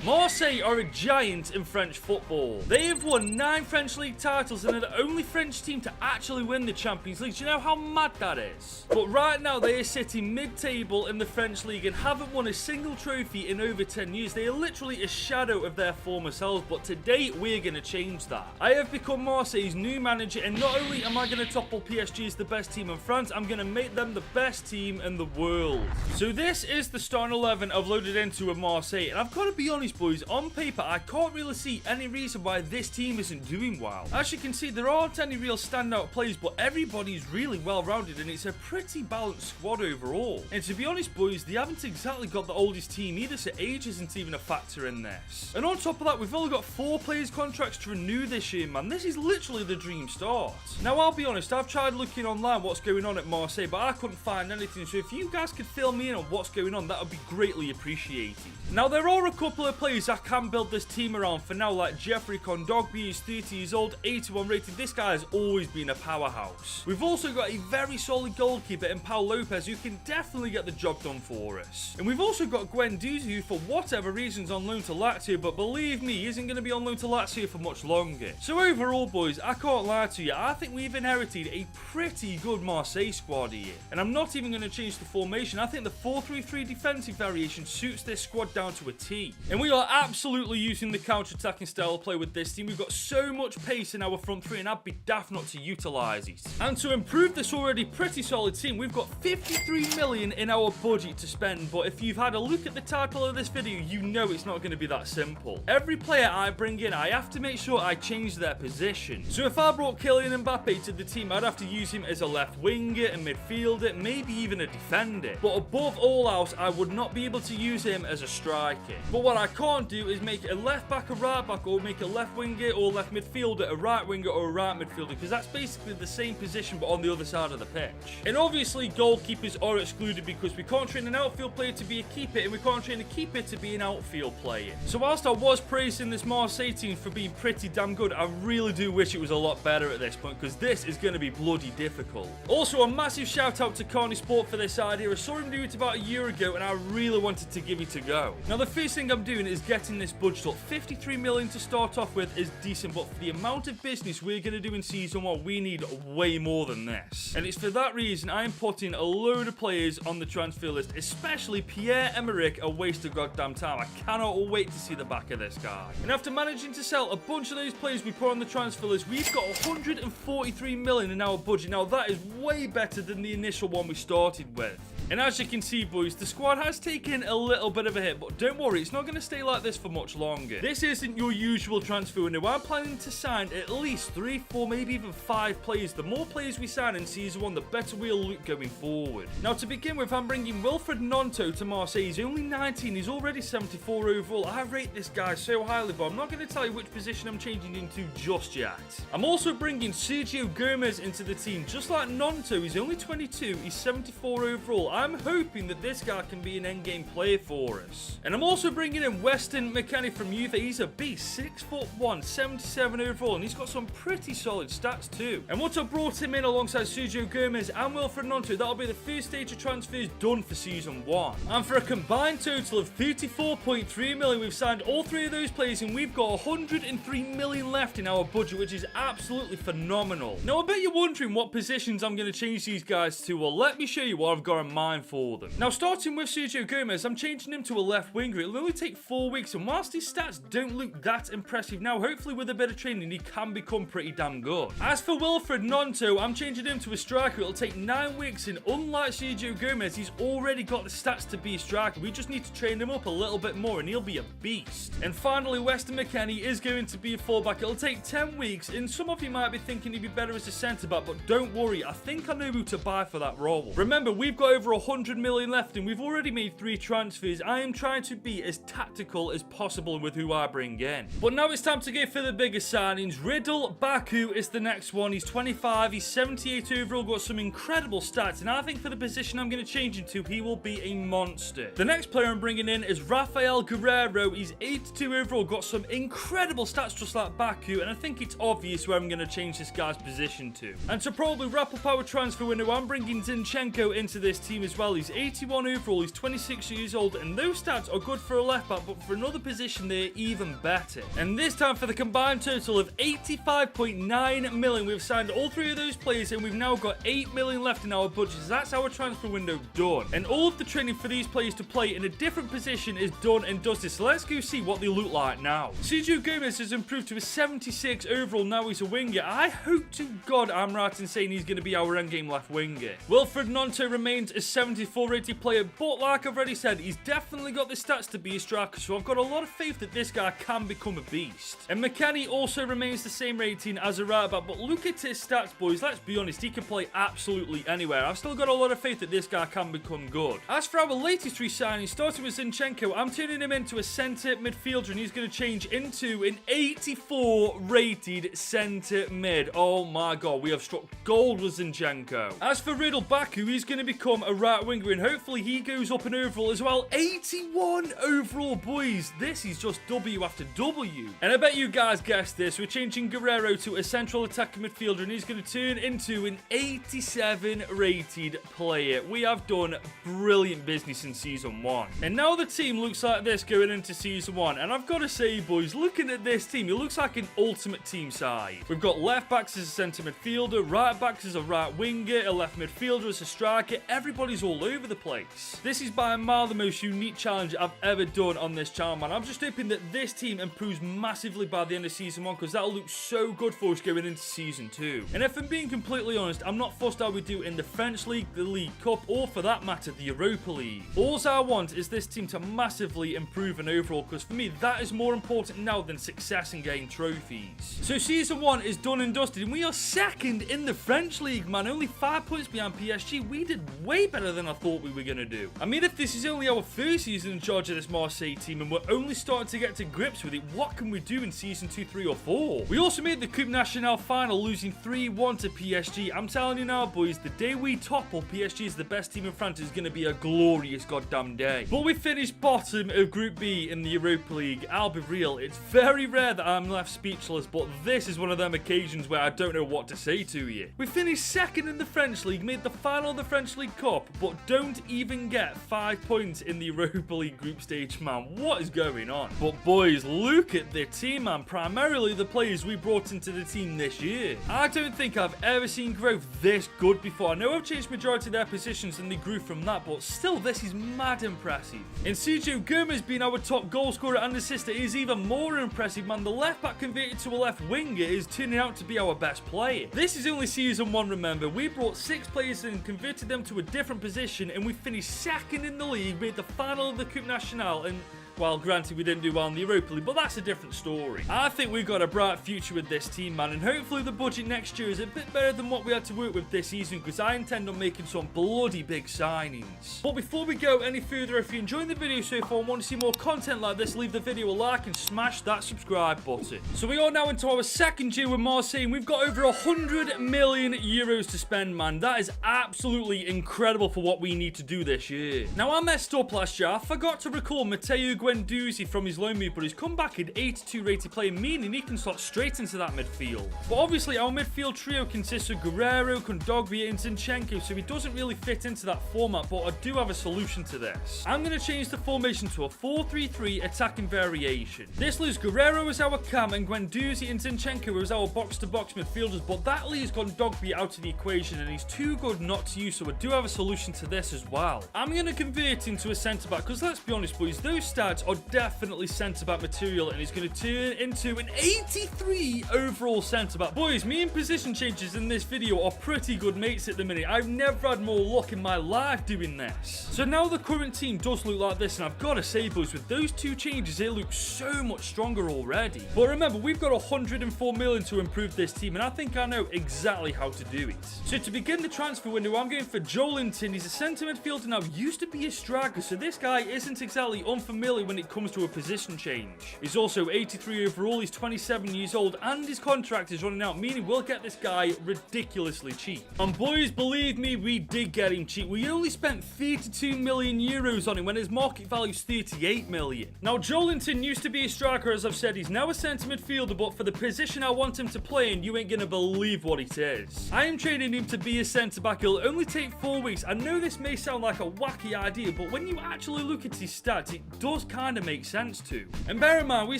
Marseille are a giant in French football. They have won 9 French league titles and are the only French team to actually win the Champions League. Do you know how mad that is? But right now they are sitting mid-table in the French league and haven't won a single trophy in over 10 years. They are literally a shadow of their former selves, but today we're going to change that. I have become Marseille's new manager, and not only am I going to topple PSG as the best team in France, I'm going to make them the best team in the world. So this is the starting 11 I've loaded into a Marseille, and I've got to be honest, boys, on paper I can't really see any reason why this team isn't doing well. As you can see, there aren't any real standout players, but everybody's really well rounded and it's a pretty balanced squad overall. And to be honest, boys, they haven't exactly got the oldest team either, so age isn't even a factor in this. And on top of that, we've only got 4 players contracts to renew this year, man. This is literally the dream start. Now I'll be honest, I've tried looking online what's going on at Marseille, but I couldn't find anything, so if you guys could fill me in on what's going on, that would be greatly appreciated. Now there are a couple of players I can build this team around for now, like Jeffrey Kondogbia, he's 30 years old, 81 rated. This guy has always been a powerhouse. We've also got a very solid goalkeeper in Paul Lopez, who can definitely get the job done for us. And we've also got Guendouzi, who for whatever reason's on loan to Lazio, but believe me, he isn't going to be on loan to Lazio for much longer. So overall, boys, I can't lie to you, I think we've inherited a pretty good Marseille squad here. And I'm not even going to change the formation. I think the 4-3-3 defensive variation suits this squad down to a T. And we are absolutely using the counter-attacking style of play with this team. We've got so much pace in our front three, and I'd be daft not to utilise it. And to improve this already pretty solid team, we've got 53 million in our budget to spend. But if you've had a look at the title of this video, you know it's not going to be that simple. Every player I bring in, I have to make sure I change their position. So if I brought Kylian Mbappe to the team, I'd have to use him as a left winger, a midfielder, maybe even a defender. But above all else, I would not be able to use him as a striker. But what I can't do is make a left back a right back, or make a left winger or left midfielder a right winger or a right midfielder, because that's basically the same position but on the other side of the pitch. And obviously goalkeepers are excluded because we can't train an outfield player to be a keeper, and we can't train a keeper to be an outfield player. So whilst I was praising this Marseille team for being pretty damn good, I really do wish it was a lot better at this point, because this is going to be bloody difficult. Also, a massive shout out to Carney Sport for this idea. I saw him do it about a year ago and I really wanted to give it a go. Now the first thing I'm doing is getting this budget up. 53 million to start off with is decent, but for the amount of business we're going to do in season 1, we need way more than this. And it's for that reason I am putting a load of players on the transfer list, especially Pierre-Emerick, a waste of goddamn time. I cannot wait to see the back of this guy. And after managing to sell a bunch of those players we put on the transfer list, we've got 143 million in our budget. Now that is way better than the initial one we started with. And as you can see, boys, the squad has taken a little bit of a hit, but don't worry, it's not going to stay like this for much longer. This isn't your usual transfer window. I'm planning to sign at least 3, 4, maybe even 5 players. The more players we sign in season 1, the better we'll look going forward. Now, to begin with, I'm bringing Wilfred Gnonto to Marseille. He's only 19. He's already 74 overall. I rate this guy so highly, but I'm not going to tell you which position I'm changing into just yet. I'm also bringing Sergio Gomez into the team. Just like Gnonto, he's only 22. He's 74 overall. I'm hoping that this guy can be an endgame player for us. And I'm also bringing in Weston McKennie from Juve. He's a beast, 6'1", 77 overall, and he's got some pretty solid stats too. And once I brought him in alongside Sergio Gomez and Wilfred Gnonto, that'll be the first stage of transfers done for season 1. And for a combined total of 34.3 million, we've signed all 3 of those players, and we've got 103 million left in our budget, which is absolutely phenomenal. Now, I bet you're wondering what positions I'm going to change these guys to. Well, let me show you what I've got in mind for them. Now, starting with Sergio Gomez, I'm changing him to a left winger. It'll only take 4 weeks, and whilst his stats don't look that impressive now, hopefully with a bit of training he can become pretty damn good. As for Wilfred Gnonto, I'm changing him to a striker. It'll take 9 weeks, and unlike Sergio Gomez, he's already got the stats to be a striker. We just need to train him up a little bit more and he'll be a beast. And finally, Weston McKennie is going to be a fullback. It'll take 10 weeks, and some of you might be thinking he'd be better as a centre back, but don't worry, I think I know who to buy for that role. Remember, we've got over 100 million left and we've already made 3 transfers. I am trying to be as tactical as possible with who I bring in. But now it's time to go for the bigger signings. Riddle Baku is the next one. He's 25, he's 78 overall, got some incredible stats, and I think for the position I'm going to change him to, he will be a monster. The next player I'm bringing in is Rafael Guerrero. He's 82 overall, got some incredible stats just like Baku, and I think it's obvious where I'm going to change this guy's position to. And to probably wrap up our transfer window, I'm bringing Zinchenko into this team as well. He's 81 overall, he's 26 years old, and those stats are good for a left back, but for another position they're even better. And this time, for the combined total of 85.9 million, we've signed all 3 of those players, and we've now got 8 million left in our budget. So that's our transfer window done. And all of the training for these players to play in a different position is done and dusted. So let's go see what they look like now. Sergio Gomez has improved to a 76 overall. Now he's a winger. I hope to God I'm right in saying he's going to be our endgame left winger. Wilfred Gnonto remains a 74 rated player, but like I've already said, he's definitely got the stats to be a striker, so I've got a lot of faith that this guy can become a beast. And McKennie also remains the same rating as a right back, but look at his stats, boys. Let's be honest, he can play absolutely anywhere. I've still got a lot of faith that this guy can become good. As for our latest 3 signings, starting with Zinchenko, I'm turning him into a centre midfielder, and he's going to change into an 84 rated centre mid. Oh my god, we have struck gold with Zinchenko. As for Riddle Baku, he's going to become a right winger, and hopefully he goes up in overall as well. 81 overall, boys, this is just W after W. And I bet you guys guessed this. We're changing Guerrero to a central attacking midfielder, and he's going to turn into an 87 rated player. We have done brilliant business in Season 1. And now the team looks like this going into Season 1. And I've got to say, boys, looking at this team, it looks like an ultimate team side. We've got left backs as a centre midfielder, right backs as a right winger, a left midfielder as a striker. Everybody's all over the place. This is by a mile the most unique challenge I've ever done on this channel, man. I'm just hoping that this team improves massively by the end of Season 1, because that'll look so good for us going into Season 2. And if I'm being completely honest, I'm not fussed how we do in the French League, the League Cup, or for that matter, the Europa League. All I want is this team to massively improve an overall, because for me, that is more important now than success and getting trophies. So Season 1 is done and dusted, and we are second in the French League, man. Only 5 points behind PSG. We did way better than I thought we were going to do. I mean, if this is only our first season in charge of this Marseille team, and we're only starting to get to grips with it, what can we do in Season 2, 3, or 4? We also made the Coupe Nationale final, losing 3-1 to PSG. I'm telling you now, boys, the day we topple PSG is the best team in France is going to be a glorious goddamn day. But we finished bottom of Group B in the Europa League. I'll be real, it's very rare that I'm left speechless, but this is one of them occasions where I don't know what to say to you. We finished second in the French League, made the final of the French League Cup, but don't even get 5 points in the Europa League group stage, man. What is going on? But boys, look at the team, man. Primarily the players we brought into the team this year. I don't think I've ever seen growth this good before. I know I've changed majority of their positions and they grew from that, but still, this is mad impressive. And Sergio Gomez being our top goal scorer and assister is even more impressive, man. The left back converted to a left winger is turning out to be our best player. This is only Season 1, remember. We brought 6 players and converted them to a different position, and we finished second in the league, made the final of the Coupe Nationale, and well, granted, we didn't do well in the Europa League, but that's a different story. I think we've got a bright future with this team, man, and hopefully the budget next year is a bit better than what we had to work with this season, because I intend on making some bloody big signings. But before we go any further, if you're enjoying the video so far and want to see more content like this, leave the video a like and smash that subscribe button. So we are now into our second year with Marseille, and we've got over 100 million euros to spend, man. That is absolutely incredible for what we need to do this year. Now, I messed up last year. I forgot to recall Matteo Guendouzi from his loan move, but he's come back an 82 rated player, meaning he can slot straight into that midfield. But obviously our midfield trio consists of Guerrero, Kondogbia and Zinchenko, so he doesn't really fit into that format, but I do have a solution to this. I'm going to change the formation to a 4-3-3 attacking variation. This leaves Guerrero as our cam and Guendouzi and Zinchenko as our box-to-box midfielders, but that leaves Kondogbia out of the equation and he's too good not to use, so I do have a solution to this as well. I'm going to convert into a centre-back, because let's be honest, boys, those stats are definitely centre-back material, and he's going to turn into an 83 overall centre-back. Boys, me and position changes in this video are pretty good mates at the minute. I've never had more luck in my life doing this. So now the current team does look like this, and I've got to say, boys, with those 2 changes, it looks so much stronger already. But remember, we've got 104 million to improve this team, and I think I know exactly how to do it. So to begin the transfer window, I'm going for Joelinton. He's a centre midfielder now, used to be a striker, so this guy isn't exactly unfamiliar when it comes to a position change. He's also 83 overall, he's 27 years old, and his contract is running out, meaning we'll get this guy ridiculously cheap. And boys, believe me, we did get him cheap. We only spent 32 million euros on him when his market value is 38 million. Now, Joelinton used to be a striker, as I've said. He's now a centre midfielder, but for the position I want him to play in, you ain't gonna believe what it is. I am training him to be a centre back. He'll only take 4 weeks. I know this may sound like a wacky idea, but when you actually look at his stats, it does kind of make sense too. And bear in mind, we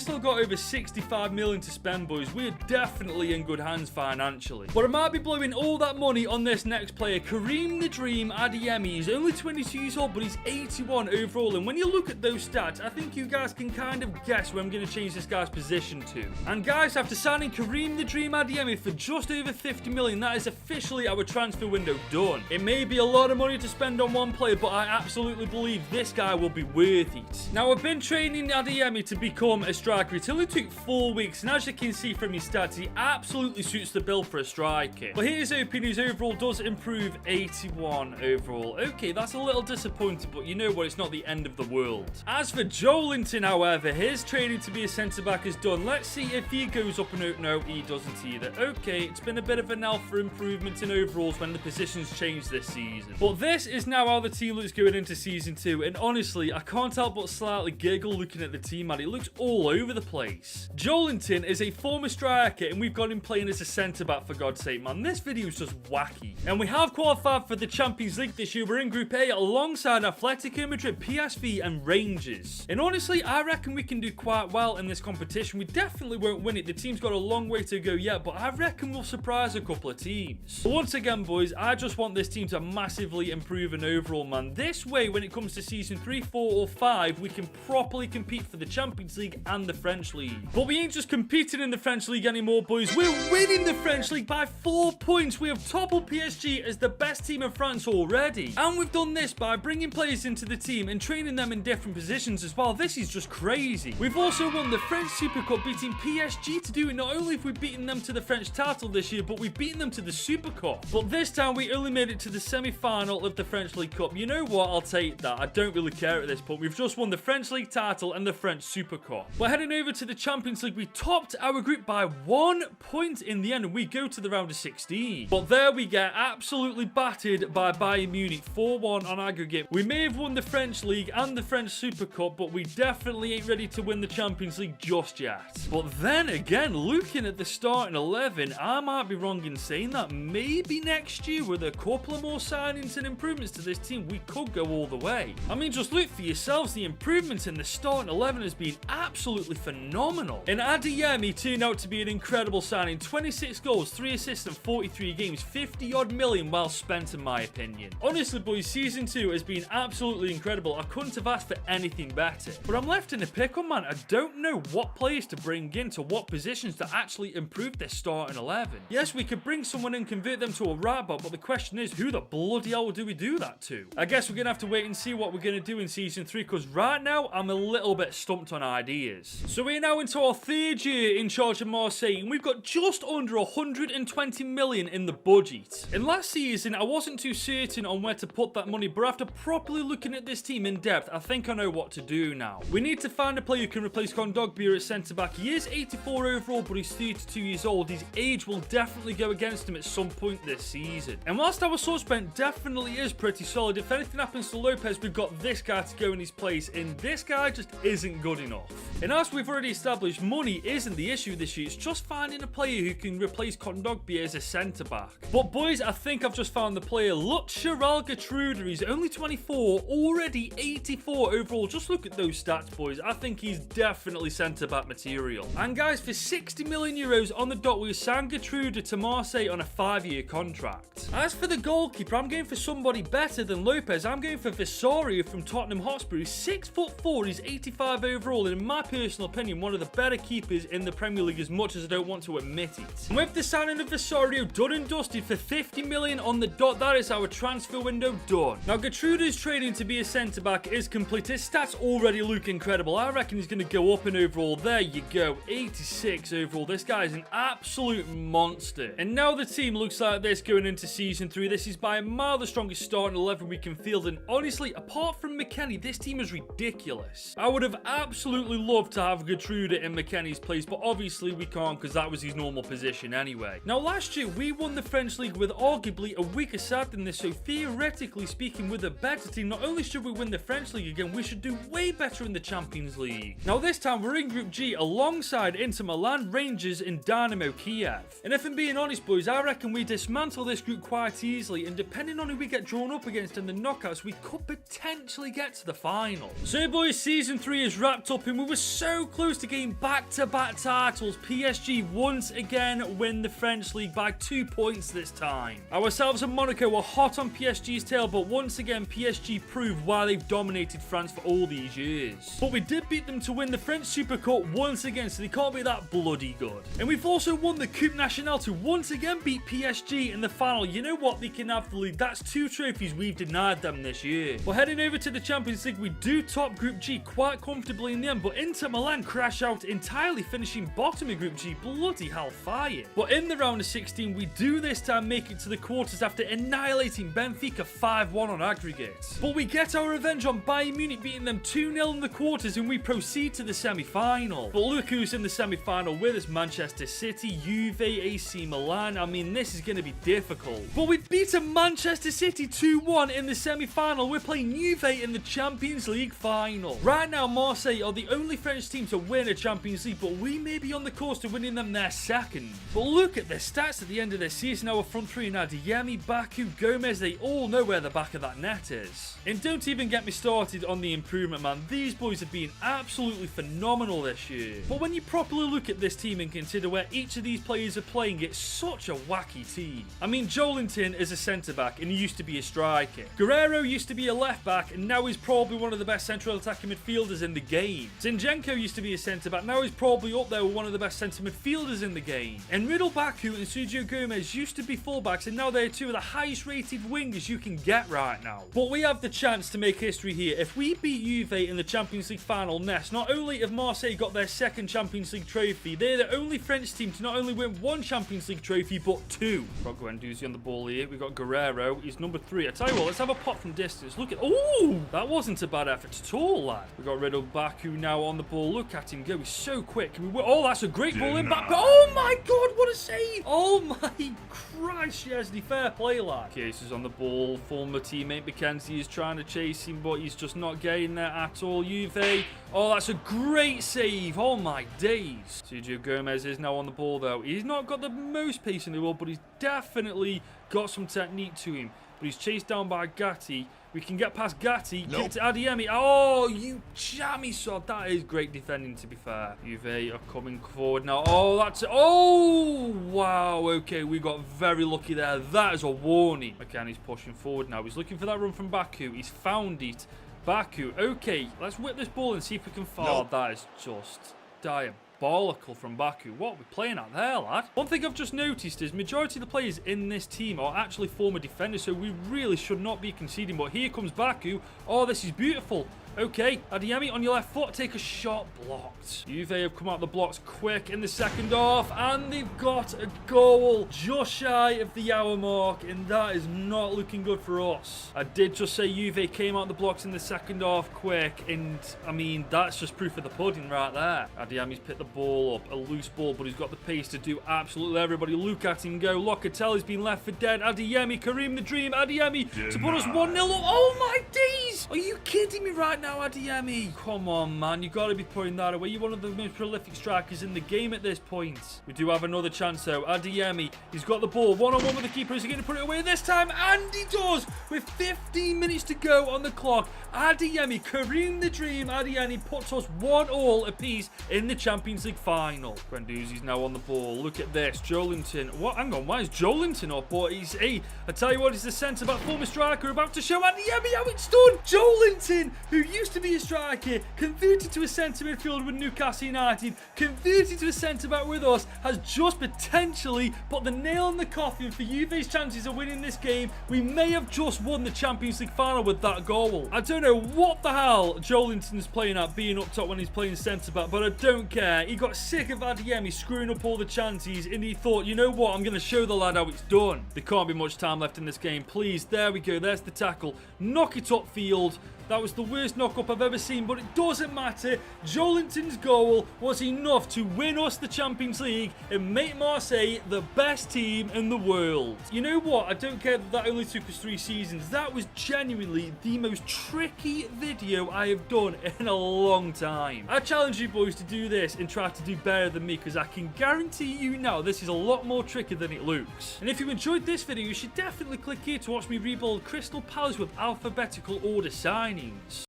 still got over 65 million to spend, boys. We're definitely in good hands financially. But I might be blowing all that money on this next player, Kareem the Dream Adeyemi. He's only 22 years old, but he's 81 overall. And when you look at those stats, I think you guys can kind of guess where I'm going to change this guy's position to. And guys, after signing Kareem the Dream Adeyemi for just over 50 million, that is officially our transfer window done. It may be a lot of money to spend on one player, but I absolutely believe this guy will be worth it. Now, I've been training Adeyemi to become a striker. It only took 4 weeks, and as you can see from his stats, he absolutely suits the bill for a striker. But here's hoping his overall does improve. 81 overall. Okay, that's a little disappointing, but you know what, it's not the end of the world. As for Joelinton, however, his training to be a centre-back is done. Let's see if he goes up and out. No, he doesn't either. Okay, it's been a bit of an L for improvement in overalls when the positions changed this season. But this is now how the team looks going into Season 2, and honestly, I can't help but slightly giggle looking at the team, man. It looks all over the place. Joelinton is a former striker, and we've got him playing as a centre-back, for God's sake, man. This video is just wacky. And we have qualified for the Champions League this year. We're in Group A alongside Atletico Madrid, PSV, and Rangers. And honestly, I reckon we can do quite well in this competition. We definitely won't win it. The team's got a long way to go yet, but I reckon we'll surprise a couple of teams. But once again, boys, I just want this team to massively improve an overall, man. This way, when it comes to Season 3, 4, or 5, we can properly compete for the Champions League and the French League. But we ain't just competing in the French League anymore, boys. We're winning the French League by 4 points. We have toppled PSG as the best team in France already. And we've done this by bringing players into the team and training them in different positions as well. This is just crazy. We've also won the French Super Cup, beating PSG to do it. Not only have we beaten them to the French title this year, but we've beaten them to the Super Cup. But this time, we only made it to the semi-final of the French League Cup. You know what? I'll take that. I don't really care at this point. We've just won the French League title and the French Super Cup. We're heading over to the Champions League. We topped our group by 1 point in the end, and we go to the round of 16. But there we get absolutely battered by Bayern Munich, 4-1 on aggregate. We may have won the French League and the French Super Cup, but we definitely ain't ready to win the Champions League just yet. But then again, looking at the starting 11, I might be wrong in saying that maybe next year with a couple of more signings and improvements to this team, we could go all the way. I mean, just look for yourselves. The improvements in the starting 11 has been absolutely phenomenal. And Adeyemi turned out to be an incredible signing. 26 goals, 3 assists and 43 games, 50-odd million well spent in my opinion. Honestly, boys, Season 2 has been absolutely incredible. I couldn't have asked for anything better. But I'm left in a pickle, man. I don't know what players to bring in to what positions to actually improve this starting 11. Yes, we could bring someone in, convert them to a right back, but the question is, who the bloody hell do we do that to? I guess we're going to have to wait and see what we're going to do in Season 3, because right now, I'm a little bit stumped on ideas. So we're now into our 3rd year in charge of Marseille, and we've got just under 120 million in the budget. And last season, I wasn't too certain on where to put that money, but after properly looking at this team in depth, I think I know what to do now. We need to find a player who can replace Kondogbia at centre-back. He is 84 overall, but he's 32 years old. His age will definitely go against him at some point this season. And whilst our suspect definitely is pretty solid, if anything happens to Lopez, we've got this guy to go in his place, and this guy just isn't good enough. And as we've already established, money isn't the issue this year. It's just finding a player who can replace Kondogbia as a centre-back. But boys, I think I've just found the player. Look, Cheryl Gertruder. He's only 24, already 84 overall. Just look at those stats, boys. I think he's definitely centre-back material. And guys, for 60 million euros on the dot, we signed Gertruder to Marseille on a 5-year contract. As for the goalkeeper, I'm going for somebody better than Lopez. I'm going for Visario from Tottenham Hotspur. He's 6'4", he's 85 overall, and in my personal opinion, one of the better keepers in the Premier League, as much as I don't want to admit it. And with the signing of Visario done and dusted for 50 million on the dot, that is our transfer window done. Now, Gertruder's training to be a centre-back is complete. His stats already look incredible. I reckon he's going to go up in overall. There you go, 86 overall. This guy is an absolute monster. And now the team looks like this going into Season 3. This is by a mile the strongest starting 11 we can field, and honestly, apart from McKennie, this team is ridiculous. I would have absolutely loved to have Gertruder in McKennie's place, but obviously we can't because that was his normal position anyway. Now, last year, we won the French League with arguably a weaker side than this, so theoretically speaking, with a better team, not only should we win the French League again, we should do way better in the Champions League. Now, this time, we're in Group G alongside Inter Milan, Rangers, and Dynamo Kiev. And if I'm being honest, boys, I reckon we dismantle this group quite easily, and depending on who we get drawn up against in the knockouts, we could potentially get to the final. So, boys, Season 3 is wrapped up, and we were so close to getting back-to-back titles. PSG once again win the French League by 2 points this time. Ourselves and Monaco were hot on PSG's tail, but once again, PSG proved why they've dominated France for all these years. But we did beat them to win the French Super Cup once again, so they can't be that bloody good. And we've also won the Coupe Nationale to once again beat PSG in the final. You know what? They can have the league. That's 2 trophies we've denied them this year. We're heading over to the Champions League. We do top Group G quite comfortably in the end, but Inter Milan crash out entirely, finishing bottom of Group G. Bloody hellfire. But in the round of 16, we do this time make it to the quarters after annihilating Benfica 5-1 on aggregate. But we get our revenge on Bayern Munich, beating them 2-0 in the quarters, and we proceed to the semi-final. But look who's in the semi-final with us: Manchester City, Juve, AC Milan. I mean, this is going to be difficult. But we've beaten Manchester City 2-1 in the semi-final. We're playing Juve in the Champions League final. final. Right now, Marseille are the only French team to win a Champions League, but we may be on the course to winning them their second. But look at their stats at the end of this season. Our front three now, Adeyemi, Baku, Gomez, they all know where the back of that net is. And don't even get me started on the improvement, man. These boys have been absolutely phenomenal this year. But when you properly look at this team and consider where each of these players are playing, it's such a wacky team. I mean, Joelinton is a centre-back and he used to be a striker. Guerrero used to be a left-back and now he's probably one of the best central attacking midfielders in the game. Zinchenko used to be a centre-back, now he's probably up there with one of the best centre midfielders in the game. And Riddle, Baku and Sergio Gomez used to be fullbacks and now they're two of the highest rated wingers you can get right now. But we have the chance to make history here. If we beat Juve in the Champions League final next, not only have Marseille got their second Champions League trophy, they're the only French team to not only win one Champions League trophy, but two. We've got Guendouzi on the ball here. We've got Guerrero. He's number 3. I tell you what, let's have a pop from distance. Look at... Oh, that wasn't a bad effort at all, lad. We've got Riddle, Baku now on the ball. Look at him go. He's so quick. Oh, that's a great ball in back. Oh, my God, what a save. Oh, my Christ, Chesney. Fair play, lad. Case is on the ball. Former teammate McKenzie is trying to chase him, but he's just not getting there at all. Juve. Oh, that's a great save. Oh, my days. Sergio Gomez is now on the ball, though. He's not got the most pace in the world, but he's definitely got some technique to him. But he's chased down by Gatti. We can get past Gatti. Nope. Get to Adeyemi. Oh, you jammy sod. That is great defending, to be fair. Juve are coming forward now. Oh, that's... Oh, wow. Okay, we got very lucky there. That is a warning. Again, he's pushing forward now. He's looking for that run from Baku. He's found it. Baku. Okay, let's whip this ball and see if we can fall. Nope. That is just diabolical from Baku. What are we playing at there, lad? One thing I've just noticed is majority of the players in this team are actually former defenders, so we really should not be conceding. But here comes Baku. Oh, this is beautiful. Okay, Adeyemi on your left foot, take a shot, blocked. Juve have come out the blocks quick in the second half, and they've got a goal just shy of the hour mark, and that is not looking good for us. I did just say Juve came out the blocks in the second half quick, and I mean, that's just proof of the pudding right there. Adeyemi's picked the ball up, a loose ball, but he's got the pace to do absolutely everybody. Look at him go. Locatelli's been left for dead. Adeyemi, Karim the Dream, Adeyemi to put us 1-0 up. Oh my days! Are you kidding me right now? Adeyemi, come on, man, you got to be putting that away. You're one of the most prolific strikers in the game at this point. We do have another chance though. Adeyemi, he's got the ball one-on-one with the keeper. Is he going to put it away this time? And he does, with 15 minutes to go on the clock. Adeyemi, Karim the Dream, Adeyemi puts us 1-1 apiece in the Champions League final. Guendouzi's now on the ball. Look at this, Joelinton. What? Hang on, why is Joelinton up? But he's, hey, I tell you what, he's the centre-back former striker about to show Adeyemi how it's done. Joelinton, who used to be a striker, converted to a centre midfielder with Newcastle United, converted to a centre back with us, has just potentially put the nail in the coffin for Juve's chances of winning this game. We may have just won the Champions League final with that goal. I don't know what the hell Joelinton's playing at, being up top when he's playing centre back, but I don't care. He got sick of Adeyemi screwing up all the chances, and he thought, you know what, I'm going to show the lad how it's done. There can't be much time left in this game. Please, there we go. There's the tackle. Knock it upfield. That was the worst knock-up I've ever seen, but it doesn't matter. Joelinton's goal was enough to win us the Champions League and make Marseille the best team in the world. You know what? I don't care that that only took us 3 seasons. That was genuinely the most tricky video I have done in a long time. I challenge you boys to do this and try to do better than me, because I can guarantee you now this is a lot more tricky than it looks. And if you enjoyed this video, you should definitely click here to watch me rebuild Crystal Palace with alphabetical order signs.